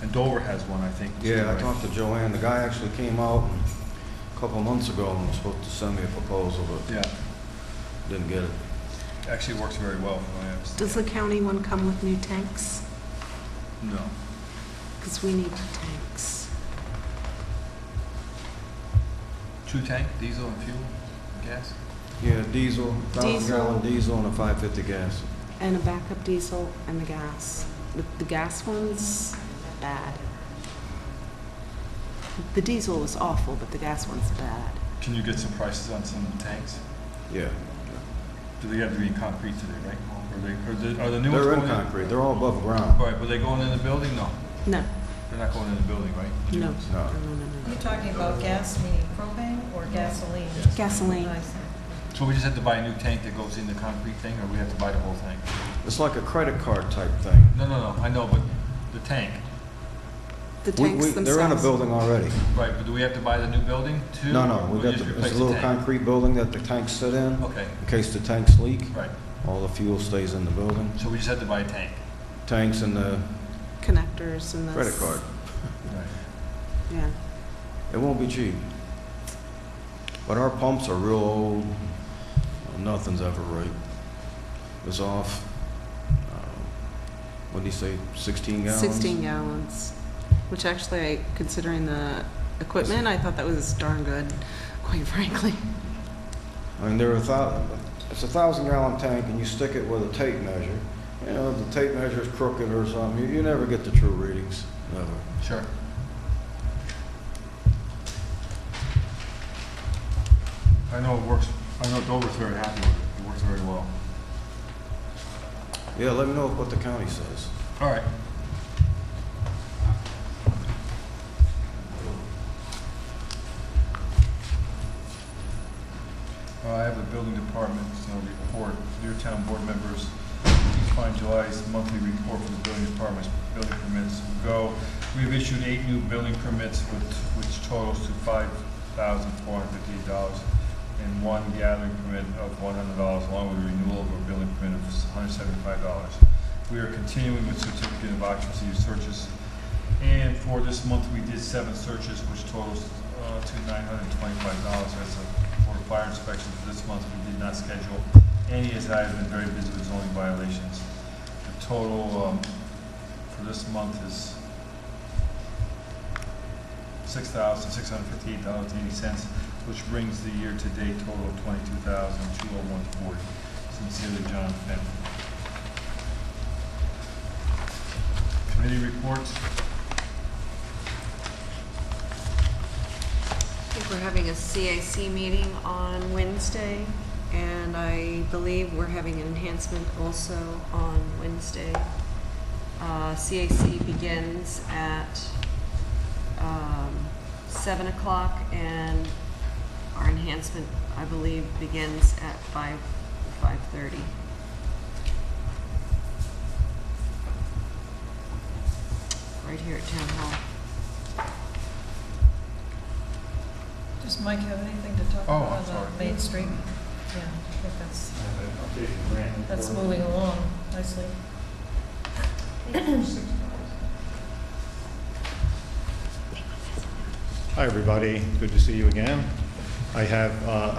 [SPEAKER 3] And Dover has one, I think. too,
[SPEAKER 6] Yeah, I
[SPEAKER 3] right?
[SPEAKER 6] talked to Joanne. The guy actually came out a couple months ago and was supposed to send me a proposal, but
[SPEAKER 3] Yeah,
[SPEAKER 6] didn't get it.
[SPEAKER 3] actually works very well for my apps.
[SPEAKER 9] Does the county one come with new tanks?
[SPEAKER 3] No.
[SPEAKER 9] Because we need tanks.
[SPEAKER 3] 2-tank, diesel and fuel, gas?
[SPEAKER 6] Yeah, diesel, 1,000
[SPEAKER 9] Diesel.
[SPEAKER 6] gallon diesel and a 550 gas.
[SPEAKER 9] And a backup diesel and the gas. The gas one's bad. The diesel was awful, but the gas one's bad.
[SPEAKER 3] Can you get some prices on some tanks?
[SPEAKER 7] Yeah.
[SPEAKER 3] Do they have to be in concrete today, right? Are the new ones
[SPEAKER 7] They're in
[SPEAKER 3] going in?
[SPEAKER 7] concrete, they're all above ground.
[SPEAKER 3] Right, but they going in the building? No,
[SPEAKER 9] No,
[SPEAKER 3] they're not going in the building, right?
[SPEAKER 9] no,
[SPEAKER 7] No.
[SPEAKER 5] Are you talking about gas, meaning propane, or gasoline?
[SPEAKER 9] Gasoline.
[SPEAKER 5] I see.
[SPEAKER 3] So we just have to buy a new tank that goes in the concrete thing, or we have to buy the whole tank?
[SPEAKER 7] It's like a credit card type thing.
[SPEAKER 3] No, I know, but the tank,
[SPEAKER 9] The tanks themselves.
[SPEAKER 7] They're in a building already.
[SPEAKER 3] right, but do we have to buy the new building too?
[SPEAKER 7] No,
[SPEAKER 3] or
[SPEAKER 7] we
[SPEAKER 3] just
[SPEAKER 7] got the,
[SPEAKER 3] replace
[SPEAKER 7] it's a
[SPEAKER 3] the
[SPEAKER 7] little
[SPEAKER 3] tank?
[SPEAKER 7] concrete building that the tanks sit in.
[SPEAKER 3] Okay,
[SPEAKER 7] In case the tanks leak,
[SPEAKER 3] right,
[SPEAKER 7] all the fuel stays in the building.
[SPEAKER 3] so we just have to buy a tank?
[SPEAKER 7] Tanks and the
[SPEAKER 9] Connectors and the.
[SPEAKER 7] credit card.
[SPEAKER 3] Right.
[SPEAKER 9] Yeah.
[SPEAKER 7] It won't be cheap. But our pumps are real old. Nothing's ever right. It's off, what do you say, 16 gallons?
[SPEAKER 9] 16 gallons, which actually, considering the equipment, I thought that was darn good, quite frankly.
[SPEAKER 7] I mean, it's a 1,000-gallon tank, and you stick it with a tape measure. You know, if the tape measure is crooked or something, you never get the true readings, never.
[SPEAKER 3] Sure. I know it works, I know Dover's very happy with it, it works very well.
[SPEAKER 7] Yeah, let me know what the county says.
[SPEAKER 3] All right. I have the building department's report. Dear town board members, please find July's monthly report for the building department's building permits. Go. We have issued 8 new building permits, which totals to $5,458, and 1 gathering permit of $100, along with a renewal of a building permit of $175. We are continuing with certificate of occupancy searches, and for this month we did 7 searches, which totals to $925. That's for a fire inspection for this month. We did not schedule any, as I have been very busy with zoning violations. The total for this month is $6,658.80, which brings the year-to-date total of $22,201.40. Sincerely, John Fenn. Committee reports.
[SPEAKER 1] I think we're having a CAC meeting on Wednesday, and I believe we're having an enhancement also on Wednesday. CAC begins at 7 o'clock, and our enhancement, I believe, begins at 5:30. Right here at Town Hall.
[SPEAKER 5] Does Mike have anything to talk
[SPEAKER 3] Oh,
[SPEAKER 5] about
[SPEAKER 3] I'm
[SPEAKER 5] on
[SPEAKER 3] sorry.
[SPEAKER 5] Main Street? Yeah, I think that's moving along nicely.
[SPEAKER 16] Hi, everybody. Good to see you again. I have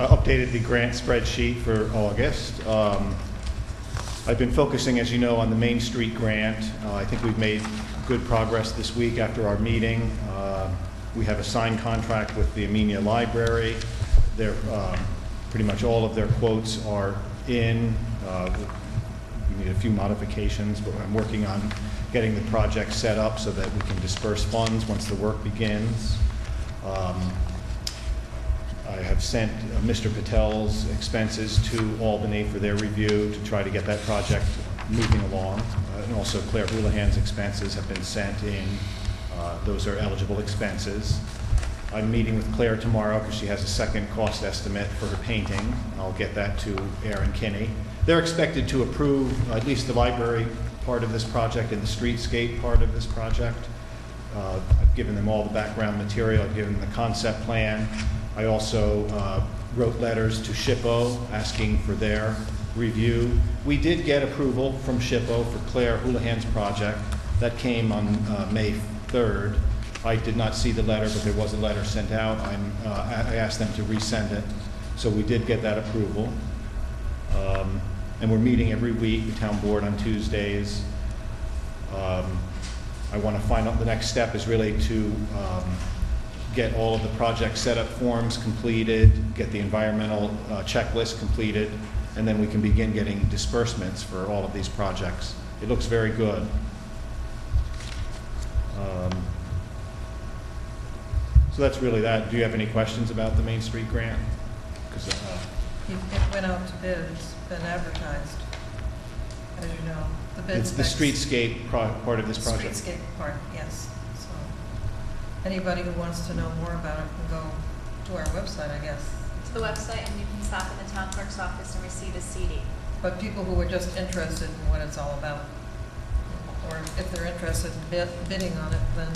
[SPEAKER 16] updated the grant spreadsheet for August. I've been focusing, as you know, on the Main Street grant. I think we've made good progress this week after our meeting. We have a signed contract with the Amenia Library. Pretty much all of their quotes are in. We need a few modifications, but I'm working on getting the project set up so that we can disperse funds once the work begins. I have sent Mr. Patel's expenses to Albany for their review to try to get that project moving along. And also Claire Houlihan's expenses have been sent in. Those are eligible expenses. I'm meeting with Claire tomorrow because she has a second cost estimate for her painting. I'll get that to Aaron Kinney. They're expected to approve at least the library part of this project and the streetscape part of this project. I've given them all the background material. I've given them the concept plan. I also wrote letters to SHPO asking for their review. We did get approval from SHPO for Claire Houlihan's project. That came on May 3rd. I did not see the letter, but there was a letter sent out. I asked them to resend it. So we did get that approval. And we're meeting every week, the town board on Tuesdays. I want to find out, the next step is really to get all of the project setup forms completed, get the environmental checklist completed, and then we can begin getting disbursements for all of these projects. It looks very good. So that's really that. Do you have any questions about the Main Street grant? 'Cause,
[SPEAKER 5] It went out to bid, it's been advertised, as you know. The bid
[SPEAKER 16] it's the
[SPEAKER 5] specs-
[SPEAKER 16] streetscape part of this project.
[SPEAKER 5] Streetscape part, yes. So anybody who wants to know more about it can go to our website, I guess.
[SPEAKER 10] To the website, and you can stop in the town clerk's office and receive a CD.
[SPEAKER 5] But people who are just interested in what it's all about, or if they're interested in bidding on it, then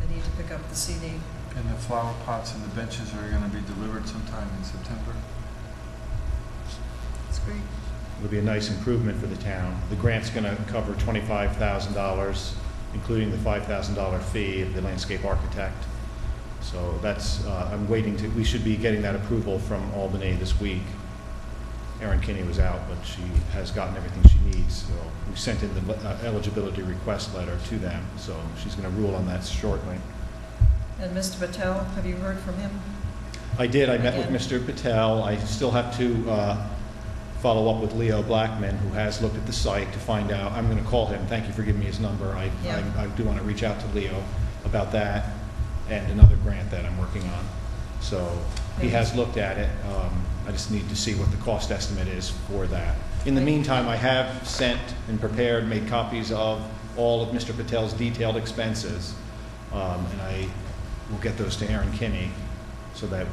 [SPEAKER 5] they need to pick up the CD.
[SPEAKER 3] And the flower pots and the benches are going to be delivered sometime in September.
[SPEAKER 5] It's great.
[SPEAKER 16] It'll be a nice improvement for the town. The grant's going to cover $25,000, including the $5,000 fee of the landscape architect. So that's, I'm waiting to, we should be getting that approval from Albany this week. Erin Kinney was out, but she has gotten everything she needs. So we sent in the eligibility request letter to them. So she's going to rule on that shortly.
[SPEAKER 5] And Mr. Patel, have you heard from him?
[SPEAKER 16] I did. I met with
[SPEAKER 5] Again?
[SPEAKER 16] Mr. Patel. I still have to follow up with Leo Blackman, who has looked at the site to find out. I'm going to call him. Thank you for giving me his number. I do want to reach out to Leo about that and another grant that I'm working on. So he has looked at it. I just need to see what the cost estimate is for that. In the meantime, I have sent and prepared, made copies of all of Mr. Patel's detailed expenses, and I will get those to Erin Kinney so that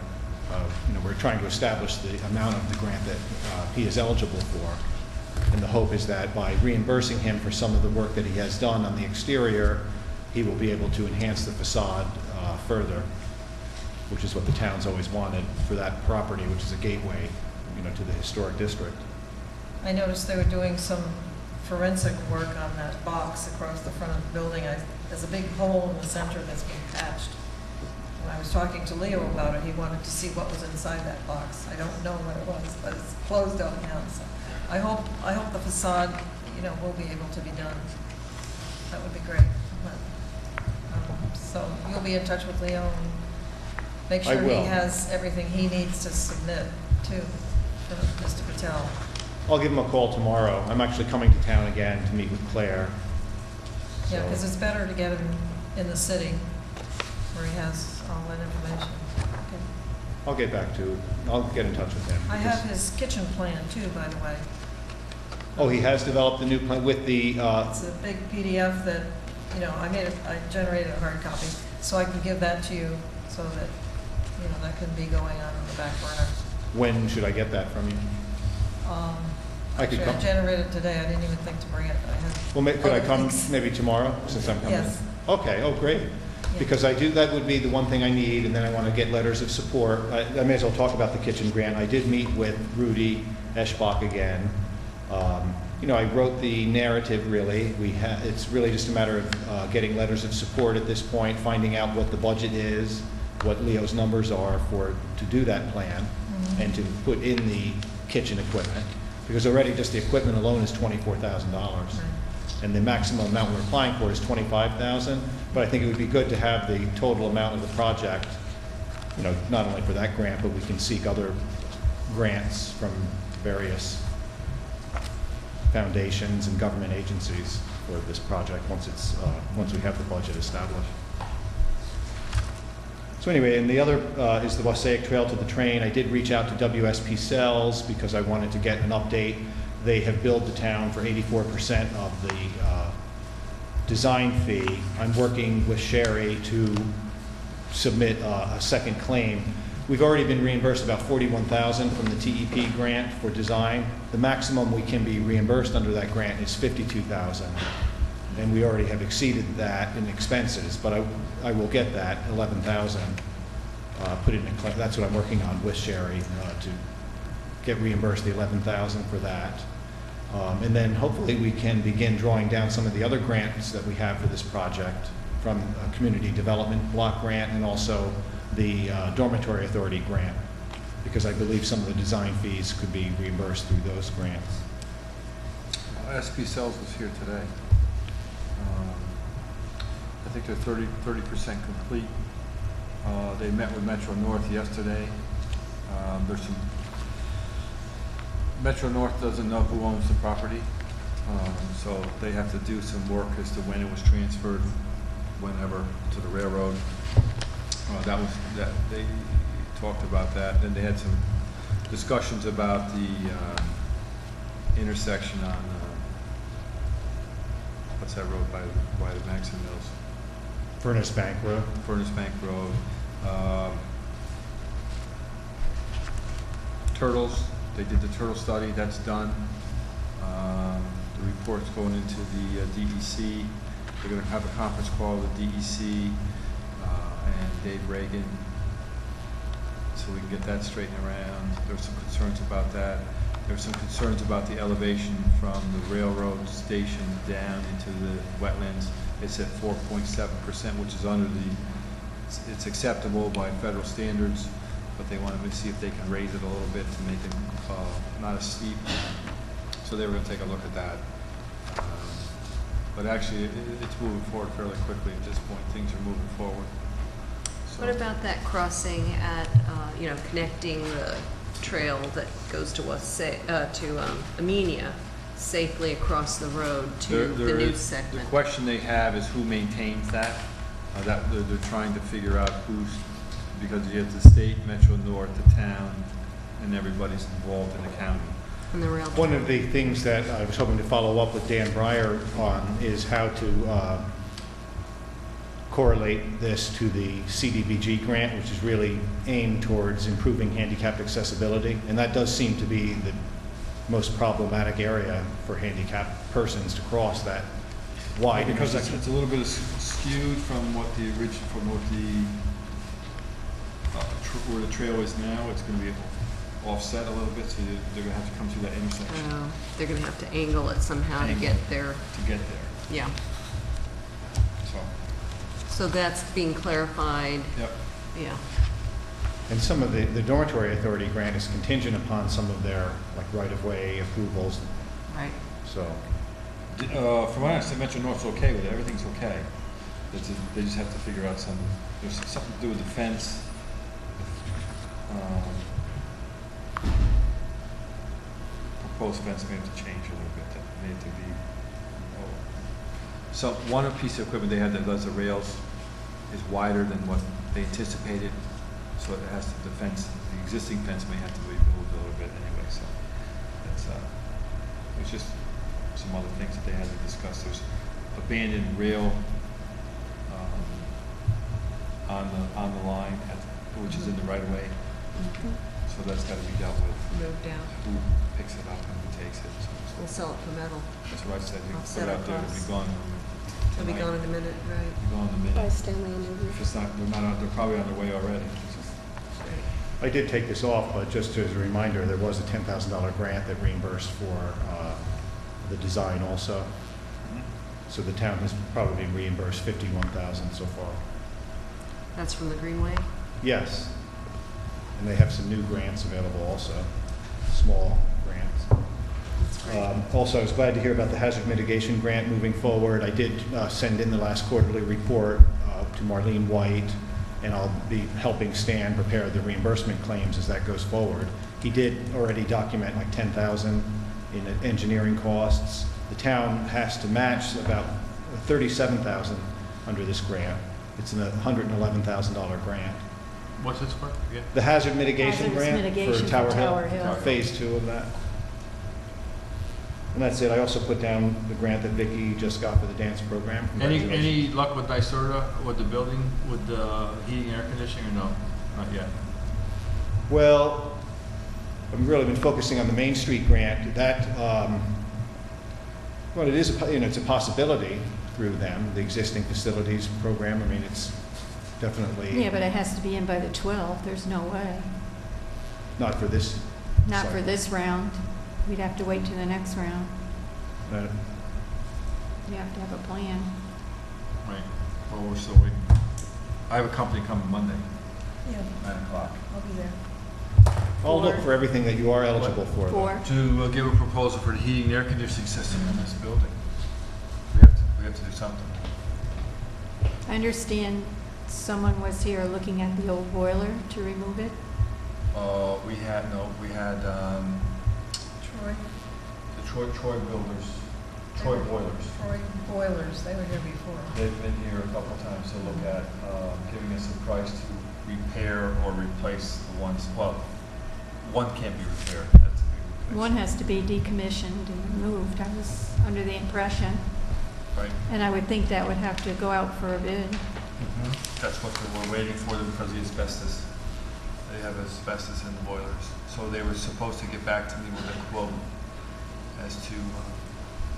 [SPEAKER 16] we're trying to establish the amount of the grant that he is eligible for. And the hope is that by reimbursing him for some of the work that he has done on the exterior, he will be able to enhance the facade further, which is what the town's always wanted for that property, which is a gateway, to the historic district.
[SPEAKER 5] I noticed they were doing some forensic work on that box across the front of the building. There's a big hole in the center that's being patched. When I was talking to Leo about it, he wanted to see what was inside that box. I don't know what it was, but it's closed up now. So I hope the facade, will be able to be done. That would be great. So you'll be in touch with Leo and make
[SPEAKER 16] I
[SPEAKER 5] sure he
[SPEAKER 16] will.
[SPEAKER 5] has everything he needs to submit to Mr. Patel.
[SPEAKER 16] I'll give him a call tomorrow. I'm actually coming to town again to meet with Claire.
[SPEAKER 5] Yeah,
[SPEAKER 16] So-
[SPEAKER 5] because it's better to get him in the city where he has all that information. Okay.
[SPEAKER 16] I'll get in touch with him.
[SPEAKER 5] I have his kitchen plan too, by the way.
[SPEAKER 16] Oh, he has developed a new plan with the,
[SPEAKER 5] It's a big PDF that, I generated a hard copy, so I can give that to you so that, that can be going on in the back burner.
[SPEAKER 16] when should I get that from you? I could
[SPEAKER 5] Actually,
[SPEAKER 16] come.
[SPEAKER 5] I generated today. I didn't even think to bring it. I had
[SPEAKER 16] Well, could I
[SPEAKER 5] other
[SPEAKER 16] come
[SPEAKER 5] things.
[SPEAKER 16] maybe tomorrow, since I'm coming?
[SPEAKER 5] Yes.
[SPEAKER 16] Okay, oh, great. Because that would be the one thing I need, and then I want to get letters of support. I may as well talk about the kitchen grant. I did meet with Rudy Eschbach again. I wrote the narrative, really. It's really just a matter of getting letters of support at this point, finding out what the budget is, what Leo's numbers are to do that plan, and to put in the kitchen equipment. Because already just the equipment alone is $24,000.
[SPEAKER 5] Right.
[SPEAKER 16] And the maximum amount we're applying for is $25,000. But I think it would be good to have the total amount of the project, not only for that grant, but we can seek other grants from various foundations and government agencies for this project once we have the budget established. So anyway, and the other is the Wassaic Trail to the Train. I did reach out to WSP Cells because I wanted to get an update. They have billed the town for 84% of the design fee. I'm working with Sherry to submit a second claim. We've already been reimbursed about $41,000 from the TEP grant for design. The maximum we can be reimbursed under that grant is $52,000. And we already have exceeded that in expenses, but I will get that $11,000 put in. That's what I'm working on with Sherry to get reimbursed the $11,000 for that. And then hopefully we can begin drawing down some of the other grants that we have for this project from a community development block grant and also the dormitory authority grant, because I believe some of the design fees could be reimbursed through those grants.
[SPEAKER 3] SP Cells was here today. I think they're 30% complete. They met with Metro North yesterday. There's some Metro North doesn't know who owns the property, so they have to do some work as to when it was transferred, whenever, to the railroad. That they talked about that. Then they had some discussions about the intersection on, what's that road by the Maxon Mills?
[SPEAKER 16] Furnace Bank Road.
[SPEAKER 3] Furnace Bank Road. Turtles, they did the turtle study, that's done. The report's going into the DEC. They're gonna have a conference call with DEC and Dave Reagan, so we can get that straightened around. There's some concerns about that. There's some concerns about the elevation from the railroad station down into the wetlands. It's at 4.7%, which is under it's acceptable by federal standards, but they wanted to see if they can raise it a little bit to make it not as steep. So they were going to take a look at that. But actually, it's moving forward fairly quickly at this point. Things are moving forward. So,
[SPEAKER 1] What about that crossing at, connecting the trail that goes to Amenia safely across the road to the new segment?
[SPEAKER 3] The question they have is who maintains that. That they're trying to figure out because you have the state, Metro North, the town, and everybody's involved in the county.
[SPEAKER 1] And the rail
[SPEAKER 16] One
[SPEAKER 1] trail.
[SPEAKER 16] of the things that I was hoping to follow up with Dan Breyer on is how to correlate this to the CDBG grant, which is really aimed towards improving handicapped accessibility. And that does seem to be the most problematic area for handicapped persons to cross that wide
[SPEAKER 3] Because
[SPEAKER 16] intersection.
[SPEAKER 3] it's a little bit skewed from what the where the trail is now. It's going to be offset a little bit, so they're going to have to come through that intersection
[SPEAKER 1] They're going to have to angle it somehow to get there.
[SPEAKER 3] to get there.
[SPEAKER 1] Yeah.
[SPEAKER 3] So,
[SPEAKER 1] So that's being clarified.
[SPEAKER 3] yep.
[SPEAKER 1] Yeah.
[SPEAKER 16] And some of the dormitory authority grant is contingent upon some of their right-of-way approvals,
[SPEAKER 1] Right.
[SPEAKER 16] so.
[SPEAKER 3] From what I understand, Metro North's okay with it. Everything's okay. They just have to figure out there's something to do with the fence. Proposed fence may have to change a little bit. That may have to be. So one piece of equipment they have that does the rails is wider than what they anticipated. So it has to, the existing fence may have to be moved a little bit anyway. So it's just some other things that they had to discuss. There's abandoned rail on the line, which is in the right of way. So that's got to be dealt with.
[SPEAKER 1] Moved out.
[SPEAKER 3] Who picks it up and who takes it?
[SPEAKER 1] We'll sell it for metal.
[SPEAKER 3] That's what I said. You
[SPEAKER 1] I'll
[SPEAKER 3] put
[SPEAKER 1] set
[SPEAKER 3] it
[SPEAKER 1] it
[SPEAKER 3] out there, it'll
[SPEAKER 1] across.
[SPEAKER 3] be gone.
[SPEAKER 1] It'll be gone in a minute, right?
[SPEAKER 3] Be gone in a minute.
[SPEAKER 8] By Stanley and
[SPEAKER 3] If it's not, they're probably on their way already.
[SPEAKER 16] I did take this off, but just as a reminder, there was a $10,000 grant that reimbursed for the design also. So the town has probably reimbursed $51,000 so far.
[SPEAKER 1] That's from the Greenway?
[SPEAKER 16] Yes. And they have some new grants available also, small grants.
[SPEAKER 1] That's great.
[SPEAKER 16] Also, I was glad to hear about the hazard mitigation grant moving forward. I did send in the last quarterly report to Marlene White, and I'll be helping Stan prepare the reimbursement claims as that goes forward. He did already document like $10,000 in engineering costs. The town has to match about $37,000 under this grant. It's a $111,000 grant.
[SPEAKER 3] What's this for? Yeah.
[SPEAKER 16] The hazard mitigation
[SPEAKER 8] Hazardous
[SPEAKER 16] grant
[SPEAKER 8] mitigation
[SPEAKER 16] for Tower
[SPEAKER 8] Tower
[SPEAKER 16] Hill,
[SPEAKER 8] Hill.
[SPEAKER 16] phase 2 of that. And that's it. I also put down the grant that Vicki just got for the dance program. Congratulations.
[SPEAKER 3] Any luck with NYSERDA, with the building, with the heating and air conditioning, or no? Not yet.
[SPEAKER 16] Well, I've really been focusing on the Main Street grant. That, well, it is, it's a possibility through them, the existing facilities program. I mean, it's definitely
[SPEAKER 8] Yeah, but it has to be in by the 12th. There's no way.
[SPEAKER 16] not for this.
[SPEAKER 8] Not for
[SPEAKER 16] cycle.
[SPEAKER 8] this round. We'd have to wait till the next round.
[SPEAKER 16] Uh,
[SPEAKER 8] You have to have a plan.
[SPEAKER 3] Right. Well, we're still waiting. I have a company coming Monday,
[SPEAKER 5] Yeah,
[SPEAKER 3] 9 o'clock,
[SPEAKER 5] I'll be there.
[SPEAKER 16] I'll look for everything that you are eligible for. though.
[SPEAKER 8] 4.
[SPEAKER 3] to give a proposal for the heating and air conditioning system in this building. We have to do something.
[SPEAKER 8] I understand someone was here looking at the old boiler to remove it.
[SPEAKER 3] We had
[SPEAKER 5] Troy?
[SPEAKER 3] the Troy Builders. Troy Boilers.
[SPEAKER 5] Troy Boilers, they were here before.
[SPEAKER 3] They've been here a couple of times to look at giving us a price to repair or replace the ones, well, one can't be repaired, that's a big replacement.
[SPEAKER 8] One has to be decommissioned and removed. I was under the impression,
[SPEAKER 3] Right?
[SPEAKER 8] and I would think that would have to go out for a bid.
[SPEAKER 3] That's what we're waiting for them because of the asbestos. They have asbestos in the boilers. So they were supposed to get back to me with a quote as to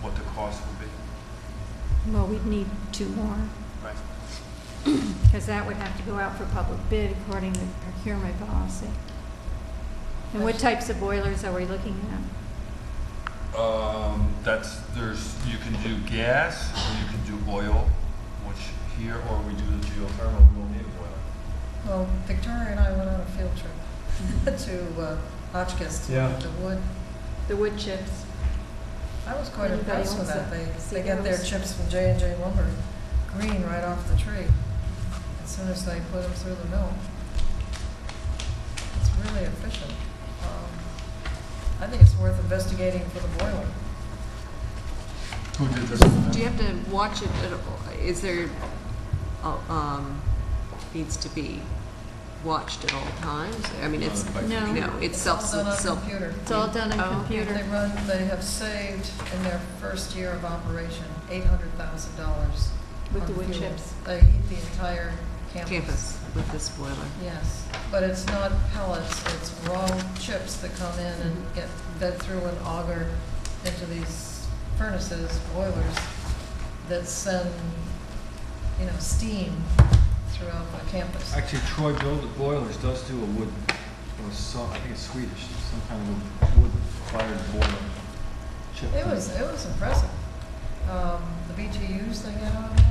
[SPEAKER 3] what the cost would be.
[SPEAKER 8] Well, we'd need 2 more,
[SPEAKER 3] Right.
[SPEAKER 8] because that would have to go out for public bid according to procurement policy. And what types of boilers are we looking at?
[SPEAKER 3] You can do gas or you can do oil, which here, or we do the geothermal, we don't need a boiler.
[SPEAKER 5] Well, Victoria and I went on a field trip to Hotchkiss to
[SPEAKER 3] Yeah.
[SPEAKER 5] look at the wood.
[SPEAKER 8] The wood chips.
[SPEAKER 5] I was quite
[SPEAKER 8] Anybody
[SPEAKER 5] impressed with
[SPEAKER 8] wants
[SPEAKER 5] that.
[SPEAKER 8] to see
[SPEAKER 5] They get their
[SPEAKER 8] those?
[SPEAKER 5] chips from J&J Lumber, green right off the tree, as soon as they put them through the mill. It's really efficient. I think it's worth investigating for the boiler.
[SPEAKER 3] Who did this?
[SPEAKER 1] Do you have to watch it at all? Is there, needs to be watched at all times? I mean, it's,
[SPEAKER 8] No.
[SPEAKER 1] no, it's
[SPEAKER 5] all done on
[SPEAKER 1] self.
[SPEAKER 5] computer.
[SPEAKER 8] It's all done on
[SPEAKER 1] Oh,
[SPEAKER 8] computer.
[SPEAKER 5] They have saved in their first year of operation $800,000
[SPEAKER 8] With
[SPEAKER 5] on
[SPEAKER 8] the wood
[SPEAKER 5] fuel.
[SPEAKER 8] chips.
[SPEAKER 5] They heat the entire
[SPEAKER 1] Campus with this boiler.
[SPEAKER 5] Yes, but it's not pellets, it's raw chips that come in and get fed through an auger into these furnaces, boilers, that send, steam throughout the campus.
[SPEAKER 3] Actually, Troy Boilers does do a wood, or I think it's Swedish, some kind of wood-fired boiler chip.
[SPEAKER 5] It was impressive. The BTUs they get out of it.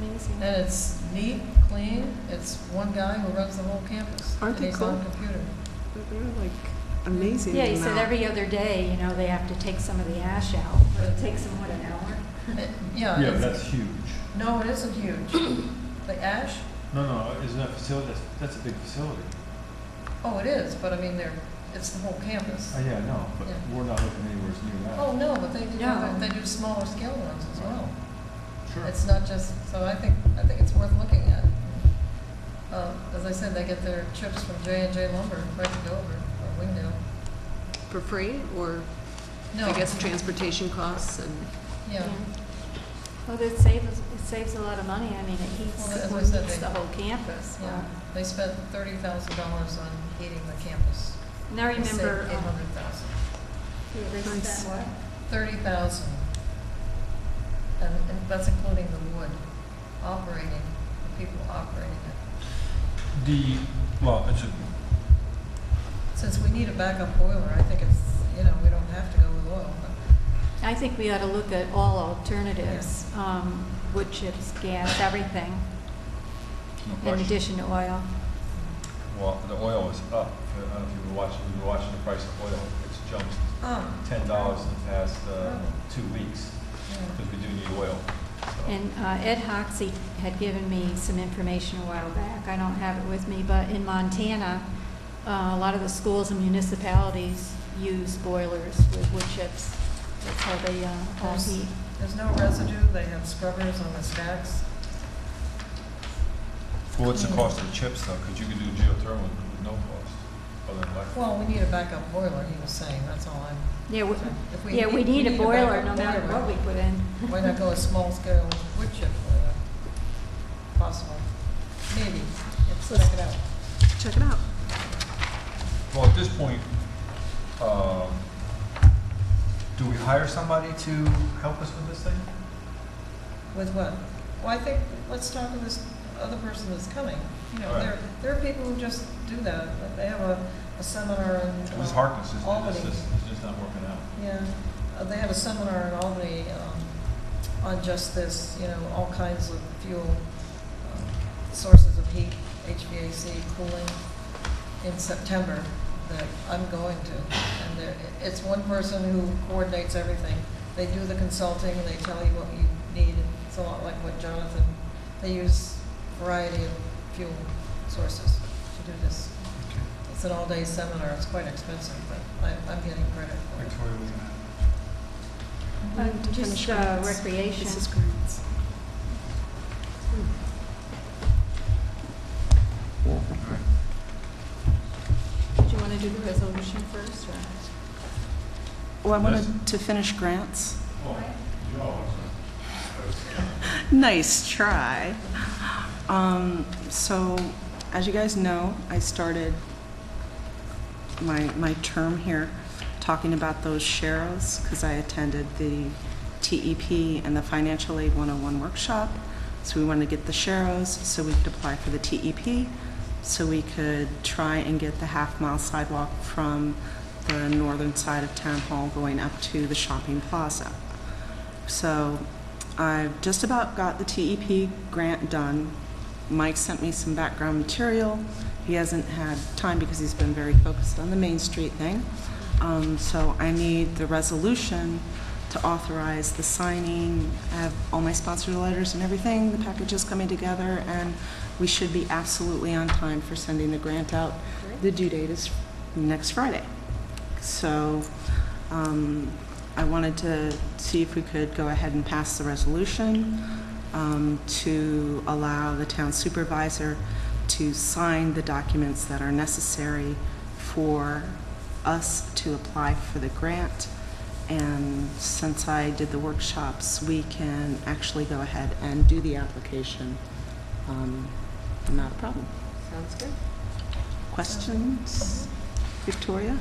[SPEAKER 8] Amazing.
[SPEAKER 5] And it's neat, clean, it's one guy who runs the whole campus.
[SPEAKER 9] Aren't
[SPEAKER 5] and
[SPEAKER 9] they
[SPEAKER 5] he's on
[SPEAKER 9] cool?
[SPEAKER 5] computer.
[SPEAKER 9] They're like amazing.
[SPEAKER 8] Yeah, he said
[SPEAKER 9] amount.
[SPEAKER 8] every other day, they have to take some of the ash out, but it takes them, what, an hour?
[SPEAKER 5] Yeah.
[SPEAKER 3] Yeah,
[SPEAKER 5] it's-
[SPEAKER 3] that's huge.
[SPEAKER 5] No, it isn't huge. The ash?
[SPEAKER 3] No, isn't that facility, that's a big facility.
[SPEAKER 5] Oh, it is, but I mean, it's the whole campus.
[SPEAKER 3] Yeah, no, but
[SPEAKER 5] Yeah.
[SPEAKER 3] we're not looking anywhere near that.
[SPEAKER 5] Oh, no, but they do,
[SPEAKER 8] No.
[SPEAKER 5] they do smaller scale ones as well.
[SPEAKER 3] Sure.
[SPEAKER 5] It's not just, so I think it's worth looking at. As I said, they get their chips from J&J Lumber, right to Dover, or Wingdale.
[SPEAKER 1] For free, or
[SPEAKER 5] No.
[SPEAKER 1] I guess transportation costs and,
[SPEAKER 5] Yeah.
[SPEAKER 8] Well, it saves a lot of money. I mean, it heats,
[SPEAKER 5] Well, as I
[SPEAKER 8] it
[SPEAKER 5] said,
[SPEAKER 8] heats
[SPEAKER 5] they-
[SPEAKER 8] the whole campus.
[SPEAKER 5] Yeah, they spent $30,000 on heating the campus.
[SPEAKER 8] And I
[SPEAKER 5] They saved
[SPEAKER 8] remember,
[SPEAKER 5] 800,000.
[SPEAKER 8] yeah, they spent what?
[SPEAKER 5] 30,000. And that's including the wood, the people operating it.
[SPEAKER 3] It's a,
[SPEAKER 5] Since we need a backup boiler, I think it's, we don't have to go with oil. But
[SPEAKER 8] I think we ought to look at all alternatives, wood chips, gas, everything,
[SPEAKER 3] no
[SPEAKER 8] in
[SPEAKER 3] question.
[SPEAKER 8] addition to oil.
[SPEAKER 3] Well, the oil is up. I don't know if you've been watching the price of oil. It's jumped $10 in the past 2 weeks because we do need oil. So.
[SPEAKER 8] And Ed Hoxie had given me some information a while back. I don't have it with me, but in Montana, a lot of the schools and municipalities use boilers with wood chips. That's how they all heat.
[SPEAKER 5] There's no residue, they have scrubbers on the stacks.
[SPEAKER 3] Well, what's the cost of the chips though? Because you can do geothermal with no cost, other than electric.
[SPEAKER 5] Well, we need a backup boiler, he was saying, that's all I'm.
[SPEAKER 8] Yeah,
[SPEAKER 5] If
[SPEAKER 8] we need a boiler no
[SPEAKER 5] backup
[SPEAKER 8] matter
[SPEAKER 5] boiler,
[SPEAKER 8] what we put in.
[SPEAKER 5] Why not go a small scale wood chip boiler? Possible. Maybe. Let's check it out.
[SPEAKER 9] Check it out.
[SPEAKER 3] Well, at this point, do we hire somebody to help us with this thing?
[SPEAKER 5] With what? Well, I think, let's talk to this other person that's coming.
[SPEAKER 3] All right.
[SPEAKER 5] There are people who just do that. They have a seminar in
[SPEAKER 3] Ms. Harkness
[SPEAKER 5] Albany.
[SPEAKER 3] is just not working out.
[SPEAKER 5] Yeah, they have a seminar in Albany on just this, all kinds of fuel sources of heat, HVAC, cooling, in September that I'm going to. And it's one person who coordinates everything. They do the consulting, and they tell you what you need. It's a lot like what Jonathan, they use a variety of fuel sources to do this.
[SPEAKER 3] Okay.
[SPEAKER 5] It's an all-day seminar. It's quite expensive, but I'm getting credit for it.
[SPEAKER 3] Victoria,
[SPEAKER 8] Just recreation.
[SPEAKER 9] This is grants.
[SPEAKER 1] Did you want to do the resolution first, or?
[SPEAKER 9] Well, I wanted to finish grants. Nice try. So, as you guys know, I started my term here talking about those sharrows because I attended the TEP and the Financial Aid 101 workshop. So we wanted to get the sharrows so we could apply for the TEP, so we could try and get the half-mile sidewalk from the northern side of Town Hall going up to the shopping plaza. So I've just about got the TEP grant done. Mike sent me some background material. He hasn't had time because he's been very focused on the Main Street thing. So I need the resolution to authorize the signing. I have all my sponsor letters and everything. The package is coming together, and we should be absolutely on time for sending the grant out. The due date is next Friday. So I wanted to see if we could go ahead and pass the resolution to allow the town supervisor to sign the documents that are necessary for us to apply for the grant. And since I did the workshops, we can actually go ahead and do the application. Not a problem.
[SPEAKER 1] Sounds good.
[SPEAKER 9] Questions? Victoria?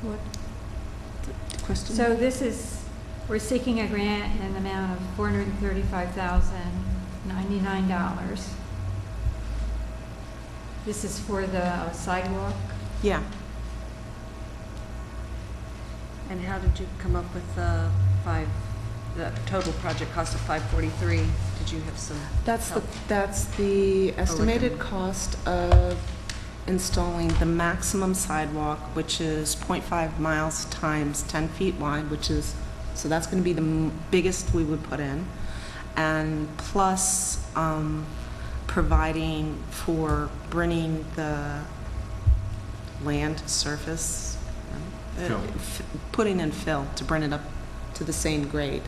[SPEAKER 8] What?
[SPEAKER 9] Question?
[SPEAKER 8] So this is, we're seeking a grant in the amount of $435,099. This is for the sidewalk.
[SPEAKER 9] Yeah.
[SPEAKER 1] And how did you come up with the total project cost of $543? Did you have some
[SPEAKER 9] That's
[SPEAKER 1] help?
[SPEAKER 9] that's the estimated cost of installing the maximum sidewalk, which is 0.5 miles times 10 feet wide, which is, so that's going to be the biggest we would put in, and plus providing for bringing the land surface, putting in fill to bring it up to the same grade.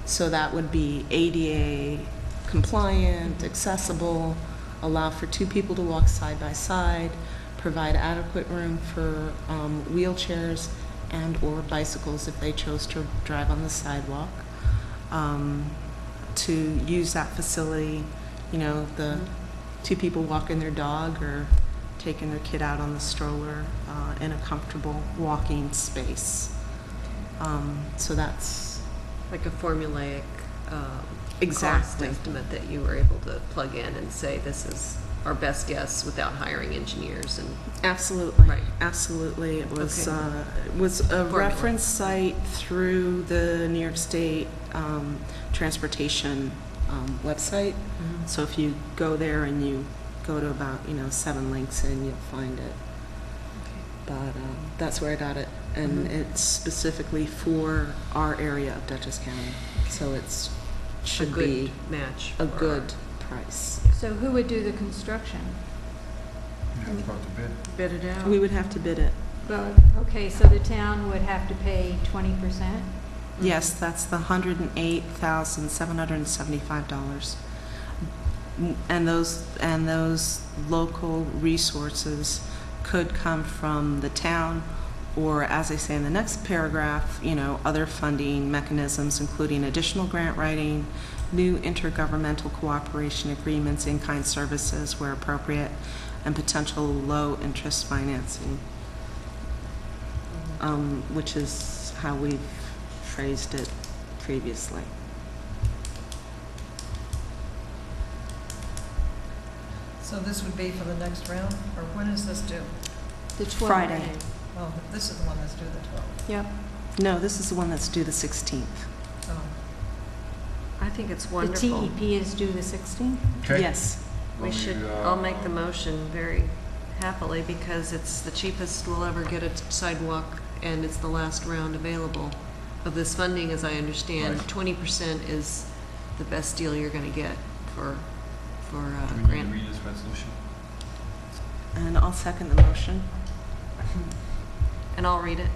[SPEAKER 9] So that would be ADA compliant, accessible, allow for 2 people to walk side by side, provide adequate room for wheelchairs and or bicycles if they chose to drive on the sidewalk, to use that facility, you know, the 2 people walking their dog or taking their kid out on the stroller in a comfortable walking space. So that's
[SPEAKER 1] Like a formulaic
[SPEAKER 9] Exactly.
[SPEAKER 1] cost estimate that you were able to plug in and say this is our best guess without hiring engineers and
[SPEAKER 9] absolutely,
[SPEAKER 1] Right.
[SPEAKER 9] absolutely. It was
[SPEAKER 1] Okay.
[SPEAKER 9] was a
[SPEAKER 1] Formula.
[SPEAKER 9] reference site through the New York State transportation website. So if you go there and you go to about 7 links and you'll find it. But that's where I got it, and it's specifically for our area of Dutchess County. So it's should
[SPEAKER 1] a good
[SPEAKER 9] be
[SPEAKER 1] match.
[SPEAKER 9] a
[SPEAKER 1] for
[SPEAKER 9] good price.
[SPEAKER 8] So who would do the construction?
[SPEAKER 3] You have to go out to bid.
[SPEAKER 1] Bid it out.
[SPEAKER 9] We would have to bid it.
[SPEAKER 8] Well, okay, so the town would have to pay 20%?
[SPEAKER 9] Yes, that's the $108,775. And those local resources could come from the town, or as I say in the next paragraph, other funding mechanisms, including additional grant writing, new intergovernmental cooperation agreements, in-kind services where appropriate, and potential low-interest financing, which is how we've phrased it previously.
[SPEAKER 5] So this would be for the next round, or when is this due?
[SPEAKER 8] The 12th.
[SPEAKER 9] Friday.
[SPEAKER 5] Oh, this is the one that's due the 12th.
[SPEAKER 8] Yep.
[SPEAKER 9] No, this is the one that's due the 16th.
[SPEAKER 5] Oh,
[SPEAKER 1] I think it's
[SPEAKER 8] The
[SPEAKER 1] wonderful.
[SPEAKER 8] TEP is due the 16th?
[SPEAKER 3] Okay.
[SPEAKER 9] Yes.
[SPEAKER 1] We should, I'll make the motion very happily because it's the cheapest we'll ever get a sidewalk and it's the last round available of this funding, as I understand.
[SPEAKER 3] Right.
[SPEAKER 1] 20% is the best deal you're going to get for
[SPEAKER 3] Do we need to
[SPEAKER 1] grant.
[SPEAKER 3] read this resolution?
[SPEAKER 9] And I'll second the motion.
[SPEAKER 1] And I'll read it.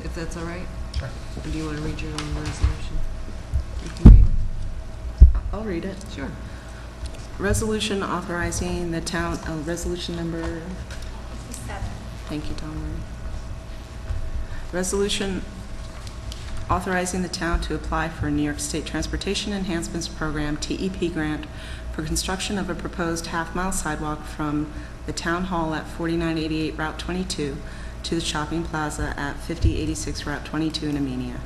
[SPEAKER 1] if that's all right.
[SPEAKER 3] Sure.
[SPEAKER 9] Or do you want to read your own resolution? You can read it. I'll read it.
[SPEAKER 1] Sure.
[SPEAKER 9] Resolution authorizing the town, resolution number,
[SPEAKER 10] 57.
[SPEAKER 9] thank you, Tom. Resolution authorizing the town to apply for a New York State Transportation Enhancements Program, TEP grant, for construction of a proposed half-mile sidewalk from the Town Hall at 4988 Route 22 to the shopping plaza at 5086 Route 22 in Amenia.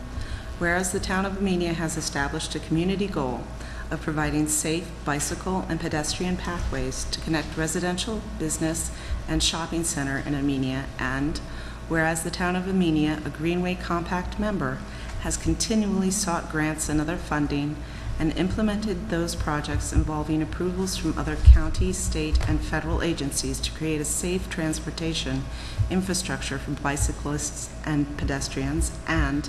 [SPEAKER 9] Whereas the town of Amenia has established a community goal of providing safe bicycle and pedestrian pathways to connect residential, business, and shopping center in Amenia, and whereas the town of Amenia, a Greenway Compact member, has continually sought grants and other funding and implemented those projects involving approvals from other county, state, and federal agencies to create a safe transportation infrastructure for bicyclists and pedestrians, and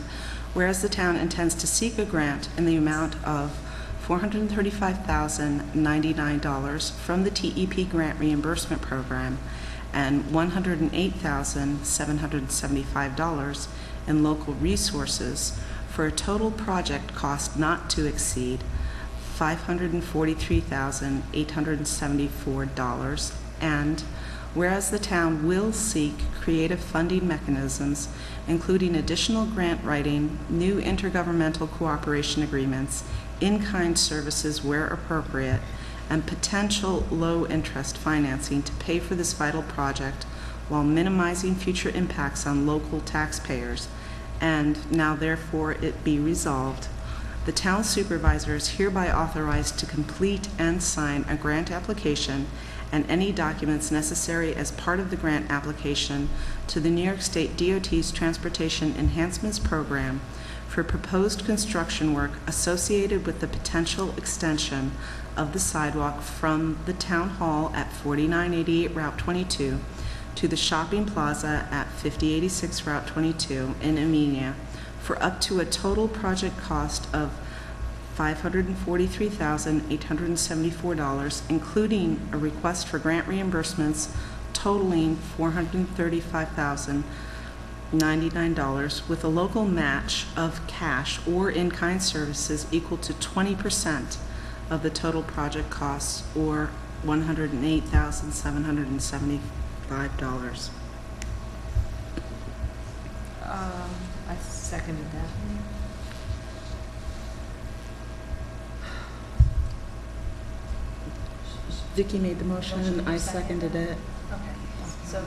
[SPEAKER 9] whereas the town intends to seek a grant in the amount of $435,099 from the TEP Grant Reimbursement Program and $108,775 in local resources for a total project cost not to exceed $543,874, and whereas the town will seek creative funding mechanisms, including additional grant writing, new intergovernmental cooperation agreements, in-kind services where appropriate, and potential low-interest financing to pay for this vital project while minimizing future impacts on local taxpayers. And now therefore it be resolved, the town supervisor is hereby authorized to complete and sign a grant application and any documents necessary as part of the grant application to the New York State DOT's Transportation Enhancements Program for proposed construction work associated with the potential extension of the sidewalk from the Town Hall at 4988 Route 22 to the shopping plaza at 5086 Route 22 in Amenia for up to a total project cost of $543,874, including a request for grant reimbursements totaling $435,099 with a local match of cash or in-kind services equal to 20% of the total project costs, or $108,775.
[SPEAKER 1] I seconded that.
[SPEAKER 9] Vicki made the motion and I seconded it.
[SPEAKER 10] Okay, so,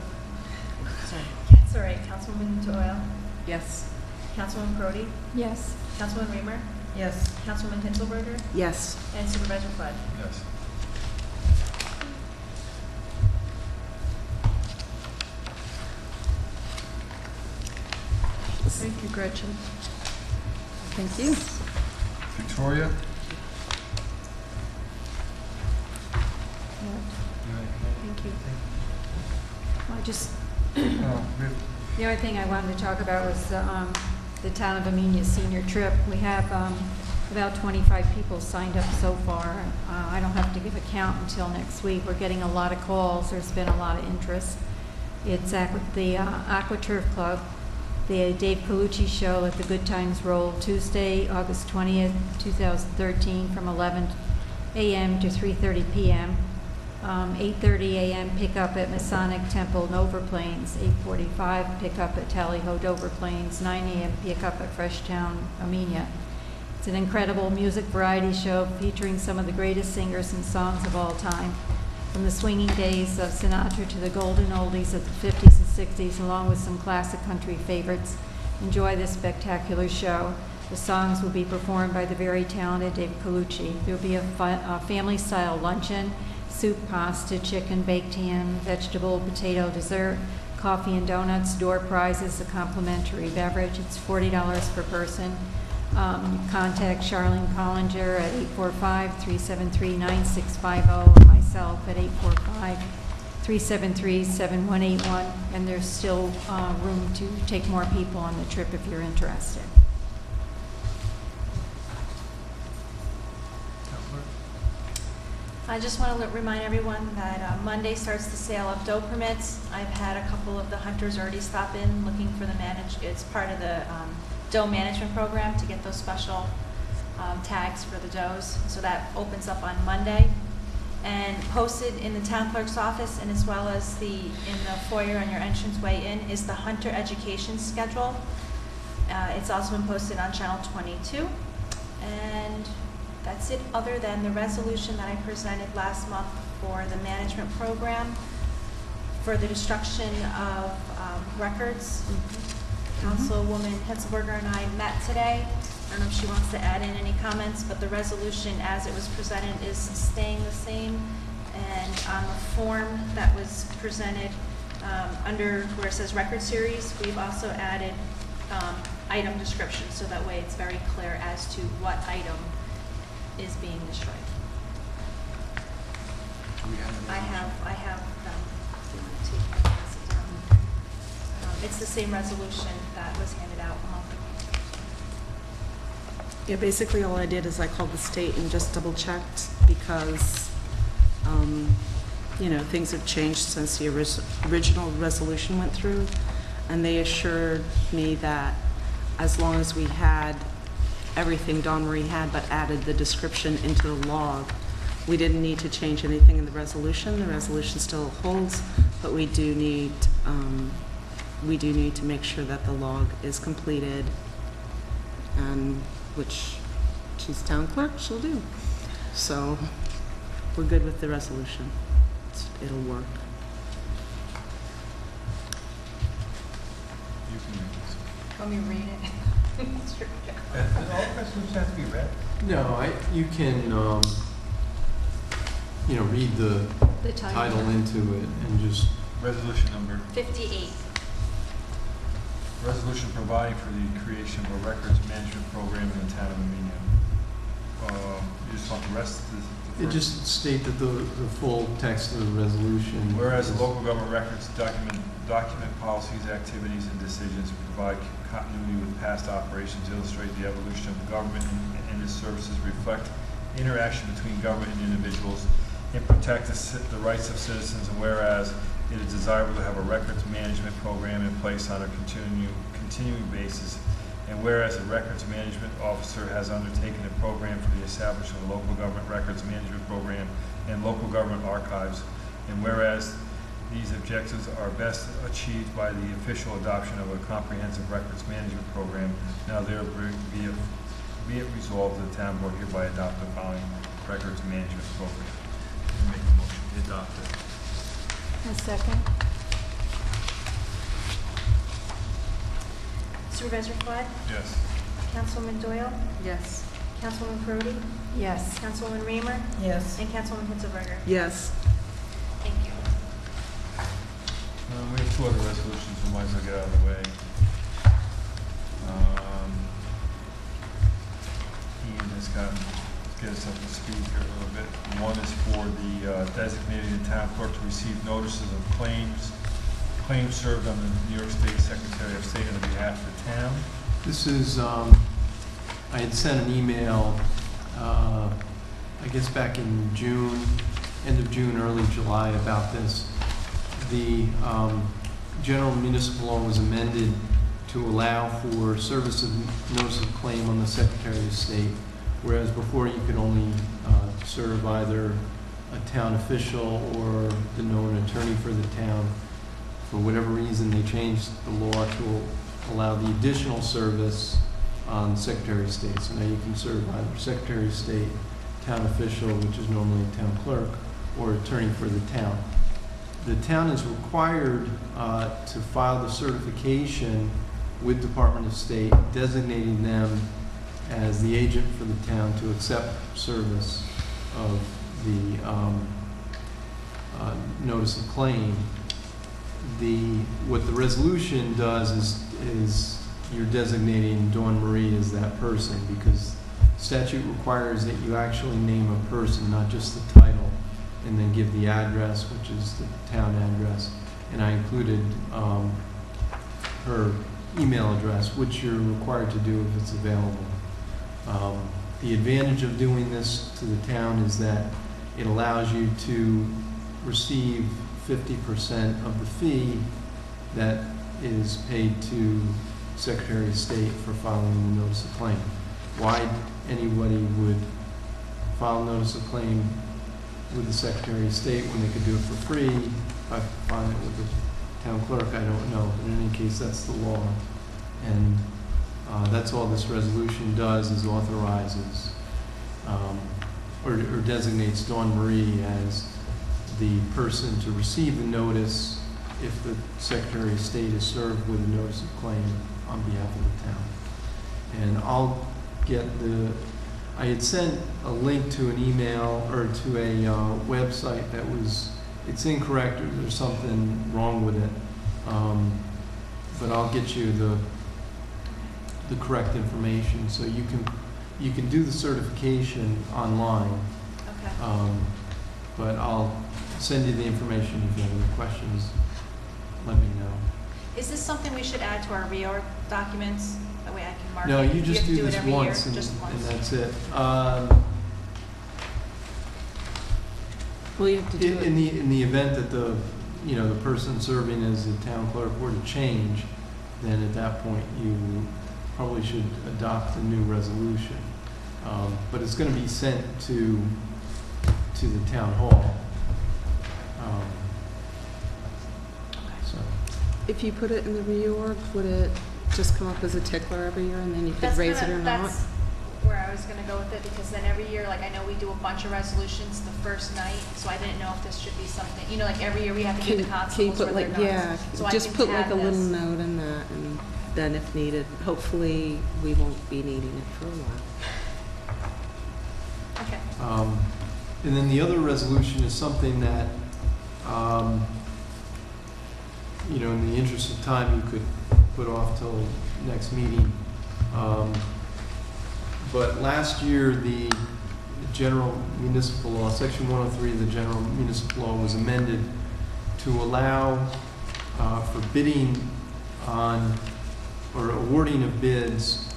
[SPEAKER 1] Sorry.
[SPEAKER 10] it's all right. Councilwoman Doyle,
[SPEAKER 1] Yes.
[SPEAKER 10] Councilwoman Brody,
[SPEAKER 8] Yes.
[SPEAKER 10] Councilwoman Reamer,
[SPEAKER 5] Yes.
[SPEAKER 10] Councilwoman Tinselberger,
[SPEAKER 9] Yes.
[SPEAKER 10] and Supervisor Flood.
[SPEAKER 3] Yes.
[SPEAKER 9] Thank you, Gretchen. Thank you.
[SPEAKER 3] Victoria?
[SPEAKER 8] Thank you. Well, I just,
[SPEAKER 3] Oh,
[SPEAKER 8] the only thing I wanted to talk about was the town of Amenia senior trip. We have about 25 people signed up so far. I don't have to give a count until next week. We're getting a lot of calls. There's been a lot of interest. It's the AquaTurf Club, the Dave Colucci Show at the Good Times Roll, Tuesday, August 20th, 2013, from 11 a.m. to 3:30 p.m. 8:30 a.m. pickup at Masonic Temple, Dover Plains. 8:45 pickup at Tally Ho, Dover Plains. 9 a.m. pickup at Freshtown, Amenia. It's an incredible music variety show featuring some of the greatest singers and songs of all time, from the swinging days of Sinatra to the golden oldies of the 50s and 60s, along with some classic country favorites. Enjoy this spectacular show. The songs will be performed by the very talented Dave Colucci. There will be a family-style luncheon, soup, pasta, chicken, baked ham, vegetable, potato, dessert, coffee and donuts, door prizes, a complimentary beverage. It's $40 per person. Contact Charlene Collinger at 845-373-9650 or myself at 845-373-7181. And there's still room to take more people on the trip if you're interested.
[SPEAKER 10] I just want to remind everyone that Monday starts the sale of doe permits. I've had a couple of the hunters already stop in looking for it's part of the doe management program to get those special tags for the does. So that opens up on Monday. And posted in the town clerk's office and as well as in the foyer on your entranceway in is the hunter education schedule. It's also been posted on Channel 22. And that's it, other than the resolution that I presented last month for the management program for the destruction of records. Councilwoman Hetzelberger and I met today. I don't know if she wants to add in any comments, but the resolution as it was presented is staying the same. And on the form that was presented under where it says record series, we've also added item description, so that way it's very clear as to what item is being destroyed. I have them. Do you want to pass it down? It's the same resolution that was handed out a month ago.
[SPEAKER 9] Yeah, basically all I did is I called the state and just double checked because, things have changed since the original resolution went through. And they assured me that as long as we had everything Dawn Marie had but added the description into the log, we didn't need to change anything in the resolution. The resolution still holds, but we do need to make sure that the log is completed, and which she's town clerk, she'll do. So we're good with the resolution. It'll work.
[SPEAKER 3] You can read this.
[SPEAKER 10] Want me to read it? Sure.
[SPEAKER 3] Does all resolutions have to be read?
[SPEAKER 14] No, you can, read the title into it and just.
[SPEAKER 3] Resolution number.
[SPEAKER 10] 58.
[SPEAKER 3] Resolution providing for the creation of a records management program in the town of Amenia. You just want the rest of the
[SPEAKER 14] It
[SPEAKER 3] first?
[SPEAKER 14] just state that the full text of the resolution.
[SPEAKER 3] Whereas the local government records document policies, activities, and decisions, provide continuity with past operations, illustrate the evolution of the government and its services, reflect interaction between government and individuals, and protect the rights of citizens, and whereas it is desirable to have a records management program in place on a continuing basis, and whereas a records management officer has undertaken a program for the establishment of a local government records management program and local government archives, and whereas these objectives are best achieved by the official adoption of a comprehensive records management program, now therefore be it resolved that the town board hereby adopt the following records management program. Make a motion to adopt it.
[SPEAKER 8] A second.
[SPEAKER 10] Supervisor Flood?
[SPEAKER 3] Yes.
[SPEAKER 10] Councilwoman Doyle?
[SPEAKER 13] Yes.
[SPEAKER 10] Councilwoman Perotti?
[SPEAKER 8] Yes.
[SPEAKER 10] Councilwoman Reamer?
[SPEAKER 5] Yes.
[SPEAKER 10] And Councilwoman Hitzelberger?
[SPEAKER 9] Yes.
[SPEAKER 10] Thank you.
[SPEAKER 3] We have two other resolutions we might as well get out of the way. Ian has gotten, get us up to speed here a little bit. One is for the designating the town clerk to receive notices of claims served on the New York State Secretary of State on behalf of the town.
[SPEAKER 14] This is, I had sent an email, I guess back in June, end of June, early July about this. The general municipal law was amended to allow for service of notice of claim on the Secretary of State, whereas before you could only serve either a town official or the known attorney for the town. For whatever reason, they changed the law to allow the additional service on Secretary of State. So now you can serve either Secretary of State, town official, which is normally a town clerk, or attorney for the town. The town is required to file the certification with Department of State, designating them as the agent for the town to accept service of the notice of claim. What the resolution does is you're designating Dawn Marie as that person, because statute requires that you actually name a person, not just the title, and then give the address, which is the town address. And I included her email address, which you're required to do if it's available. The advantage of doing this to the town is that it allows you to receive 50% of the fee that is paid to Secretary of State for filing the notice of claim. Why anybody would file notice of claim with the Secretary of State when they could do it for free by filing it with the town clerk, I don't know. But in any case, that's the law. And that's all this resolution does, is authorizes or designates Dawn Marie as the person to receive the notice if the Secretary of State is served with a notice of claim on behalf of the town. And I'll get I had sent a link to an email or to a website that it's incorrect, or there's something wrong with it. But I'll get you the correct information, so you can do the certification online.
[SPEAKER 10] Okay.
[SPEAKER 14] But I'll send you the information. If you have any questions, let me know.
[SPEAKER 10] Is this something we should add to our reorg documents? That way I can mark it.
[SPEAKER 14] No, you just
[SPEAKER 10] have to
[SPEAKER 14] do
[SPEAKER 10] it
[SPEAKER 14] this
[SPEAKER 10] every
[SPEAKER 14] once,
[SPEAKER 10] year?
[SPEAKER 14] and
[SPEAKER 10] Just once.
[SPEAKER 14] that's it.
[SPEAKER 9] Well, you have to do it.
[SPEAKER 14] In the event that the person serving as the town clerk were to change, then at that point you probably should adopt a new resolution. But it's going to be sent to the town hall. So
[SPEAKER 9] If you put it in the reorg, would it just come up as a tickler every year, and then you could raise it or not?
[SPEAKER 10] That's where I was gonna go with it, because then every year, like, I know we do a bunch of resolutions the first night, so I didn't know if this should be something, like every year we have to give the
[SPEAKER 9] Can you
[SPEAKER 10] constables
[SPEAKER 9] put
[SPEAKER 10] where they're
[SPEAKER 9] like,
[SPEAKER 10] not.
[SPEAKER 9] yeah,
[SPEAKER 10] So I
[SPEAKER 9] just
[SPEAKER 10] can
[SPEAKER 9] put like
[SPEAKER 10] tab
[SPEAKER 9] a little
[SPEAKER 10] this.
[SPEAKER 9] note in that, and then if needed, hopefully we won't be needing it for a while.
[SPEAKER 10] Okay.
[SPEAKER 14] And then the other resolution is something that, in the interest of time, you could put off till next meeting. But last year, the general municipal law, section 103 of the general municipal law, was amended to allow for bidding on or awarding of bids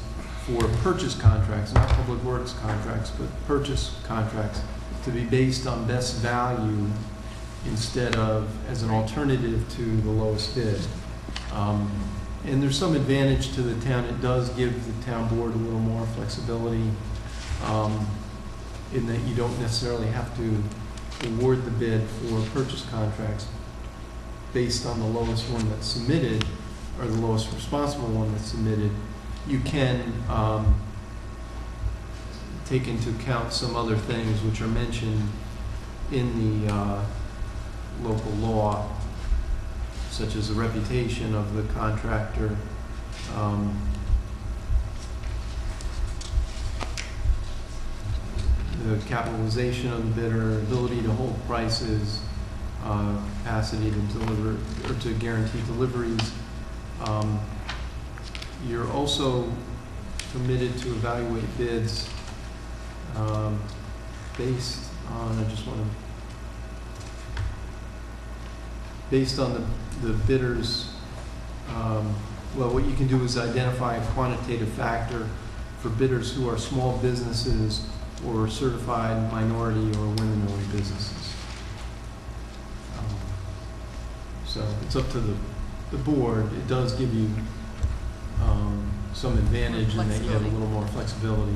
[SPEAKER 14] for purchase contracts, not public works contracts, but purchase contracts, to be based on best value instead of as an alternative to the lowest bid. And there's some advantage to the town. It does give the town board a little more flexibility in that you don't necessarily have to award the bid for purchase contracts based on the lowest one that's submitted or the lowest responsible one that's submitted. You can take into account some other things which are mentioned in the local law, such as the reputation of the contractor, the capitalization of the bidder, ability to hold prices, capacity to deliver or to guarantee deliveries. You're also permitted to evaluate bids based on, based on the bidders. Well, what you can do is identify a quantitative factor for bidders who are small businesses or certified minority or women-owned businesses. So it's up to the board. It does give you some advantage in that you have a little more flexibility.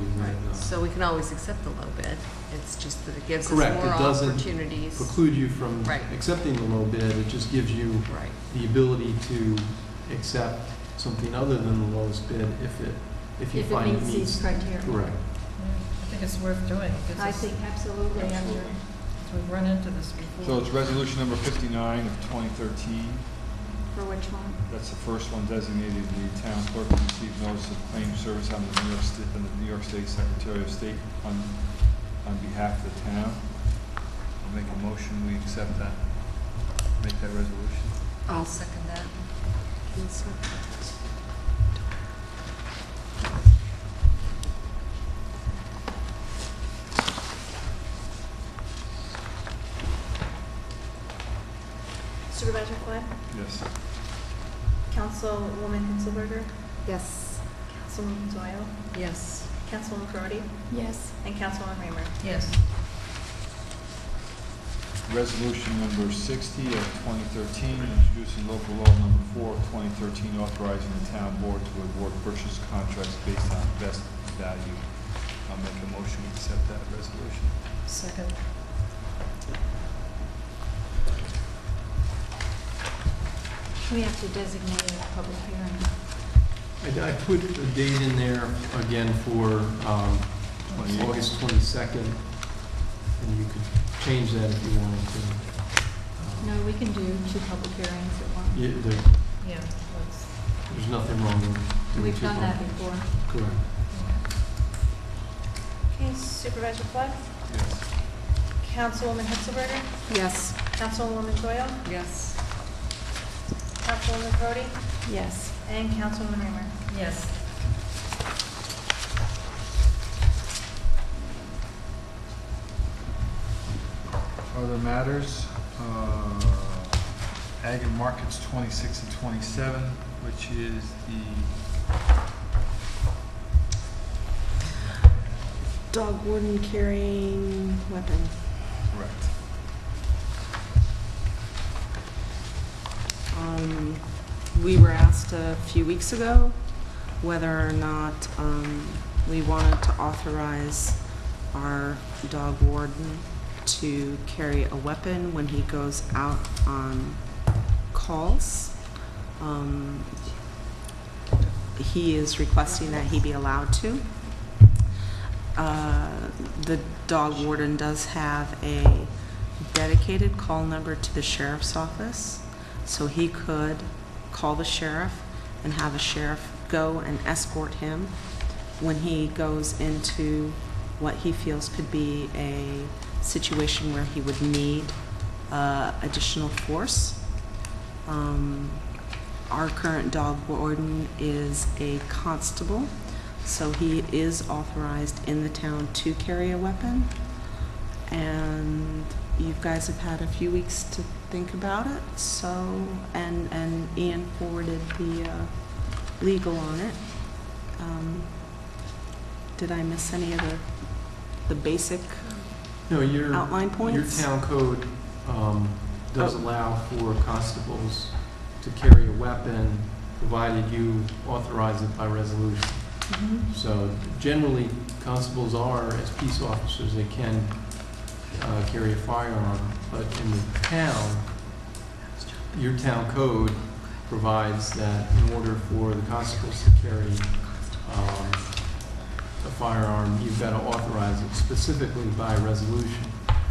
[SPEAKER 1] So we can always accept the low bid. It's just that it gives us
[SPEAKER 14] Correct.
[SPEAKER 1] more
[SPEAKER 14] It doesn't
[SPEAKER 1] opportunities.
[SPEAKER 14] preclude you from
[SPEAKER 1] Right.
[SPEAKER 14] accepting the low bid. It just gives you
[SPEAKER 1] Right.
[SPEAKER 14] the ability to accept something other than the lowest bid if you
[SPEAKER 8] If it
[SPEAKER 14] find it
[SPEAKER 8] meets
[SPEAKER 14] meets.
[SPEAKER 8] these criteria.
[SPEAKER 14] Correct.
[SPEAKER 5] I think it's worth doing. because
[SPEAKER 8] I think absolutely.
[SPEAKER 5] We've run into this before.
[SPEAKER 3] So it's resolution number 59 of 2013.
[SPEAKER 8] For which one?
[SPEAKER 3] That's the first one designated the town clerk to receive notice of claim service on the New York State Secretary of State on behalf of the town. I'll make a motion, we accept that, make that resolution.
[SPEAKER 1] I'll second that.
[SPEAKER 10] Supervisor Flood?
[SPEAKER 3] Yes.
[SPEAKER 10] Councilwoman Hinselberger?
[SPEAKER 8] Yes.
[SPEAKER 10] Councilwoman Doyle?
[SPEAKER 1] Yes.
[SPEAKER 10] Councilwoman Crody?
[SPEAKER 8] Yes.
[SPEAKER 10] And Councilwoman Raymer?
[SPEAKER 5] Yes.
[SPEAKER 3] Resolution number 60 of 2013, introducing local law number 4 of 2013, authorizing the town board to award purchase contracts based on best value. I'll make a motion to accept that resolution.
[SPEAKER 5] Second.
[SPEAKER 8] We have to designate a public hearing.
[SPEAKER 14] I put a date in there again for August 22nd, and you could change that if you wanted to.
[SPEAKER 8] No, we can do 2 public hearings at once.
[SPEAKER 5] Yeah, let's.
[SPEAKER 14] There's nothing wrong with doing
[SPEAKER 8] We've
[SPEAKER 14] 2
[SPEAKER 8] done that
[SPEAKER 14] public-
[SPEAKER 8] before.
[SPEAKER 14] Correct.
[SPEAKER 10] Okay, Supervisor Flood?
[SPEAKER 3] Yes.
[SPEAKER 10] Councilwoman Hitzelberger?
[SPEAKER 9] Yes.
[SPEAKER 10] Councilwoman Doyle?
[SPEAKER 1] Yes.
[SPEAKER 10] Councilwoman Brody?
[SPEAKER 8] Yes.
[SPEAKER 10] And Councilwoman Reamer?
[SPEAKER 5] Yes.
[SPEAKER 3] Other matters, Ag and Markets 26 and 27, which is the
[SPEAKER 9] Dog warden carrying weapon.
[SPEAKER 3] correct.
[SPEAKER 9] We were asked a few weeks ago whether or not we wanted to authorize our dog warden to carry a weapon when he goes out on calls. He is requesting that he be allowed to. The dog warden does have a dedicated call number to the sheriff's office, so he could call the sheriff and have a sheriff go and escort him when he goes into what he feels could be a situation where he would need additional force. Our current dog warden is a constable, so he is authorized in the town to carry a weapon. And you guys have had a few weeks to think about it, so, and Ian forwarded the legal on it. Did I miss any of the basic
[SPEAKER 14] No, your
[SPEAKER 9] outline points?
[SPEAKER 14] Your town code does allow for constables to carry a weapon, provided you authorize it by resolution.
[SPEAKER 9] Mhm.
[SPEAKER 14] So generally, constables are, as peace officers, they can carry a firearm, but in the town, your town code provides that in order for the constables to carry a firearm, you've got to authorize it specifically by resolution,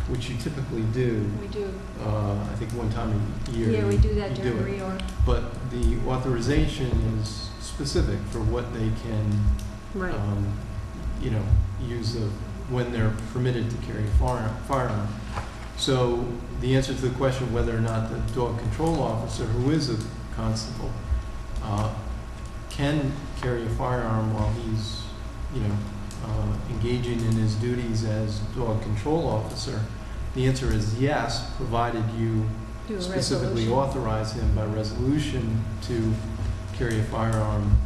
[SPEAKER 14] which you typically do.
[SPEAKER 8] We do.
[SPEAKER 14] I think one time a year.
[SPEAKER 8] Yeah, we do that
[SPEAKER 14] you
[SPEAKER 8] during
[SPEAKER 14] it.
[SPEAKER 8] reorg.
[SPEAKER 14] But the authorization is specific for what they can,
[SPEAKER 9] Right.
[SPEAKER 14] you know, use when they're permitted to carry a firearm. So the answer to the question of whether or not the dog control officer, who is a constable, can carry a firearm while he's, you know, engaging in his duties as dog control officer, the answer is yes, provided you
[SPEAKER 8] Do a
[SPEAKER 14] specifically
[SPEAKER 8] resolution.
[SPEAKER 14] authorize him by resolution to carry a firearm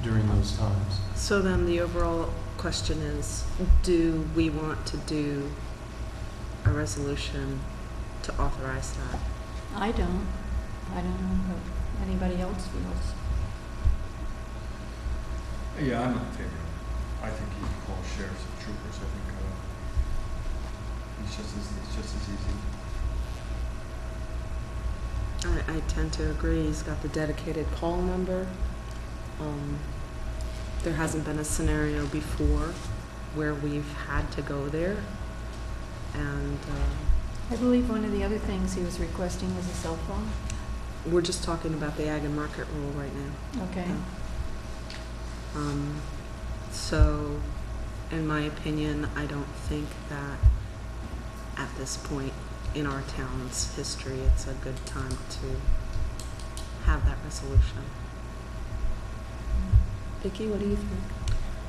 [SPEAKER 14] during those times.
[SPEAKER 9] So then the overall question is, do we want to do a resolution to authorize that?
[SPEAKER 8] I don't. I don't know what anybody else feels.
[SPEAKER 3] Yeah, I'm in favor of it. I think you can call sheriffs and troopers. I think it's just as easy.
[SPEAKER 9] I tend to agree. He's got the dedicated call number. There hasn't been a scenario before where we've had to go there. And
[SPEAKER 8] I believe one of the other things he was requesting was a cell phone.
[SPEAKER 9] we're just talking about the ag and market rule right now.
[SPEAKER 8] Okay.
[SPEAKER 9] So, in my opinion, I don't think that at this point in our town's history, it's a good time to have that resolution. Vicki, what do you think?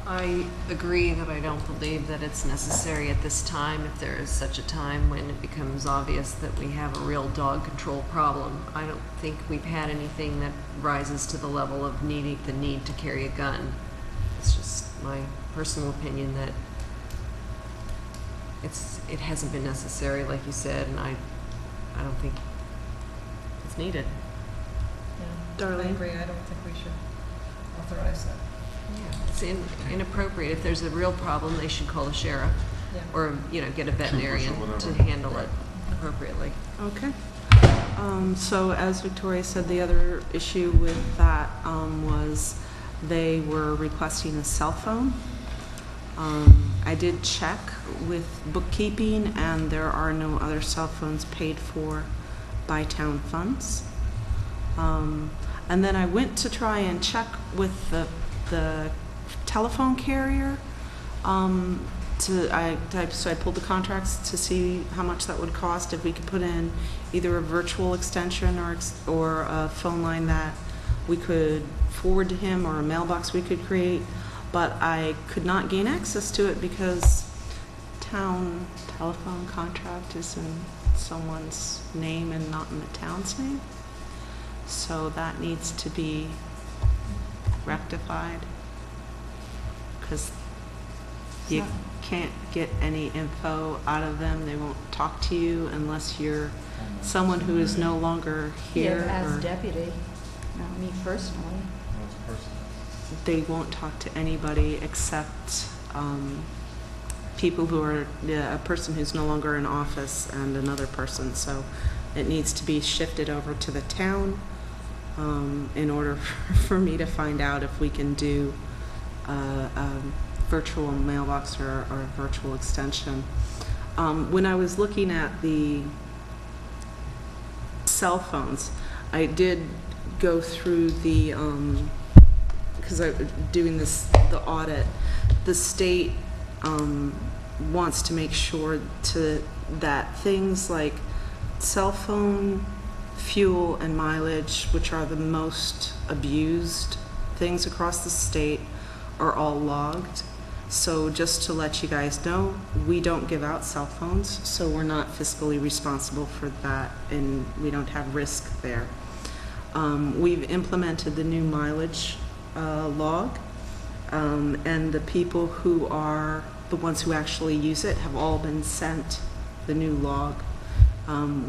[SPEAKER 1] I agree that I don't believe that it's necessary at this time, if there is such a time when it becomes obvious that we have a real dog control problem. I don't think we've had anything that rises to the level of needing the need to carry a gun. It's just my personal opinion that it hasn't been necessary, like you said, and I
[SPEAKER 9] I don't think it's needed.
[SPEAKER 5] Yeah. I
[SPEAKER 9] Darlene?
[SPEAKER 5] agree, I don't think we should authorize that.
[SPEAKER 1] It's inappropriate. If there's a real problem, they should call the sheriff
[SPEAKER 5] Yeah.
[SPEAKER 1] or, get a veterinarian
[SPEAKER 3] Troopers or
[SPEAKER 1] to
[SPEAKER 3] whatever.
[SPEAKER 1] handle it appropriately.
[SPEAKER 9] Okay. So as Victoria said, the other issue with that was they were requesting a cell phone. I did check with bookkeeping, and there are no other cell phones paid for by town funds. And then I went to try and check with the telephone carrier. So I pulled the contracts to see how much that would cost if we could put in either a virtual extension or a phone line that we could forward to him, or a mailbox we could create. But I could not gain access to it because town telephone contract is in someone's name and not in the town's name. So that needs to be rectified, because you can't get any info out of them. They won't talk to you unless you're someone who is no longer here.
[SPEAKER 8] As
[SPEAKER 9] or
[SPEAKER 8] deputy, not me personally.
[SPEAKER 9] they won't talk to anybody except people who are a person who's no longer in office and another person. So it needs to be shifted over to the town in order for me to find out if we can do a virtual mailbox or a virtual extension. When I was looking at the cell phones, I did go through the because I'm doing the audit. The state wants to make sure that things like cell phone, fuel, and mileage, which are the most abused things across the state, are all logged. So just to let you guys know, we don't give out cell phones, so we're not fiscally responsible for that, and we don't have risk there. We've implemented the new mileage log, and the people who are the ones who actually use it have all been sent the new log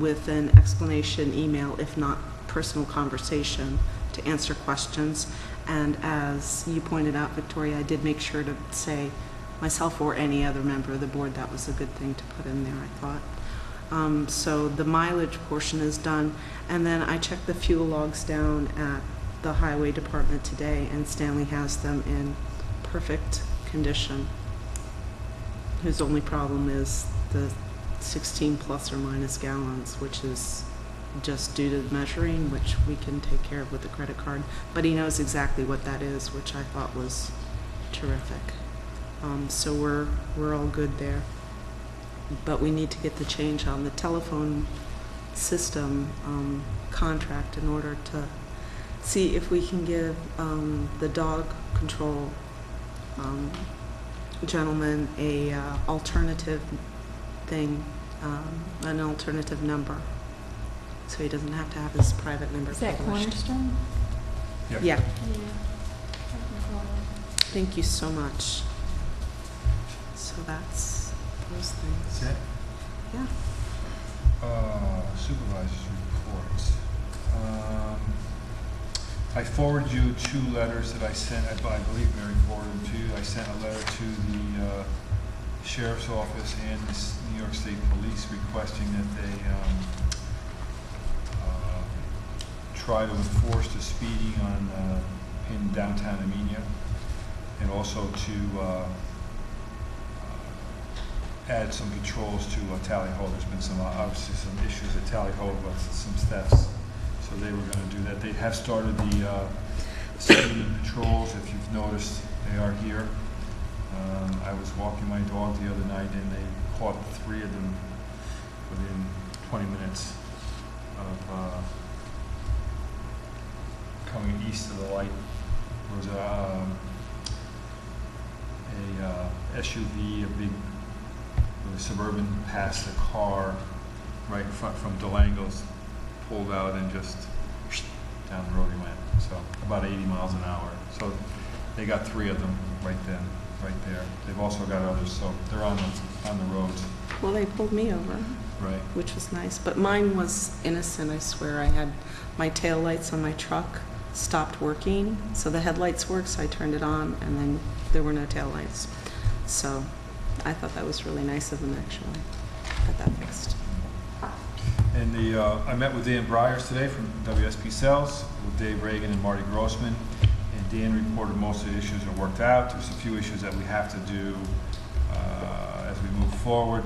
[SPEAKER 9] with an explanation email, if not personal conversation, to answer questions. And as you pointed out, Victoria, I did make sure to say myself or any other member of the board, that was a good thing to put in there, I thought. So the mileage portion is done. And then I checked the fuel logs down at the highway department today, and Stanley has them in perfect condition. His only problem is the 16 plus or minus gallons, which is just due to measuring, which we can take care of with the credit card. But he knows exactly what that is, which I thought was terrific. So we're all good there. But we need to get the change on the telephone system contract in order to see if we can give the dog control gentleman a alternative thing, an alternative number, so he doesn't have to have his private number
[SPEAKER 8] Is that
[SPEAKER 9] published.
[SPEAKER 8] Cornerstone?
[SPEAKER 3] Yep.
[SPEAKER 9] Yeah.
[SPEAKER 8] Yeah.
[SPEAKER 9] Thank you so much. So that's those things.
[SPEAKER 3] That's it?
[SPEAKER 9] Yeah.
[SPEAKER 3] Supervisor's reports. I forwarded you 2 letters that I sent, I believe Mary forwarded them to you. I sent a letter to the Sheriff's Office and the New York State Police requesting that they try to enforce the speeding in downtown Amenia, and also to add some patrols to Tally Ho. There's been obviously some issues at Tally Ho with some thefts, so they were going to do that. They have started the speeding patrols. If you've noticed, they are here. I was walking my dog the other night, and they caught 3 of them within 20 minutes of coming east of the light. There was a SUV, a big Suburban, passed a car right in front from Delango's, pulled out and just down the road he went. So about 80 miles an hour. So they got 3 of them right then. right there. They've also got others, so they're on the roads.
[SPEAKER 9] Well, they pulled me over,
[SPEAKER 3] Right.
[SPEAKER 9] which was nice, but mine was innocent, I swear. I had my tail lights on my truck stopped working, so the headlights worked, so I turned it on, and then there were no tail lights. So I thought that was really nice of them, actually. Got that fixed.
[SPEAKER 3] And I met with Dan Bryers today from WSP Sales, with Dave Reagan and Marty Grossman. And Dan reported most of the issues are worked out. There's a few issues that we have to do as we move forward.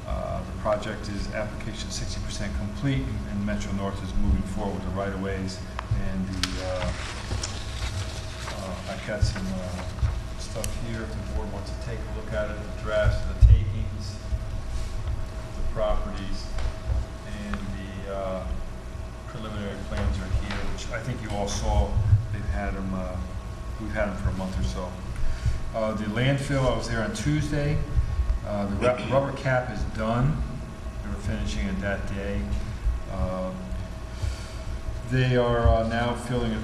[SPEAKER 3] The project is application 60% complete, and Metro North is moving forward with the right-of-ways. And I got some stuff here if the board wants to take a look at it, the drafts of the takings, the properties, and the preliminary plans are here, which I think you all saw. They've had them, we've had them for a month or so. The landfill, I was there on Tuesday. The rubber cap is done. They were finishing it that day. They are now filling it,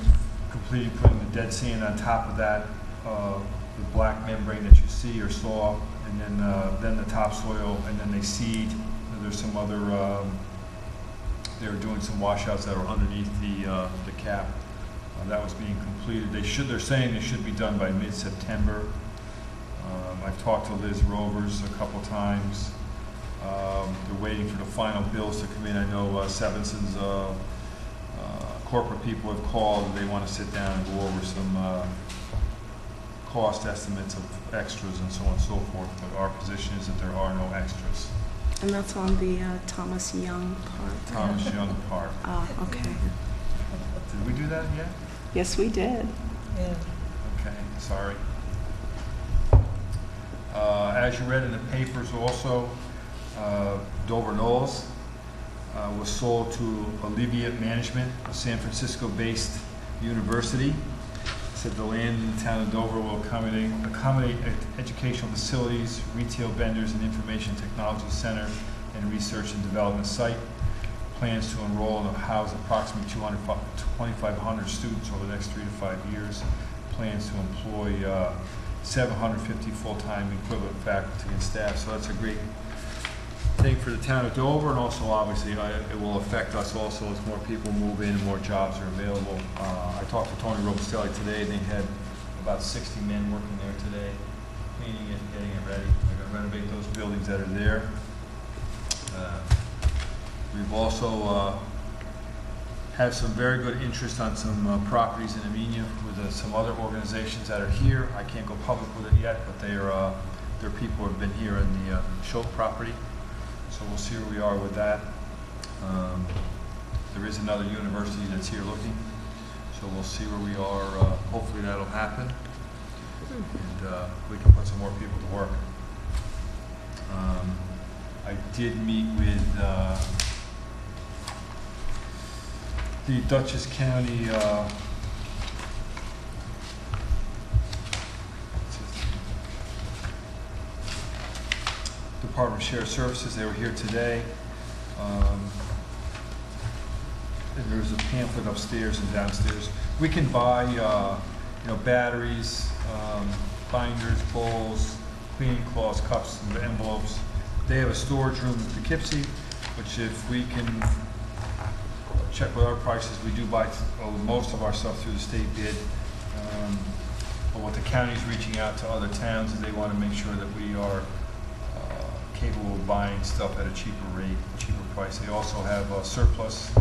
[SPEAKER 3] completing putting the dead sand on top of that, the black membrane that you see or saw, and then the topsoil, and then they seed. There's some other, they were doing some washouts that are underneath the cap. That was being completed. They're saying they should be done by mid-September. I've talked to Liz Rovers a couple times. They're waiting for the final bills to come in. I know Sevenson's corporate people have called, and they want to sit down and go over some cost estimates of extras and so on and so forth. But our position is that there are no extras.
[SPEAKER 9] And that's on the Thomas Young part.
[SPEAKER 3] Thomas Young part.
[SPEAKER 9] Oh, okay.
[SPEAKER 3] Did we do that yet?
[SPEAKER 9] Yes, we did.
[SPEAKER 5] Yeah.
[SPEAKER 3] Okay, sorry. As you read in the papers also, Dover Knolls was sold to Alleviate Management, a San Francisco-based university. Said the land in the town of Dover will accommodate educational facilities, retail vendors, and information technology center and research and development site. Plans to enroll and house approximately 2,500 students over the next 3 to 5 years. Plans to employ 750 full-time equivalent faculty and staff. So that's a great thing for the town of Dover, and also obviously it will affect us also as more people move in and more jobs are available. I talked to Tony Robustelli today, and they had about 60 men working there today, cleaning it, getting it ready. They're going to renovate those buildings that are there. We've also have some very good interest on some properties in Amenia with some other organizations that are here. I can't go public with it yet, but they're people who have been here in the Schultz property. So we'll see where we are with that. There is another university that's here looking, so we'll see where we are. Hopefully that'll happen, and we can put some more people to work. I did meet with the Dutchess County Department of Shared Services. They were here today. And there's a pamphlet upstairs and downstairs. We can buy, batteries, binders, bowls, cleaning cloths, cups, and envelopes. They have a storage room in Poughkeepsie, which if we can check with our prices, we do buy most of our stuff through the state bid. But what the county's reaching out to other towns is they want to make sure that we are capable of buying stuff at a cheaper rate, cheaper price. They also have surplus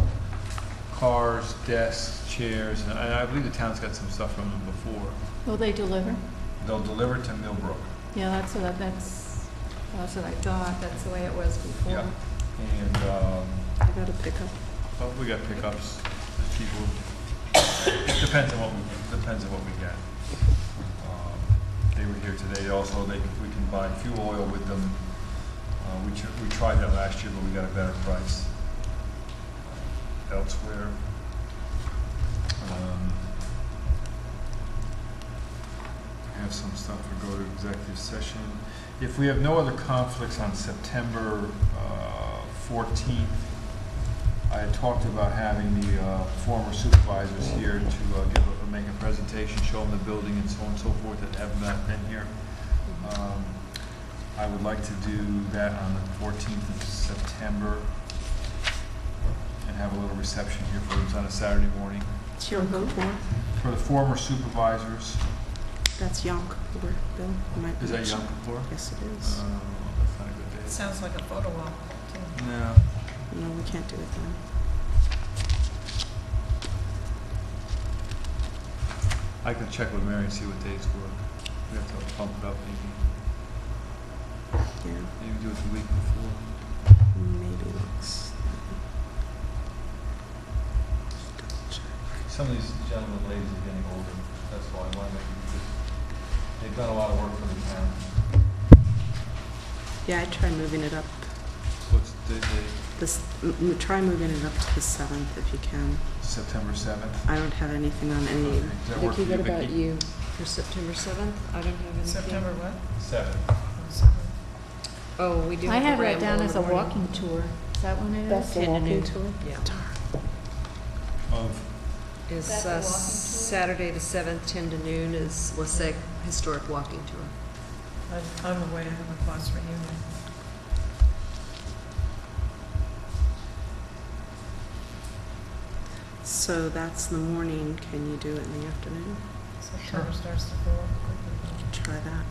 [SPEAKER 3] cars, desks, chairs, and I believe the town's got some stuff from them before.
[SPEAKER 8] Will they deliver?
[SPEAKER 3] They'll deliver to Millbrook.
[SPEAKER 8] Yeah, that's what I thought. That's the way it was before.
[SPEAKER 3] Yeah. And
[SPEAKER 9] I got a pickup.
[SPEAKER 3] well, we got pickups. There's people. It depends on what we get. They were here today. Also, we can buy fuel oil with them. We tried that last year, but we got a better price elsewhere. I have some stuff to go to executive session. If we have no other conflicts on September 14th, I had talked about having the former supervisors here to make a presentation, show them the building and so on and so forth that have not been here. I would like to do that on the 14th of September and have a little reception here for them on a Saturday morning.
[SPEAKER 9] It's Yom Kippur.
[SPEAKER 3] For the former supervisors.
[SPEAKER 9] That's Yom Kippur, Bill. You might
[SPEAKER 3] Is that
[SPEAKER 9] mention-
[SPEAKER 3] Yom Kippur?
[SPEAKER 9] Yes, it is.
[SPEAKER 3] That's not a good day.
[SPEAKER 5] Sounds like a photo wall, too.
[SPEAKER 3] No.
[SPEAKER 9] No, we can't do it then.
[SPEAKER 3] I can check with Mary and see what dates work. We have to bump it up maybe.
[SPEAKER 9] Yeah,
[SPEAKER 3] Maybe do it the week before.
[SPEAKER 9] maybe looks.
[SPEAKER 3] Some of these gentlemen and ladies are getting older. That's why I want to make it just, they've done a lot of work for the town.
[SPEAKER 9] Yeah, I'd try moving it up.
[SPEAKER 3] What's the date?
[SPEAKER 9] Try moving it up to the 7th if you can.
[SPEAKER 3] September 7th?
[SPEAKER 9] I don't have anything on any.
[SPEAKER 3] Okay. Does that work
[SPEAKER 9] Vicki,
[SPEAKER 3] for
[SPEAKER 9] what about
[SPEAKER 3] Vicki?
[SPEAKER 9] you?
[SPEAKER 1] For September 7th, I don't have anything.
[SPEAKER 5] September what?
[SPEAKER 3] 7th.
[SPEAKER 1] Oh, we do
[SPEAKER 8] I
[SPEAKER 1] have
[SPEAKER 8] have
[SPEAKER 1] a
[SPEAKER 8] that
[SPEAKER 1] ramble
[SPEAKER 8] down
[SPEAKER 1] in
[SPEAKER 8] as
[SPEAKER 1] the
[SPEAKER 8] a
[SPEAKER 1] morning.
[SPEAKER 8] walking tour. Is that one it is?
[SPEAKER 9] That's the
[SPEAKER 1] 10 to
[SPEAKER 9] walking
[SPEAKER 1] noon.
[SPEAKER 9] tour?
[SPEAKER 1] Yeah.
[SPEAKER 3] Of,
[SPEAKER 1] Is
[SPEAKER 8] That's a walking tour?
[SPEAKER 1] Saturday the 7th, 10 to noon is Wasaic Historic Walking Tour.
[SPEAKER 5] I'm away, I have a class reunion.
[SPEAKER 9] So that's the morning. Can you do it in the afternoon?
[SPEAKER 5] September starts to fill up quickly.
[SPEAKER 9] Try that.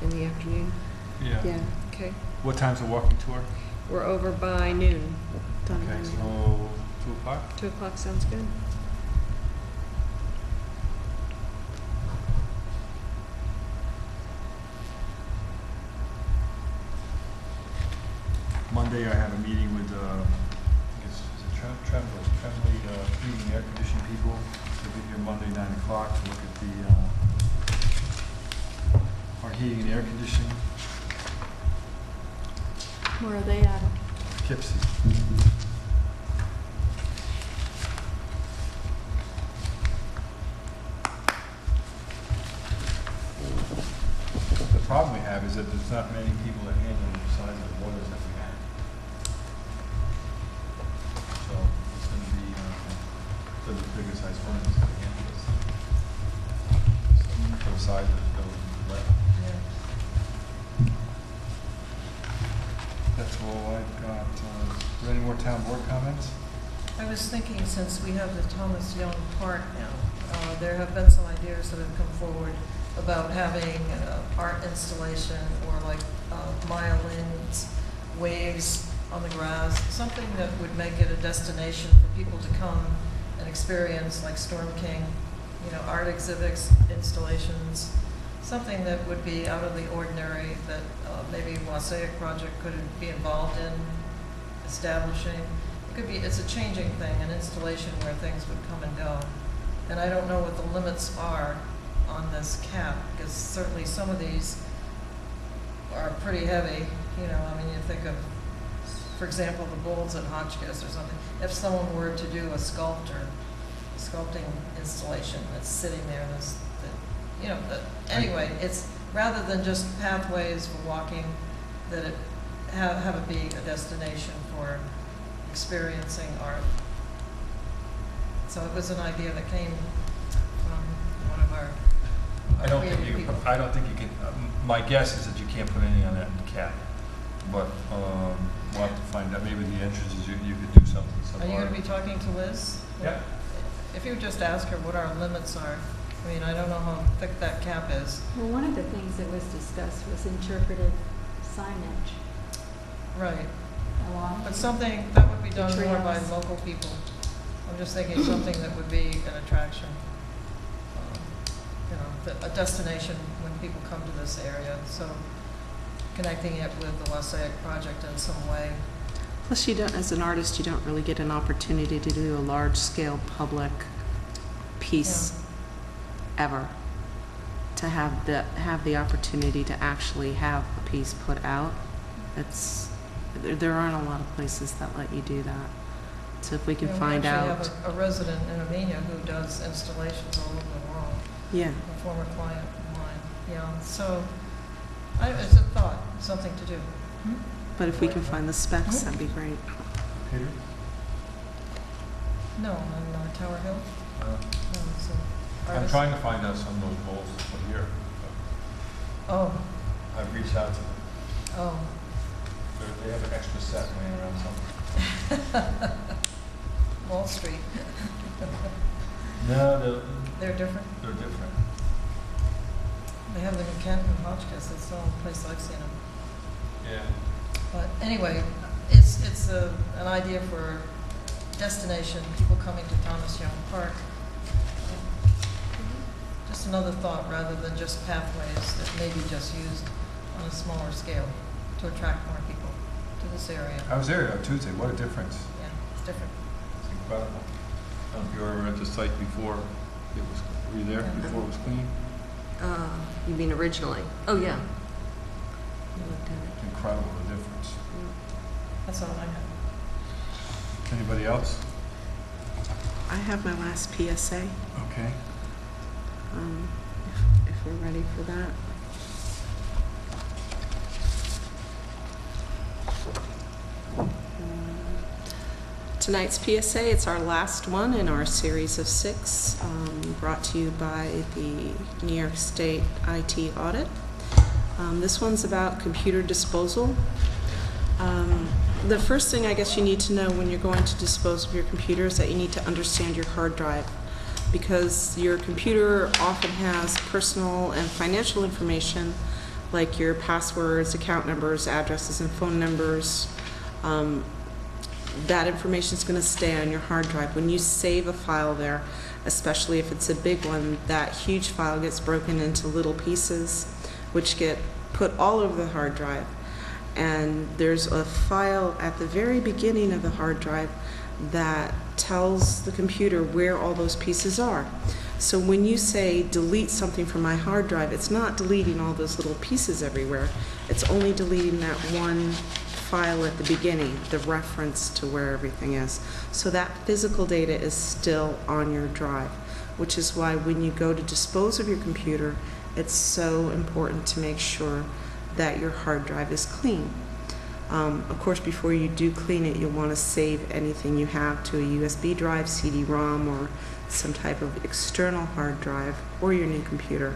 [SPEAKER 1] In the afternoon?
[SPEAKER 3] yeah.
[SPEAKER 9] Yeah.
[SPEAKER 1] Okay.
[SPEAKER 3] What time's the walking tour?
[SPEAKER 1] We're over by noon.
[SPEAKER 9] Done
[SPEAKER 3] Okay,
[SPEAKER 9] by
[SPEAKER 3] so
[SPEAKER 9] noon.
[SPEAKER 3] 2 o'clock?
[SPEAKER 1] 2 o'clock sounds good.
[SPEAKER 3] Monday, I have a meeting with, I guess, is it Tremblay, heating and air conditioning people. They'll be here Monday, 9 o'clock to look at our heating and air conditioning.
[SPEAKER 8] Where are they at?
[SPEAKER 3] Poughkeepsie. The problem we have is that there's not many people that handle the size of the boilers that we have. So it's going to be the bigger size furnace that handle this. So for the size of the building, but that's all I've got. Are there any more town board comments?
[SPEAKER 5] I was thinking, since we have the Thomas Young Park now, there have been some ideas that have come forward about having art installation or like violins, waves on the grass, something that would make it a destination for people to come and experience, like Storm King, art exhibits, installations, something that would be out of the ordinary that maybe Wasaic Project could be involved in establishing. It's a changing thing, an installation where things would come and go. And I don't know what the limits are on this cap, because certainly some of these are pretty heavy. You think of, for example, the bowls at Hotchkiss or something. If someone were to do a sculpting installation that's sitting there, anyway, it's rather than just pathways for walking, that it have it be a destination for experiencing art. So it was an idea that came from one of our
[SPEAKER 3] I don't think
[SPEAKER 5] creative
[SPEAKER 3] you
[SPEAKER 5] people.
[SPEAKER 3] can, my guess is that you can't put anything on that cap. But we'll have to find out. Maybe the entrances, you could do something.
[SPEAKER 5] Are you going to be talking to Liz?
[SPEAKER 3] Yeah.
[SPEAKER 5] If you would just ask her what our limits are. I don't know how thick that cap is.
[SPEAKER 8] Well, one of the things that was discussed was interpretive signage
[SPEAKER 5] Right.
[SPEAKER 8] along.
[SPEAKER 5] But something that would be done more by
[SPEAKER 8] trails.
[SPEAKER 5] local people. I'm just thinking something that would be an attraction. A destination when people come to this area. So connecting it with the Wasaic Project in some way.
[SPEAKER 9] Plus, as an artist, you don't really get an opportunity to do a large-scale public piece ever. To have the opportunity to actually have a piece put out, there aren't a lot of places that let you do that. So if we can find out.
[SPEAKER 5] We actually have a resident in Amenia who does installations all over the world.
[SPEAKER 9] Yeah.
[SPEAKER 5] A former client of mine. Yeah. So it's a thought, something to do.
[SPEAKER 9] But if we can find the specs, that'd be great.
[SPEAKER 3] Peter?
[SPEAKER 5] No, on Tower Hill. No, it's
[SPEAKER 3] I'm trying to find out some of those bowls to put here.
[SPEAKER 5] Oh,
[SPEAKER 3] I've reached out to them.
[SPEAKER 5] oh.
[SPEAKER 3] They have an extra set laying around somewhere.
[SPEAKER 5] Wall Street.
[SPEAKER 3] No,
[SPEAKER 5] They're different.
[SPEAKER 3] they're different.
[SPEAKER 5] They have them in Kent and Hotchkiss. That's the only place I've seen them.
[SPEAKER 3] Yeah.
[SPEAKER 5] But anyway, it's an idea for a destination, people coming to Thomas Young Park. Just another thought rather than just pathways that may be just used on a smaller scale to attract more people to this area.
[SPEAKER 3] I was there on Tuesday. What a difference.
[SPEAKER 5] Yeah, it's different.
[SPEAKER 3] It's incredible. I don't know if you were ever at the site before it was, were you there before it was clean?
[SPEAKER 1] You mean originally? Oh, yeah. You looked at it.
[SPEAKER 3] Incredible, the difference.
[SPEAKER 5] That's all I have.
[SPEAKER 3] Anybody else?
[SPEAKER 9] I have my last PSA,
[SPEAKER 3] Okay.
[SPEAKER 9] if we're ready for that. Tonight's PSA, it's our last one in our series of 6, brought to you by the New York State IT audit. This one's about computer disposal. The first thing I guess you need to know when you're going to dispose of your computer is that you need to understand your hard drive, because your computer often has personal and financial information like your passwords, account numbers, addresses, and phone numbers. That information is going to stay on your hard drive. When you save a file there, especially if it's a big one, that huge file gets broken into little pieces which get put all over the hard drive. And there's a file at the very beginning of the hard drive that tells the computer where all those pieces are. So when you say delete something from my hard drive, it's not deleting all those little pieces everywhere. It's only deleting that one file at the beginning, the reference to where everything is. So that physical data is still on your drive, which is why when you go to dispose of your computer, it's so important to make sure that your hard drive is clean. Of course, before you do clean it, you'll want to save anything you have to a USB drive, CD-ROM, or some type of external hard drive, or your new computer.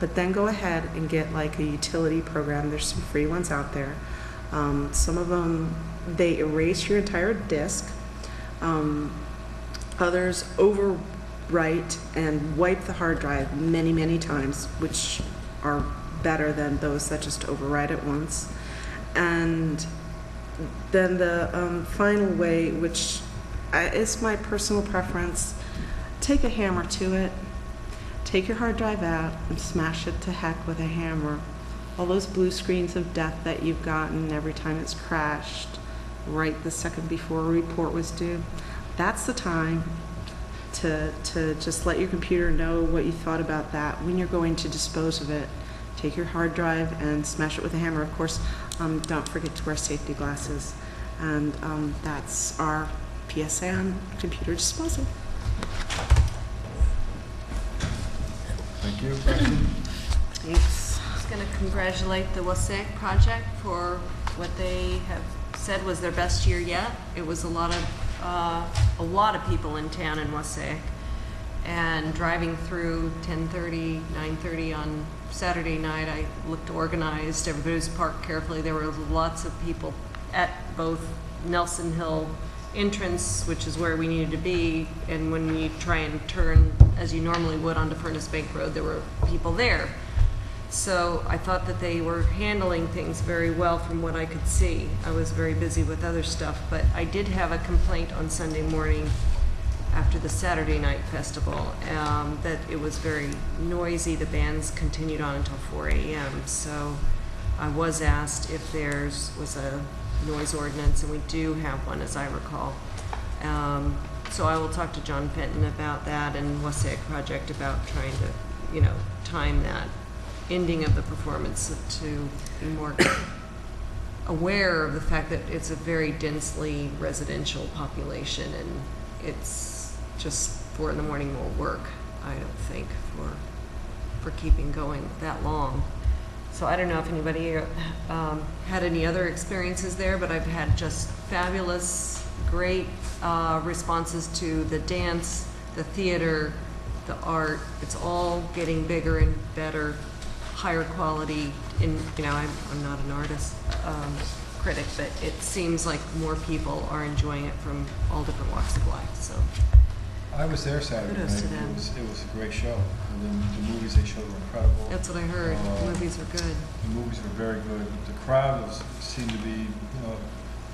[SPEAKER 9] But then go ahead and get like a utility program. There's some free ones out there. Some of them, they erase your entire disk. Others overwrite and wipe the hard drive many, many times, which are better than those that just overwrite it once. And then the final way, which is my personal preference, take a hammer to it, take your hard drive out and smash it to heck with a hammer. All those blue screens of death that you've gotten every time it's crashed, right the second before a report was due, that's the time to just let your computer know what you thought about that when you're going to dispose of it. Take your hard drive and smash it with a hammer. Of course, don't forget to wear safety glasses. And that's our PSA on computer disposal.
[SPEAKER 3] Thank you.
[SPEAKER 9] Thanks.
[SPEAKER 1] I was going to congratulate the Wasaic project for what they have said was their best year yet. It was a lot of people in town in Wasaic, and driving through 10:30, 9:30 on Saturday night, I looked organized. Everybody was parked carefully. There were lots of people at both Nelson Hill entrance, which is where we needed to be, and when you try and turn as you normally would onto Furnace Bank Road, there were people there. So I thought that they were handling things very well from what I could see. I was very busy with other stuff, but I did have a complaint on Sunday morning after the Saturday night festival, that it was very noisy. The bands continued on until 4 a.m. So I was asked if was a noise ordinance, and we do have one, as I recall. So I will talk to John Fenton about that and Wasaic Project about trying to, time that ending of the performance to be more aware of the fact that it's a very densely residential population, and it's just 4 in the morning won't work, I don't think, for keeping going that long. So I don't know if anybody had any other experiences there, but I've had just fabulous, great responses to the dance, the theater, the art. It's all getting bigger and better, higher quality in, I'm not an artist critic, but it seems like more people are enjoying it from all different walks of life, so.
[SPEAKER 3] I was there Saturday night.
[SPEAKER 1] Kudos to them.
[SPEAKER 3] It was a great show. The movies they showed were incredible.
[SPEAKER 1] That's what I heard. The movies were good.
[SPEAKER 3] The movies were very good. The crowd seemed to be,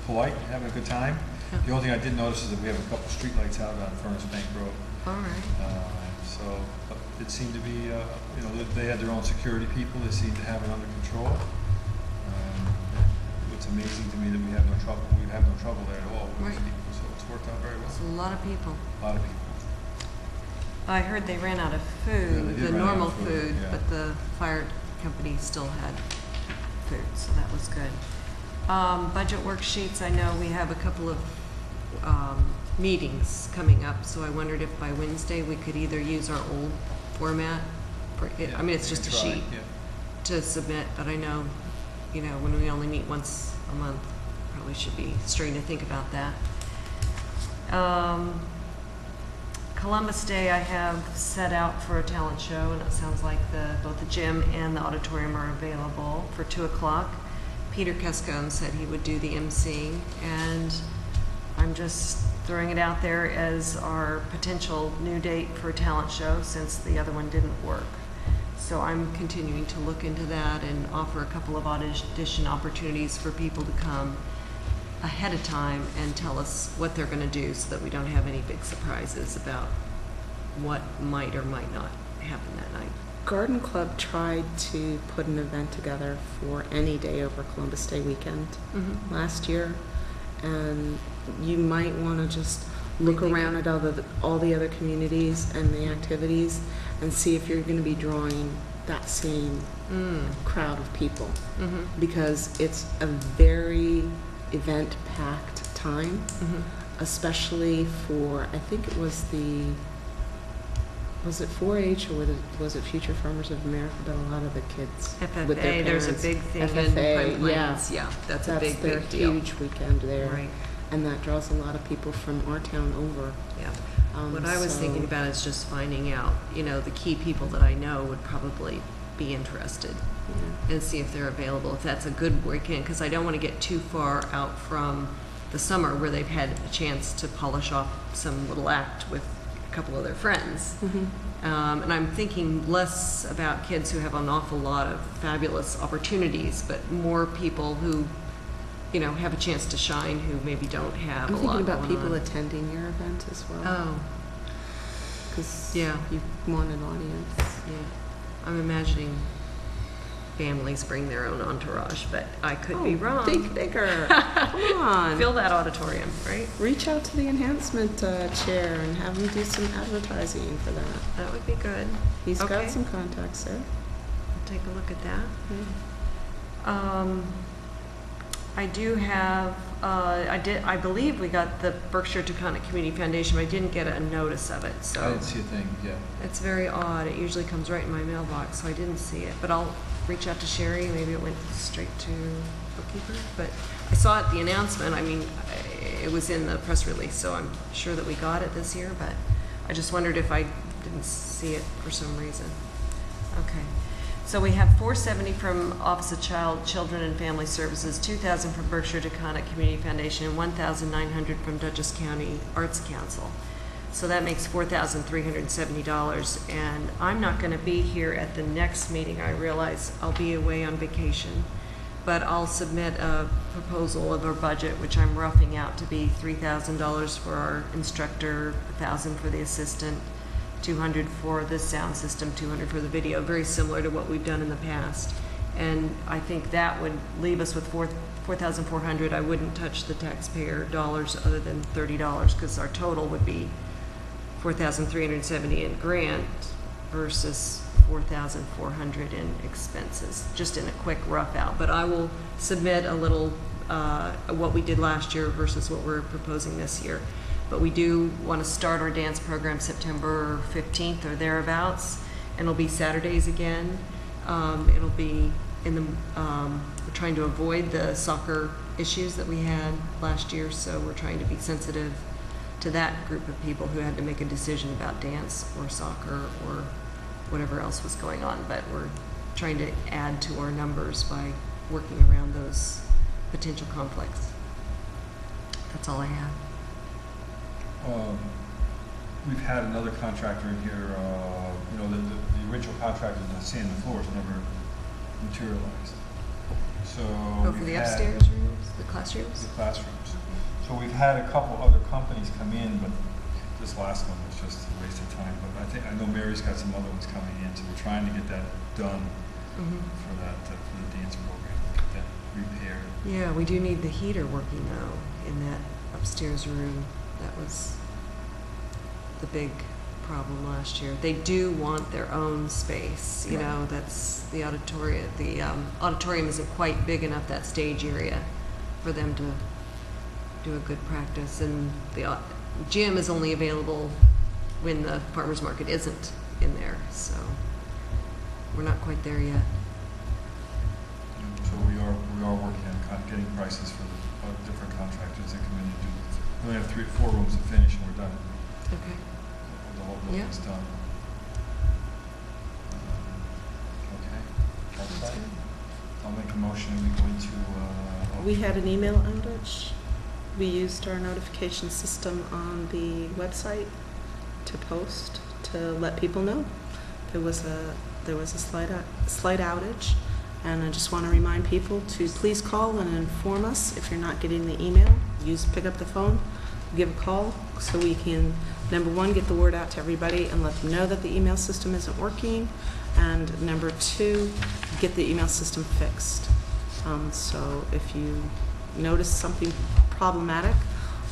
[SPEAKER 3] polite, having a good time.
[SPEAKER 1] Yeah.
[SPEAKER 3] The only thing I did notice is that we have a couple street lights out on Furnace Bank Road.
[SPEAKER 1] All right.
[SPEAKER 3] So but it seemed to be, they had their own security people. They seemed to have it under control. It's amazing to me that we have no trouble. We have no trouble there at all with
[SPEAKER 1] Right.
[SPEAKER 3] these people. So it's worked out very well.
[SPEAKER 1] It's a lot of people.
[SPEAKER 3] A lot of people.
[SPEAKER 1] I heard they ran out of
[SPEAKER 3] Yeah, they
[SPEAKER 1] food,
[SPEAKER 3] did
[SPEAKER 1] the
[SPEAKER 3] run out of
[SPEAKER 1] normal
[SPEAKER 3] food,
[SPEAKER 1] food,
[SPEAKER 3] yeah.
[SPEAKER 1] but the fire company still had food, so that was good. Budget worksheets, I know we have a couple of meetings coming up, so I wondered if by Wednesday we could either use our old format,
[SPEAKER 3] Yeah,
[SPEAKER 1] it's just a
[SPEAKER 3] we can try,
[SPEAKER 1] sheet
[SPEAKER 3] yeah.
[SPEAKER 1] to submit, but I know, when we only meet once a month, probably should be starting to think about that. Columbus Day I have set out for a talent show, and it sounds like both the gym and the auditorium are available for 2 o'clock. Peter Cascone said he would do the emceeing, and I'm just throwing it out there as our potential new date for a talent show since the other one didn't work. So I'm continuing to look into that and offer a couple of audition opportunities for people to come ahead of time and tell us what they're going to do so that we don't have any big surprises about what might or might not happen that night.
[SPEAKER 9] Garden Club tried to put an event together for any day over Columbus Day weekend last year, and you might want to just look around at all the other communities and the activities and see if you're going to be drawing that same crowd of people, because it's a very event-packed time, especially for, I think it was was it 4-H or was it Future Farmers of America, but a lot of the kids
[SPEAKER 1] FFA,
[SPEAKER 9] with their
[SPEAKER 1] there's a
[SPEAKER 9] parents.
[SPEAKER 1] big thing
[SPEAKER 9] FFA,
[SPEAKER 1] in Pine
[SPEAKER 9] yeah.
[SPEAKER 1] Plains. Yeah, that's a
[SPEAKER 9] That's
[SPEAKER 1] big
[SPEAKER 9] their
[SPEAKER 1] deal.
[SPEAKER 9] huge weekend there.
[SPEAKER 1] Right.
[SPEAKER 9] And that draws a lot of people from our town over.
[SPEAKER 1] Yeah. What I was thinking about is just finding out, the key people that I know would probably be interested and see if they're available, if that's a good weekend, because I don't want to get too far out from the summer where they've had a chance to polish off some little act with a couple of their friends. And I'm thinking less about kids who have an awful lot of fabulous opportunities, but more people who, have a chance to shine who maybe don't have
[SPEAKER 9] I'm
[SPEAKER 1] a lot
[SPEAKER 9] thinking about
[SPEAKER 1] going
[SPEAKER 9] people
[SPEAKER 1] on.
[SPEAKER 9] attending your event as well.
[SPEAKER 1] Oh,
[SPEAKER 9] Because
[SPEAKER 1] yeah.
[SPEAKER 9] you want an audience.
[SPEAKER 1] Yeah, I'm imagining families bring their own entourage, but I could be wrong.
[SPEAKER 9] Think bigger. Come on.
[SPEAKER 1] Fill that auditorium, right?
[SPEAKER 9] Reach out to the enhancement chair and have him do some advertising for that.
[SPEAKER 1] That would be good.
[SPEAKER 9] He's
[SPEAKER 1] Okay.
[SPEAKER 9] got some contacts there.
[SPEAKER 1] I'll take a look at that. I do have, I believe we got the Berkshire Taconic Community Foundation, but I didn't get a notice of it, so.
[SPEAKER 3] I didn't see a thing, yeah.
[SPEAKER 1] It's very odd. It usually comes right in my mailbox, so I didn't see it. But I'll reach out to Sherry. Maybe it went straight to bookkeeper. But I saw it, the announcement. I mean, it was in the press release, so I'm sure that we got it this year. But I just wondered if I didn't see it for some reason. Okay. So we have $470 from Office of Children and Family Services, $2,000 from Berkshire Taconic Community Foundation, and $1,900 from Dutchess County Arts Council. So that makes $4,370, and I'm not going to be here at the next meeting. I realize I'll be away on vacation, but I'll submit a proposal of our budget, which I'm roughing out to be $3,000 for our instructor, $1,000 for the assistant, $200 for the sound system, $200 for the video, very similar to what we've done in the past. And I think that would leave us with $4,400. I wouldn't touch the taxpayer dollars other than $30, because our total would be $4,370 in grant versus $4,400 in expenses, just in a quick rough out. But I will submit a little what we did last year versus what we're proposing this year. But we do want to start our dance program September 15th or thereabouts, and it'll be Saturdays again. It'll be in the, we're trying to avoid the soccer issues that we had last year, so we're trying to be sensitive to that group of people who had to make a decision about dance or soccer or whatever else was going on. But we're trying to add to our numbers by working around those potential conflicts. That's all I have.
[SPEAKER 3] We've had another contractor in here, the original contractor that's sanding the floors never materialized. So
[SPEAKER 1] Oh, for
[SPEAKER 3] we've
[SPEAKER 1] the
[SPEAKER 3] had
[SPEAKER 1] upstairs rooms, the classrooms?
[SPEAKER 3] the classrooms. So we've had a couple other companies come in, but this last one was just a waste of time. But I know Mary's got some other ones coming in, so we're trying to get that done for the dance program, get that repaired.
[SPEAKER 1] Yeah, we do need the heater working though in that upstairs room. That was the big problem last year. They do want their own space, you know, that's the auditorium. The auditorium isn't quite big enough, that stage area, for them to do a good practice. And the gym is only available when the farmer's market isn't in there, so we're not quite there yet.
[SPEAKER 3] So we are working on getting prices for the different contractors that come in and do this. We only have 3 or 4 rooms to finish and we're done.
[SPEAKER 1] Okay.
[SPEAKER 3] The whole building's done. Okay. That's
[SPEAKER 1] That's
[SPEAKER 3] right.
[SPEAKER 1] good.
[SPEAKER 3] I'll make a motion and we go into,
[SPEAKER 9] We had an email outage. We used our notification system on the website to post, to let people know. There was a slight outage, and I just want to remind people to please call and inform us if you're not getting the email. Pick up the phone, give a call, so we can, number one, get the word out to everybody and let them know that the email system isn't working, and number 2, get the email system fixed. So if you notice something problematic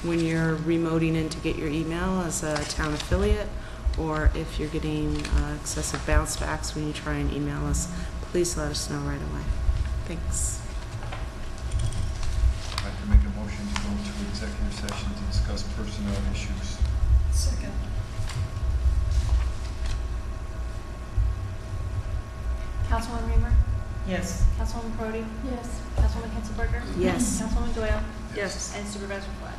[SPEAKER 9] when you're remoting in to get your email as a town affiliate, or if you're getting excessive bounce backs when you try and email us, please let us know right away. Thanks.
[SPEAKER 3] I'd like to make a motion to go into executive session to discuss personnel issues.
[SPEAKER 5] Second.
[SPEAKER 10] Councilwoman Reamer?
[SPEAKER 5] Yes.
[SPEAKER 10] Councilwoman Brody? Yes. Councilwoman Hensselberger?
[SPEAKER 9] Yes.
[SPEAKER 10] Councilwoman Doyle?
[SPEAKER 1] Yes.
[SPEAKER 10] And Supervisor Platt?